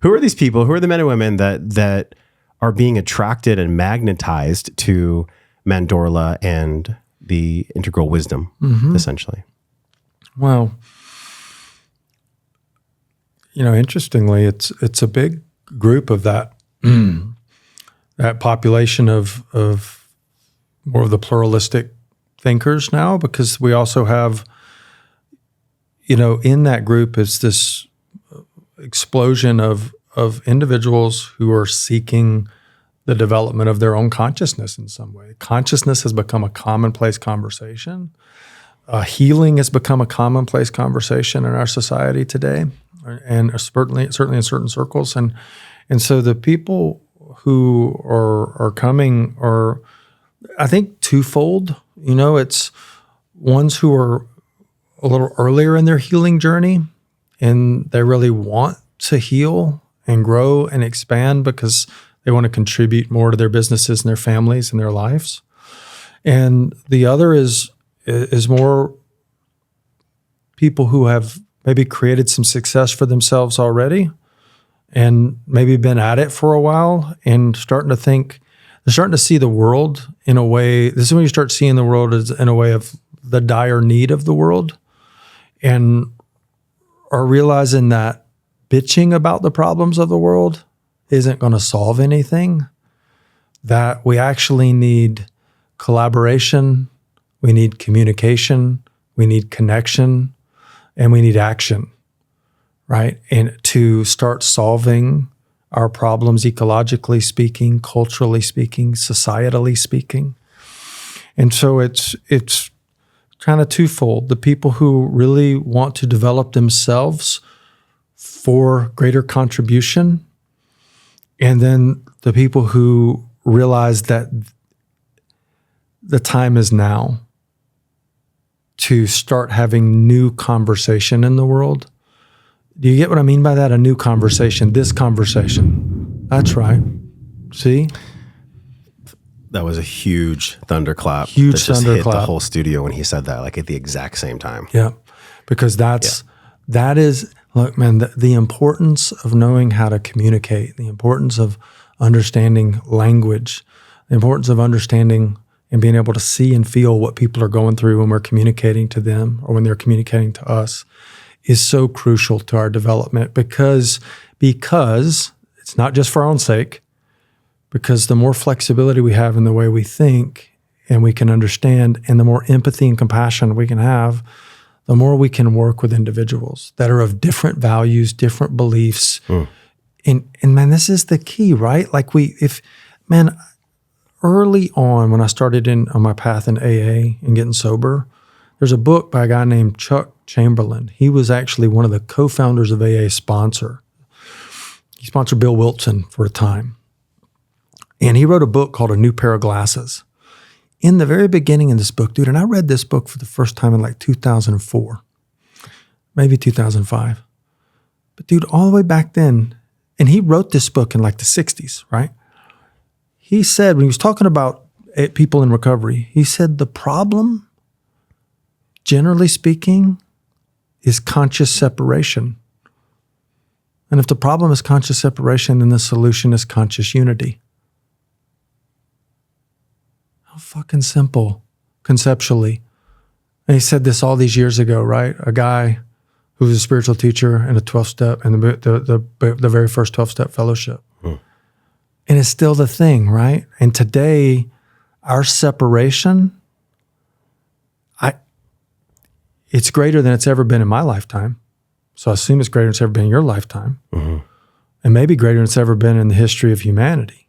Who are these people? Who are the men and women that are being attracted and magnetized to Mandorla and the integral wisdom, essentially? Well, interestingly, it's a big group of that that population of more of the pluralistic thinkers now, because we also have, in that group is this explosion of individuals who are seeking the development of their own consciousness in some way. Consciousness has become a commonplace conversation. Healing has become a commonplace conversation in our society today, and certainly in certain circles. And so the people who are coming are, I think, twofold. It's ones who are a little earlier in their healing journey, and they really want to heal and grow and expand because they want to contribute more to their businesses and their families and their lives. And the other is more people who have maybe created some success for themselves already and maybe been at it for a while and starting to see the world in a way. This is when you start seeing the world as in a way of the dire need of the world, and are realizing that bitching about the problems of the world isn't going to solve anything, that we actually need collaboration, we need communication, we need connection, and we need action, right? And to start solving our problems ecologically speaking, culturally speaking, societally speaking. And so it's kind of twofold. The people who really want to develop themselves for greater contribution, and then the people who realize that the time is now to start having new conversation in the world. Do you get what I mean by that? A new conversation, this conversation. That's right. See? That was a huge thunderclap. Huge that just thunderclap. Hit the whole studio when he said that, like at the exact same time. Yeah, because that is, look, man, the importance of knowing how to communicate, the importance of understanding language, the importance of understanding and being able to see and feel what people are going through when we're communicating to them or when they're communicating to us is so crucial to our development, because it's not just for our own sake. Because the more flexibility we have in the way we think and we can understand, and the more empathy and compassion we can have, the more we can work with individuals that are of different values, different beliefs. And man, this is the key, right? Like early on when I started on my path in AA and getting sober, there's a book by a guy named Chuck Chamberlain. He was actually one of the co-founders of AA sponsor. He sponsored Bill Wilson for a time. And he wrote a book called A New Pair of Glasses. In the very beginning of this book, dude, and I read this book for the first time in like 2004, maybe 2005. But dude, all the way back then, and he wrote this book in like the 60s, right? He said, when he was talking about people in recovery, he said the problem, generally speaking, is conscious separation. And if the problem is conscious separation, then the solution is conscious unity. How fucking simple, conceptually. And he said this all these years ago, right? A guy who was a spiritual teacher and a 12-step, and the very first 12-step fellowship. And it's still the thing, right? And today, our separation, it's greater than it's ever been in my lifetime. So I assume it's greater than it's ever been in your lifetime. And maybe greater than it's ever been in the history of humanity.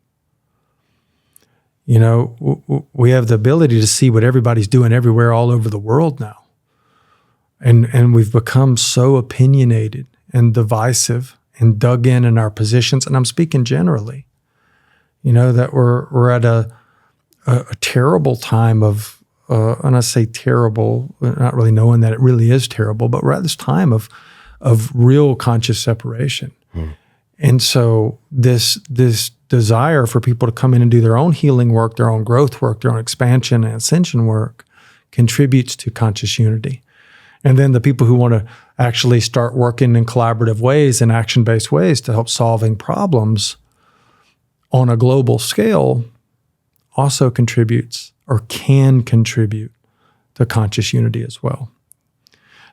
You know, we have the ability to see what everybody's doing everywhere all over the world now. And we've become so opinionated and divisive and dug in our positions. And I'm speaking generally, you know, that we're at a terrible time of, and I say terrible, not really knowing that it really is terrible, but we're at this time of real conscious separation. And so this desire for people to come in and do their own healing work, their own growth work, their own expansion and ascension work contributes to conscious unity. And then the people who want to actually start working in collaborative ways and action-based ways to help solving problems on a global scale also contributes or can contribute to conscious unity as well.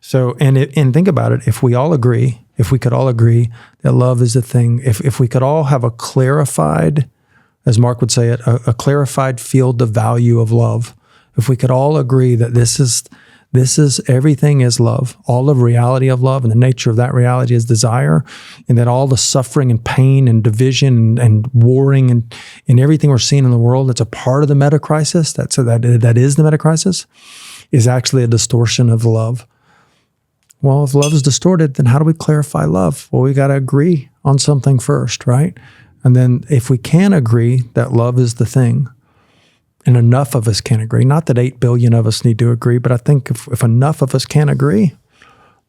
So, and think about it, if we all agree, if we could all agree that love is the thing, if we could all have a clarified, as Mark would say it, a clarified field of value of love, if we could all agree that this is everything is love, all of reality of love, and the nature of that reality is desire, and that all the suffering and pain and division and warring and everything we're seeing in the world that's a part of the meta crisis, that is the meta crisis, is actually a distortion of love. Well, if love is distorted, then how do we clarify love? Well, we got to agree on something first, right? And then if we can agree that love is the thing, and enough of us can agree, not that 8 billion of us need to agree, but I think if enough of us can agree,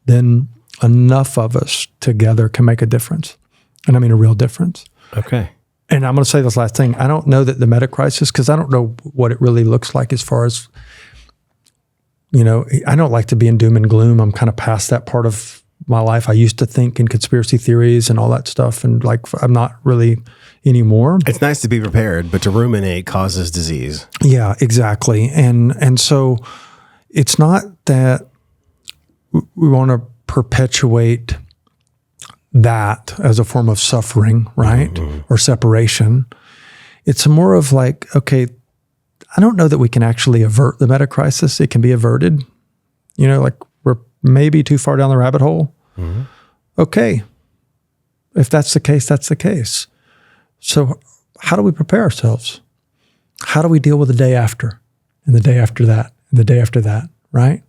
then enough of us together can make a difference. And I mean a real difference. Okay. And I'm going to say this last thing. I don't know that the meta crisis, because I don't know what it really looks like as far as, you know, I don't like to be in doom and gloom. I'm kind of past that part of my life. I used to think in conspiracy theories and all that stuff, and like I'm not really anymore. It's nice to be prepared, but to ruminate causes disease. Yeah, exactly. And so it's not that we want to perpetuate that as a form of suffering, right? Or separation. It's more of like, okay, I don't know that we can actually avert the meta crisis. It can be averted. You know, like we're maybe too far down the rabbit hole. Okay. If that's the case, that's the case. So how do we prepare ourselves? How do we deal with the day after and the day after that and the day after that, right?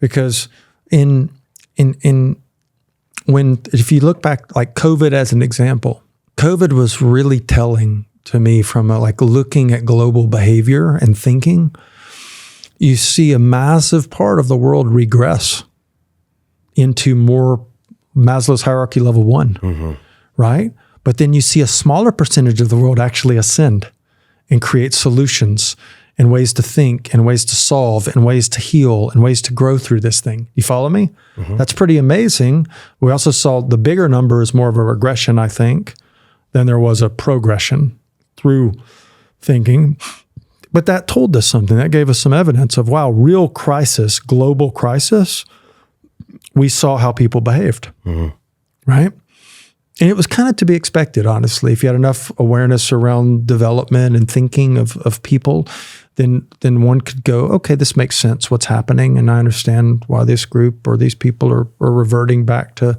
Because if you look back, like COVID as an example, COVID was really telling to me from like looking at global behavior and thinking. You see a massive part of the world regress into more Maslow's hierarchy level 1, right? But then you see a smaller percentage of the world actually ascend and create solutions and ways to think and ways to solve and ways to heal and ways to grow through this thing. You follow me? That's pretty amazing. We also saw the bigger number is more of a regression, I think, than there was a progression through thinking. But that told us something. That gave us some evidence of, wow, real crisis, global crisis, we saw how people behaved, right? And it was kind of to be expected, honestly. If you had enough awareness around development and thinking of people, then one could go, okay, this makes sense, what's happening, and I understand why this group or these people are reverting back to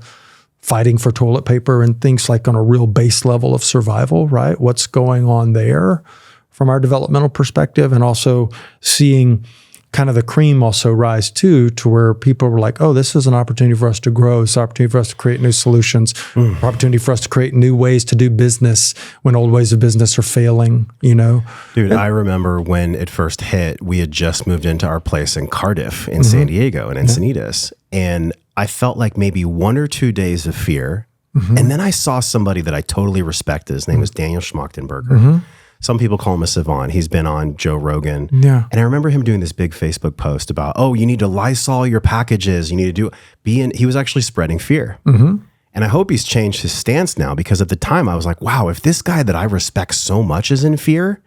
fighting for toilet paper and things like on a real base level of survival, right? What's going on there from our developmental perspective, and also seeing kind of the cream also rise too, to where people were like, oh, this is an opportunity for us to grow. It's an opportunity for us to create new solutions, opportunity for us to create new ways to do business when old ways of business are failing, you know? Dude, I remember when it first hit, we had just moved into our place in Cardiff in San Diego and Encinitas. And I felt like maybe 1 or 2 days of fear. And then I saw somebody that I totally respected. His name was Daniel Schmachtenberger. Some people call him a savant. He's been on Joe Rogan. Yeah. And I remember him doing this big Facebook post about, oh, you need to Lysol your packages. You need to he was actually spreading fear. And I hope he's changed his stance now, because at the time I was like, wow, if this guy that I respect so much is in fear,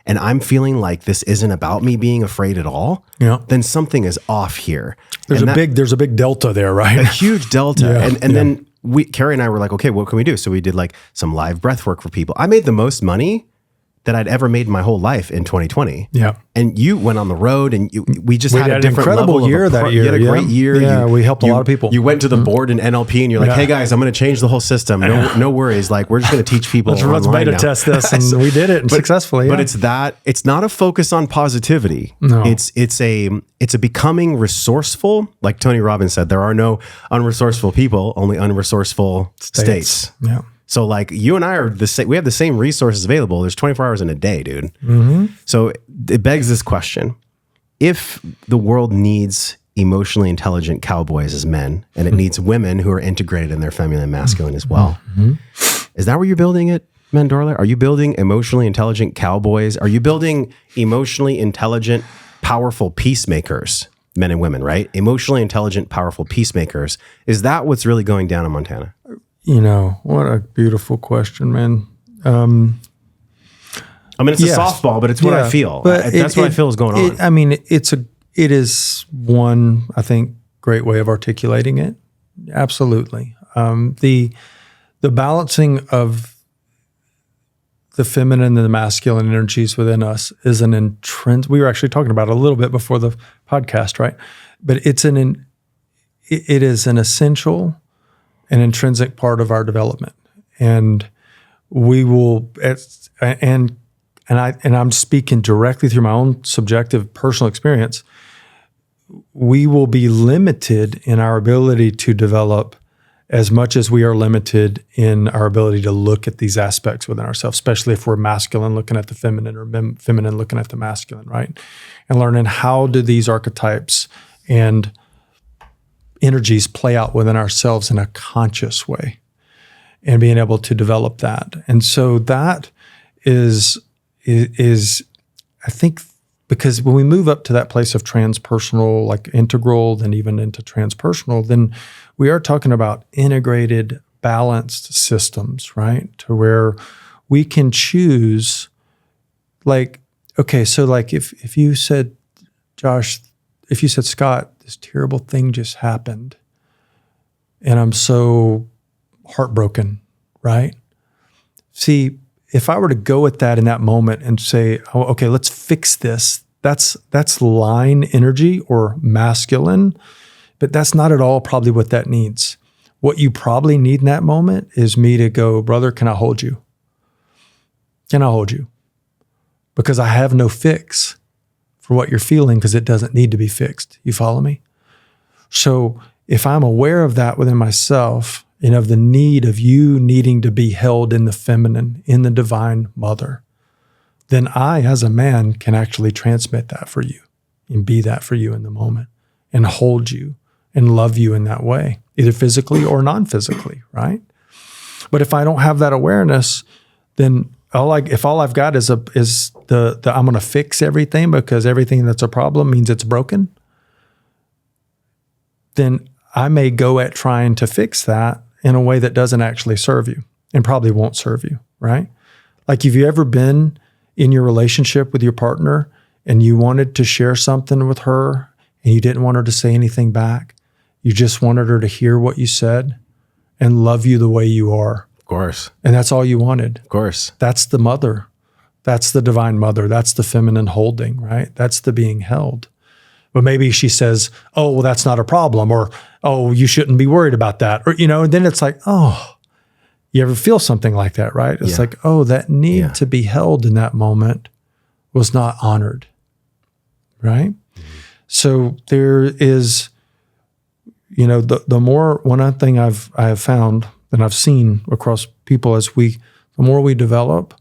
and I'm feeling like this isn't about me being afraid at all, then something is off here. There's a big delta there, right? A huge delta. And then Carrie and I were like, okay, what can we do? So we did like some live breath work for people. I made the most money that I'd ever made in my whole life in 2020. Yeah. And you went on the road, and we had a different incredible level year that year. You had a great year. Yeah, we helped a lot of people. You went to the board in NLP, and you're like, hey guys, I'm going to change the whole system. No worries. Like, we're just going to teach people let's beta test this. And we did it successfully. But it's not a focus on positivity. No. It's a becoming resourceful. Like Tony Robbins said, there are no unresourceful people, only unresourceful states. Yeah. So like you and I are we have the same resources available. There's 24 hours in a day, dude. So it begs this question. If the world needs emotionally intelligent cowboys as men, and it needs women who are integrated in their feminine and masculine as well, is that where you're building it, Mandorla? Are you building emotionally intelligent cowboys? Are you building emotionally intelligent, powerful peacemakers, men and women, right? Emotionally intelligent, powerful peacemakers. Is that what's really going down in Montana? You know, what a beautiful question, man. I mean, it's a softball, but it's what I feel. But that's what I feel is going on. I mean, it is one, I think, great way of articulating it. Absolutely. The balancing of the feminine and the masculine energies within us is an intrinsic. We were actually talking about it a little bit before the podcast, right? But it is an essential, an intrinsic part of our development, and we will. And I'm speaking directly through my own subjective personal experience. We will be limited in our ability to develop as much as we are limited in our ability to look at these aspects within ourselves, especially if we're masculine looking at the feminine or feminine looking at the masculine, right? And learning how do these archetypes and energies play out within ourselves in a conscious way, and being able to develop that. And so that is I think, because when we move up to that place of transpersonal, like integral, then even into transpersonal, then we are talking about integrated, balanced systems, right? To where we can choose, like, okay, so like if you said, Josh, if you said, Scott, this terrible thing just happened, and I'm so heartbroken, right? See, if I were to go at that in that moment and say, oh, okay, let's fix this, that's line energy or masculine, but that's not at all probably what that needs. What you probably need in that moment is me to go, brother, can I hold you? Can I hold you? Because I have no fix for what you're feeling, because it doesn't need to be fixed. You follow me? So if I'm aware of that within myself, and of the need of you needing to be held in the feminine, in the divine mother, then I, as a man, can actually transmit that for you and be that for you in the moment and hold you and love you in that way, either physically or non-physically, right? But if I don't have that awareness, then if all I've got is the I'm going to fix everything because everything that's a problem means it's broken, then I may go at trying to fix that in a way that doesn't actually serve you and probably won't serve you, right? Like, have you ever been in your relationship with your partner and you wanted to share something with her and you didn't want her to say anything back? You just wanted her to hear what you said and love you the way you are. Of course. And that's all you wanted. Of course. That's the mother. That's the divine mother. That's the feminine holding, right? That's the being held. But maybe she says, oh, well, that's not a problem, or, oh, you shouldn't be worried about that. Or, and then it's like, oh, you ever feel something like that, right? It's like, oh, that need to be held in that moment was not honored, right? So there is, the more, one thing I have found and I've seen across people as the more we develop,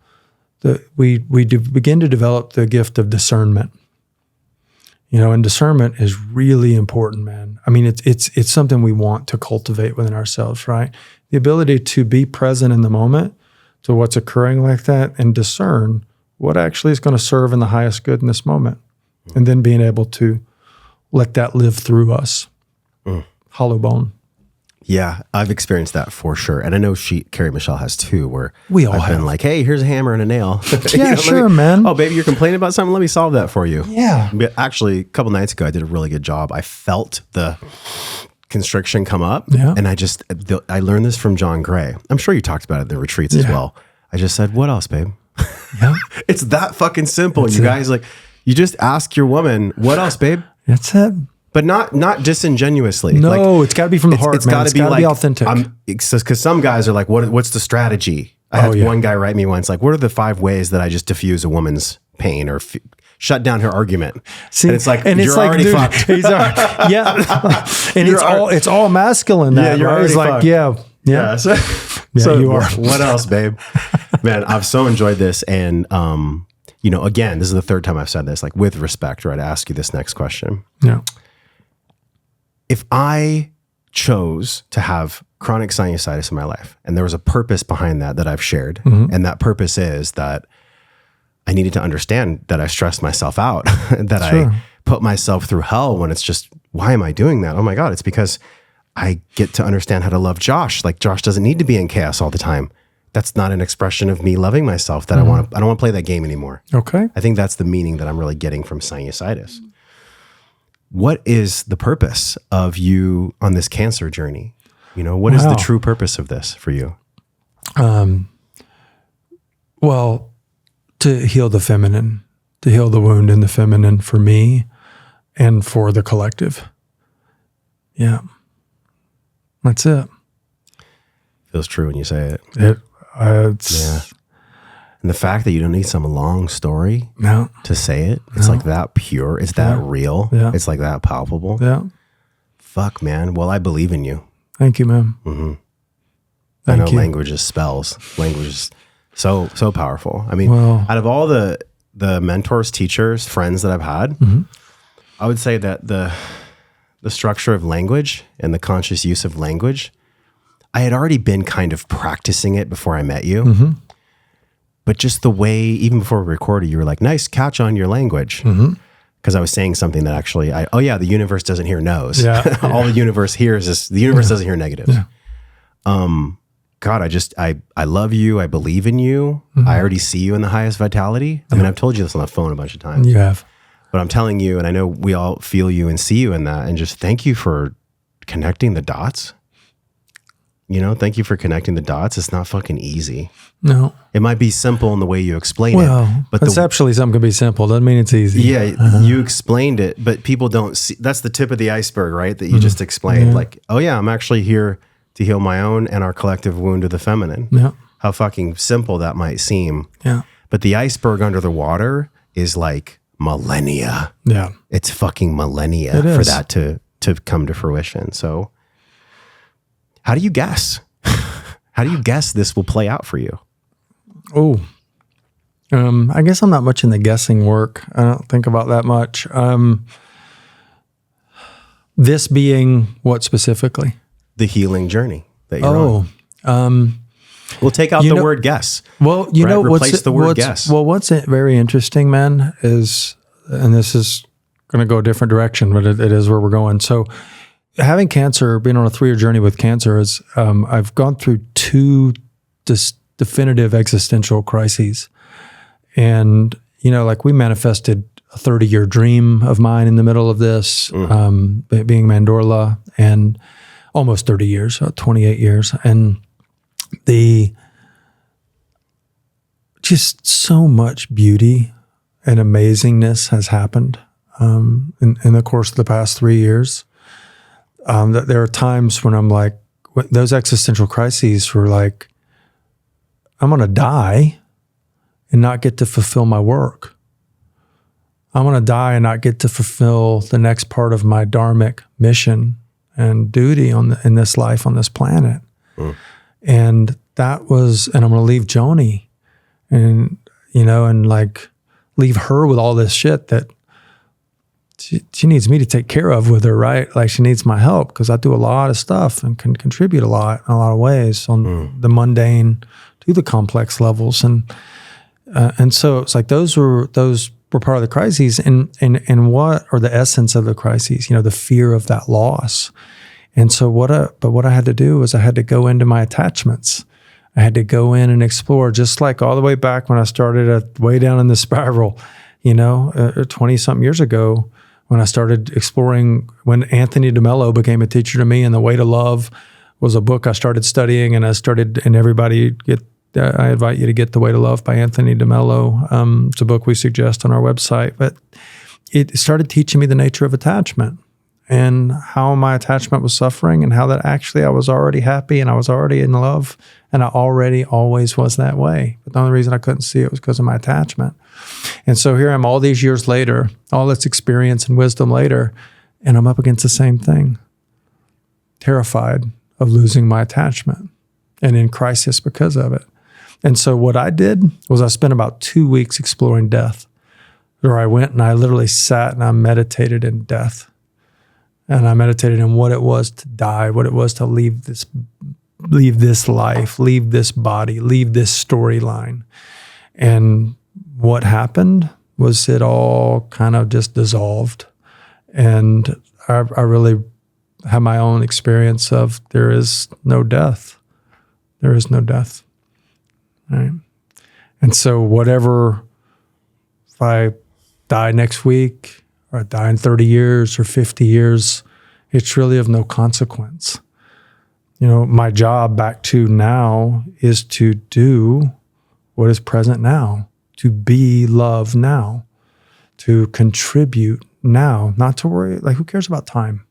we begin to develop the gift of discernment. And discernment is really important, man. I mean, it's something we want to cultivate within ourselves, right? The ability to be present in the moment to what's occurring like that and discern what actually is going to serve in the highest good in this moment. And then being able to let that live through us. Hollow bone. Yeah, I've experienced that for sure. And I know Carrie Michelle has too, where we all I've been like, hey, here's a hammer and a nail. Yeah, sure, man. Oh, baby, you're complaining about something? Let me solve that for you. Yeah. But actually, a couple nights ago, I did a really good job. I felt the constriction come up. Yeah. And I learned this from John Gray. I'm sure you talked about it at the retreats as well. I just said, what else, babe? Yeah. It's that fucking simple. That's you guys, you just ask your woman, what else, babe? That's it. But not disingenuously. No, it's got to be from the heart, man. It's got to be authentic. Because some guys are like, what's the strategy? I had one guy write me once, like, what are the 5 ways that I just diffuse a woman's pain or shut down her argument? See, and it's like, you're already fucked. He's yeah. And it's all masculine. Yeah, you're already fucked. Yeah. So you are. What else, babe? Man, I've so enjoyed this. And, again, this is the 3rd time I've said this, like with respect, right? I ask you this next question. Yeah. If I chose to have chronic sinusitis in my life and there was a purpose behind that I've shared, and that purpose is that I needed to understand that I stressed myself out, that I put myself through hell when it's just, why am I doing that? Oh my God, it's because I get to understand how to love Josh. Like Josh doesn't need to be in chaos all the time. That's not an expression of me loving myself that I don't want to play that game anymore. Okay. I think that's the meaning that I'm really getting from sinusitis. What is the purpose of you on this cancer journey? What is the true purpose of this for you? Well, to heal the feminine, to heal the wound in the feminine for me and for the collective. Yeah. That's it. Feels true when you say it. It's And the fact that you don't need some long story to say it, it's like that pure, it's that real, it's like that palpable. Yeah. Fuck, man. Well, I believe in you. Thank you, man. Mm-hmm. I know language is spells. Language is so powerful. I mean, out of all the mentors, teachers, friends that I've had, I would say that the structure of language and the conscious use of language, I had already been kind of practicing it before I met you. But just the way, even before we recorded, you were like, nice catch on your language. Because I was saying something that actually, the universe doesn't hear no's. Yeah. All the universe hears is, the universe doesn't hear negatives. Yeah. God, I love you. I believe in you. I already see you in the highest vitality. I mean, I've told you this on the phone a bunch of times. You have. But I'm telling you, and I know we all feel you and see you in that, and just thank you for connecting the dots. Thank you for connecting the dots. It's not fucking easy. No. It might be simple in the way you explain it. But conceptually, something can be simple. Doesn't mean it's easy. Yeah, you explained it, but people don't see. That's the tip of the iceberg, right? That you just explained. Yeah. Like, oh yeah, I'm actually here to heal my own and our collective wound of the feminine. Yeah. How fucking simple that might seem. Yeah. But the iceberg under the water is like millennia. Yeah. It's fucking millennia for that to come to fruition. So how do you guess? How do you guess this will play out for you? Oh, I guess I'm not much in the guessing work. I don't think about that much. This being what specifically? The healing journey that you're on. We'll take out the word guess. Well, replace the word guess. Well, what's very interesting, man, is, and this is going to go a different direction, but it is where we're going. So having cancer, being on a 3-year journey with cancer, is I've gone through 2 definitive existential crises. And, we manifested a 30-year dream of mine in the middle of this, being Mandorla, and almost 30 years, 28 years. And just so much beauty and amazingness has happened in the course of the past 3 years. That there are times when I'm like, those existential crises were like, I'm going to die and not get to fulfill my work. I'm going to die and not get to fulfill the next part of my dharmic mission and duty in this life, on this planet. And that was, and I'm going to leave Joni and, and like leave her with all this shit that she needs me to take care of with her, right? Like she needs my help because I do a lot of stuff and can contribute a lot in a lot of ways on the mundane to the complex levels. And so it's like those were part of the crises, and what are the essence of the crises? The fear of that loss. And so what I had to do was I had to go into my attachments. I had to go in and explore, just like all the way back when I started way down in the spiral, 20-something years ago, when I started exploring, when Anthony DeMello became a teacher to me, and The Way to Love was a book I started studying, and I invite you to get The Way to Love by Anthony DeMello. It's a book we suggest on our website, but it started teaching me the nature of attachment and how my attachment was suffering, and how that actually I was already happy and I was already in love, and I already always was that way. But the only reason I couldn't see it was because of my attachment. And so here I am all these years later, all this experience and wisdom later, and I'm up against the same thing. Terrified of losing my attachment and in crisis because of it. And so what I did was I spent about 2 weeks exploring death, where I went and I literally sat and I meditated in death. And I meditated in what it was to die, what it was to leave this life, leave this body, leave this storyline. And what happened was it all kind of just dissolved. And I really had my own experience of there is no death. There is no death. Right? And so whatever, if I die next week, or I die in 30 years or 50 years, it's really of no consequence. My job back to now is to do what is present now, to be love now, to contribute now, not to worry, like who cares about time?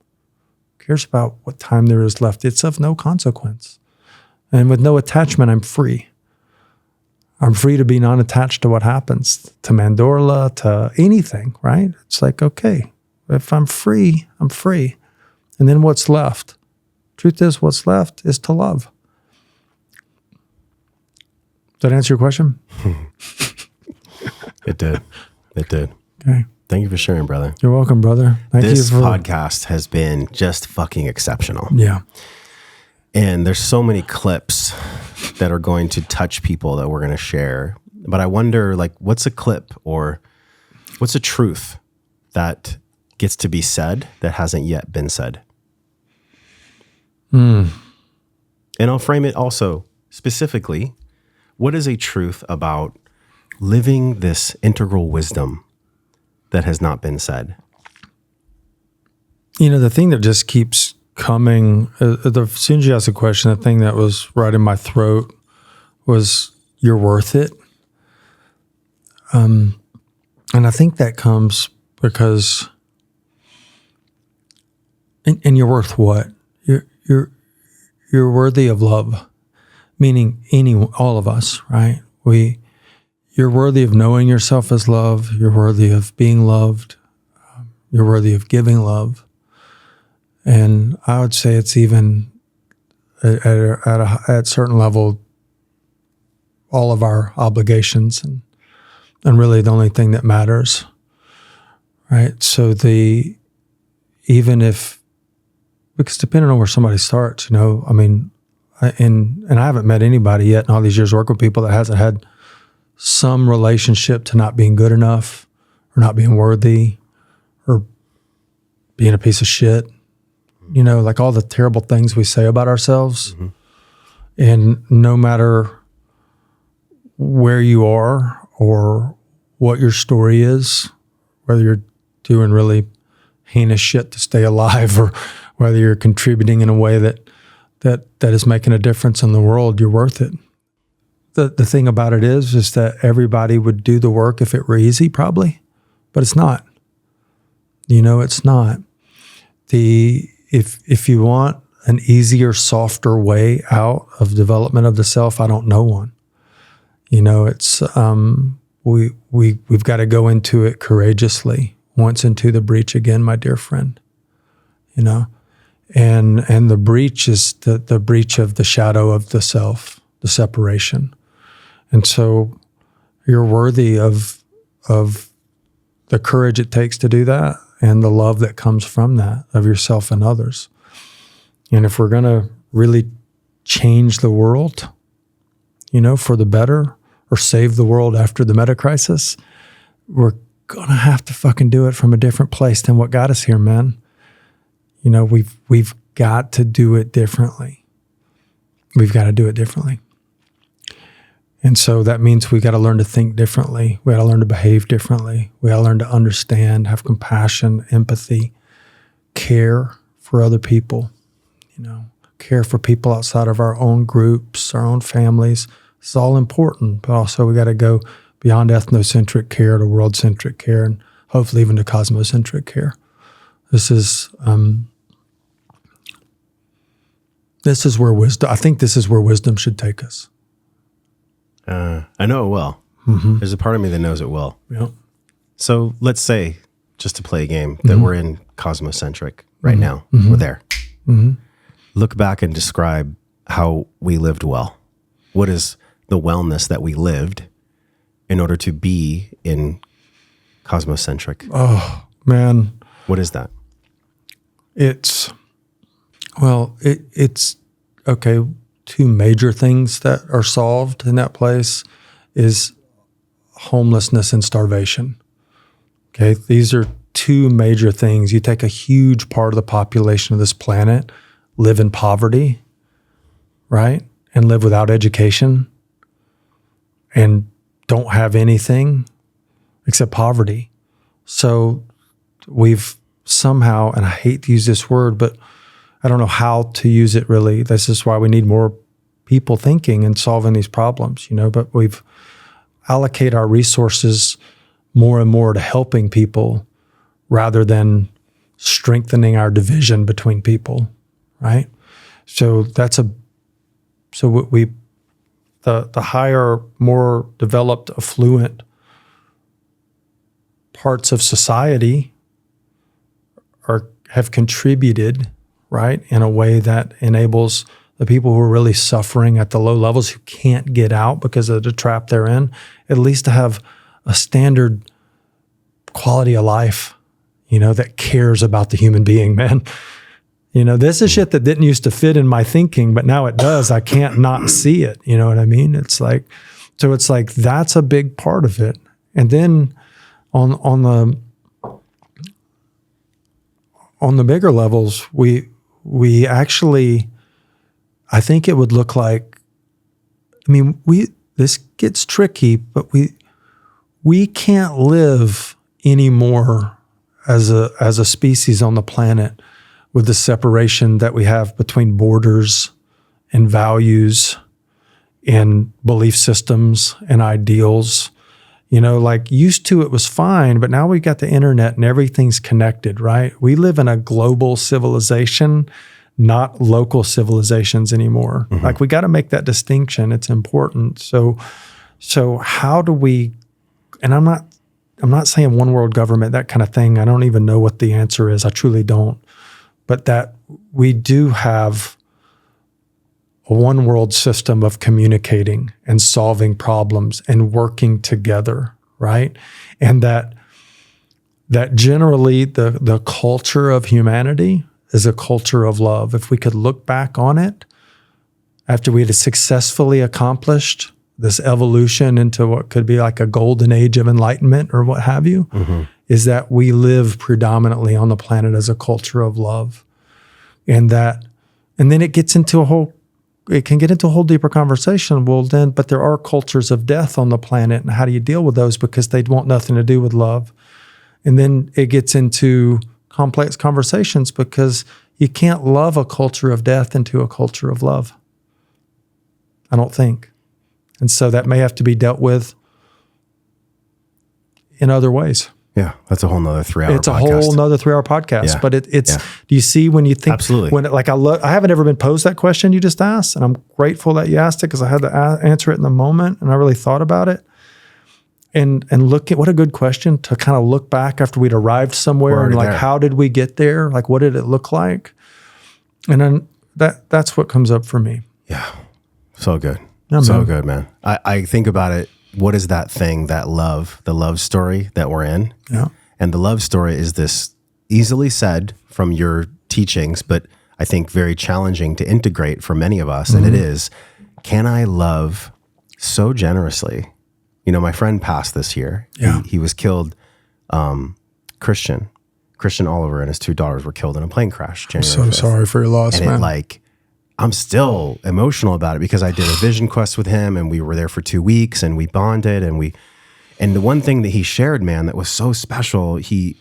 Who cares about what time there is left? It's of no consequence. And with no attachment, I'm free. I'm free to be non-attached to what happens, to Mandorla, to anything, right? It's like, okay, if I'm free, I'm free. And then what's left? Truth is, what's left is to love. Does that answer your question? It did. Okay. Thank you for sharing, brother. You're welcome, brother. This podcast has been just fucking exceptional. Yeah. And there's so many clips that are going to touch people that we're going to share. But I wonder, like, what's a clip or what's a truth that gets to be said that hasn't yet been said? And I'll frame it also specifically. What is a truth about living this integral wisdom that has not been said? The thing that just keeps coming, as soon as you asked the question, the thing that was right in my throat was, you're worth it. And I think that comes because, and you're worth what? You're worthy of love, meaning all of us, right? You're worthy of knowing yourself as love. You're worthy of being loved. You're worthy of giving love. And I would say it's even at a certain level, all of our obligations and really the only thing that matters, right? So because depending on where somebody starts, and I haven't met anybody yet in all these years working with people that hasn't had some relationship to not being good enough or not being worthy or being a piece of shit. Like all the terrible things we say about ourselves. Mm-hmm. And no matter where you are or what your story is, whether you're doing really heinous shit to stay alive or whether you're contributing in a way that is making a difference in the world, you're worth it. the thing about it is that everybody would do the work if it were easy, probably, but it's not. It's not. If you want an easier, softer way out of development of the self, I don't know one. It's we've got to go into it courageously. Once into the breach again, my dear friend. And the breach is the breach of the shadow of the self, the separation. And so you're worthy of the courage it takes to do that and the love that comes from that, of yourself and others. And if we're going to really change the world, for the better, or save the world after the meta crisis, we're going to have to fucking do it from a different place than what got us here, man. We've got to do it differently. We've got to do it differently. And so that means we got to learn to think differently. We got to learn to behave differently. We got to learn to understand, have compassion, empathy, care for other people, care for people outside of our own groups, our own families. It's all important, but also we got to go beyond ethnocentric care to world-centric care, and hopefully even to cosmocentric care. This is where wisdom. I think this is where wisdom should take us. I know it will. Mm-hmm. There's a part of me that knows it will. Yeah. So let's say, just to play a game, that we're in Cosmocentric right now. Mm-hmm. We're there. Mm-hmm. Look back and describe how we lived well. What is the wellness that we lived in order to be in Cosmocentric? Oh, man. What is that? It's okay. Two major things that are solved in that place is homelessness and starvation. Okay. These are two major things. You take a huge part of the population of this planet, live in poverty, right? And live without education and don't have anything except poverty. So we've somehow, and I hate to use this word, but I don't know how to use it really. This is why we need more people thinking and solving these problems, but we've allocate our resources more and more to helping people rather than strengthening our division between people, right? So the higher, more developed, affluent parts of society have contributed, right, in a way that enables the people who are really suffering at the low levels, who can't get out because of the trap they're in, at least to have a standard quality of life, that cares about the human being, man. This is shit that didn't used to fit in my thinking, but now it does. I can't not see it. You know what I mean? It's like that's a big part of it. And then on the bigger levels, we actually, I think it would look like, this gets tricky, but we can't live anymore as a species on the planet with the separation that we have between borders and values and belief systems and ideals. Used to it was fine, but now we've got the internet and everything's connected, right? We live in a global civilization, not local civilizations anymore. Mm-hmm. We got to make that distinction. It's important. So how do we, and I'm not saying one world government, that kind of thing. I don't even know what the answer is. I truly don't. But that we do have a one world system of communicating and solving problems and working together, right? And that generally the culture of humanity is a culture of love. If we could look back on it after we had successfully accomplished this evolution into what could be like a golden age of enlightenment or what have you, mm-hmm. is that we live predominantly on the planet as a culture of love. And then it can get into a whole deeper conversation. But there are cultures of death on the planet, and how do you deal with those? Because they want nothing to do with love. And then it gets into complex conversations because you can't love a culture of death into a culture of love. I don't think. And so that may have to be dealt with in other ways. Yeah, that's a whole nother 3-hour podcast. It's a whole nother 3-hour podcast. Yeah. But it's, Yeah. do you see when you think, Absolutely. when I haven't ever been posed that question you just asked, and I'm grateful that you asked it because I had to answer it in the moment and I really thought about it. And look at what a good question to kind of look back after we'd arrived somewhere and like, there. how did we get there? Like, what did it look like? And then that's what comes up for me. Yeah. So good. Yeah, so man. good, man. I think about it. What is that thing, that love, the love story that we're in? Yeah. And the love story is this easily said from your teachings, but I think very challenging to integrate for many of us. And it is, can I love so generously? You know, my friend passed this year. Yeah. He was killed. Christian Oliver and his 2 daughters were killed in a plane crash. January So 5th. sorry for your loss, And man. I'm still emotional about it because I did a vision quest with him and we were there for 2 weeks and we bonded and the one thing that he shared, man, that was so special, he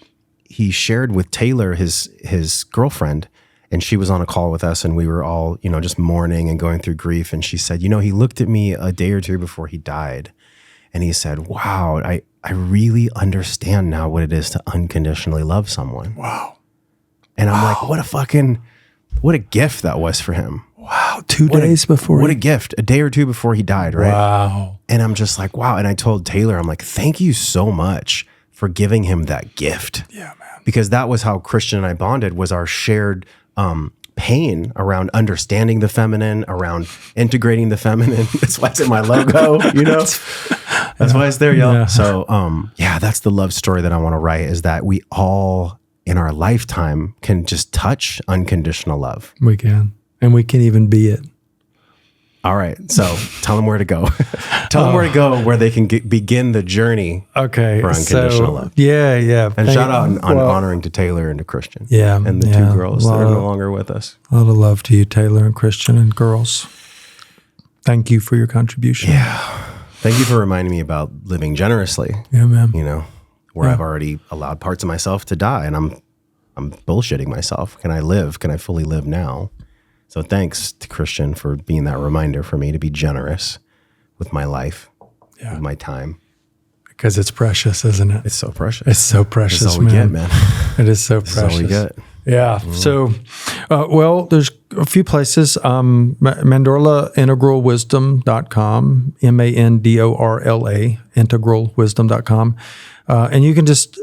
shared with Taylor, his girlfriend, and she was on a call with us and we were all, you know, just mourning and going through grief. And she said, you know, he looked at me a day or two before he died and he said, wow, I really understand now what it is to unconditionally love someone. Wow. And I'm like, what a gift that was for him. Wow. 2 days before. What a gift. A day or two before he died, right? Wow. And I'm just like, wow. And I told Taylor, I'm like, thank you so much for giving him that gift. Yeah, man. Because that was how Christian and I bonded, was our shared pain around understanding the feminine, around integrating the feminine. That's why it's in my logo, you know? That's why it's there, y'all. Yeah. So that's the love story that I want to write, is that we all in our lifetime can just touch unconditional love. We can. And we can even be it. All right. So tell them where to go. Tell them where to go, where they can begin the journey Okay. for unconditional love. Yeah. And shout out on honoring to Taylor and to Christian. Yeah. And the 2 girls that are no longer with us. A lot of love to you, Taylor and Christian and girls. Thank you for your contribution. Yeah. Thank you for reminding me about living generously. Yeah, man. You know, where I've already allowed parts of myself to die and I'm bullshitting myself. Can I live? Can I fully live now? So thanks to Christian for being that reminder for me to be generous with my life, with my time. Because it's precious, isn't it? It's so precious. It's so precious, That's all we man. get, man. It is so precious. That's all we get. Yeah. So, there's a few places. Mandorlaintegralwisdom.com, MANDORLA, integralwisdom.com. And you can just,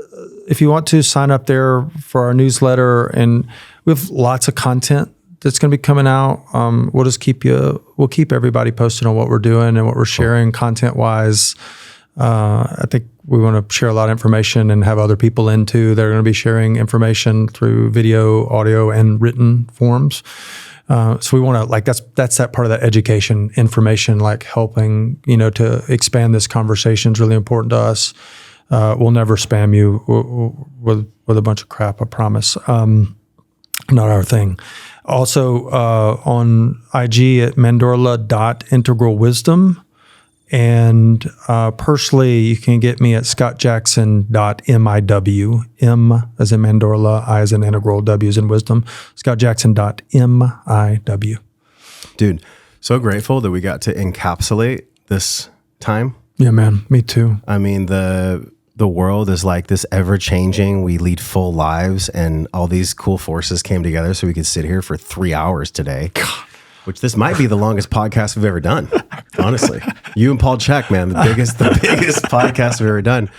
if you want to, sign up there for our newsletter. And we have lots of content that's going to be coming out. We'll keep everybody posted on what we're doing and what we're sharing content-wise. I think we want to share a lot of information and have other people in too. They're going to be sharing information through video, audio, and written forms. So we want to, that's that part of that education information, like helping, to expand this conversation is really important to us. We'll never spam you with a bunch of crap, I promise. Not our thing. Also, on IG at mandorla.integralwisdom. And personally, you can get me at scottjackson.miw, M as in Mandorla, I as in integral, W as in wisdom, scottjackson.miw. Dude, so grateful that we got to encapsulate this time. Yeah, man, me too. I mean, the world is like this ever-changing, we lead full lives, and all these cool forces came together so we could sit here for 3 hours today. God. Which this might be the longest podcast we've ever done, honestly. You and Paul Check, man, the biggest podcast we've ever done.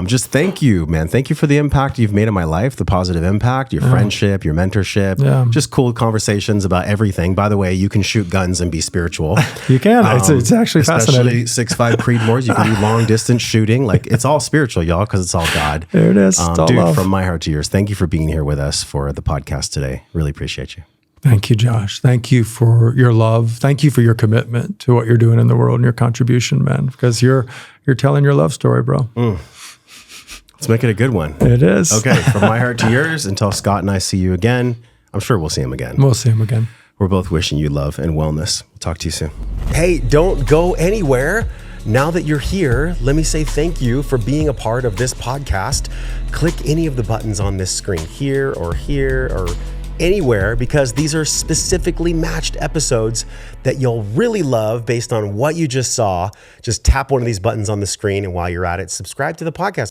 Just thank you, man. Thank you for the impact you've made in my life, the positive impact, your friendship, your mentorship, just cool conversations about everything. By the way, you can shoot guns and be spiritual. You can. It's actually fascinating. Especially 6'5" Creedmoors, you can do long distance shooting. Like, it's all spiritual, y'all, because it's all God. There it is. It's all dude, love. From my heart to yours, thank you for being here with us for the podcast today. Really appreciate you. Thank you, Josh. Thank you for your love. Thank you for your commitment to what you're doing in the world and your contribution, man, because you're telling your love story, bro. Let's make it a good one. It is. Okay, from my heart to yours, until Scott and I see you again. I'm sure we'll see him again. We'll see him again. We're both wishing you love and wellness. We'll talk to you soon. Hey, don't go anywhere. Now that you're here, let me say thank you for being a part of this podcast. Click any of the buttons on this screen, here or anywhere because these are specifically matched episodes that you'll really love based on what you just saw. Just tap one of these buttons on the screen, and while you're at it, subscribe to the podcast.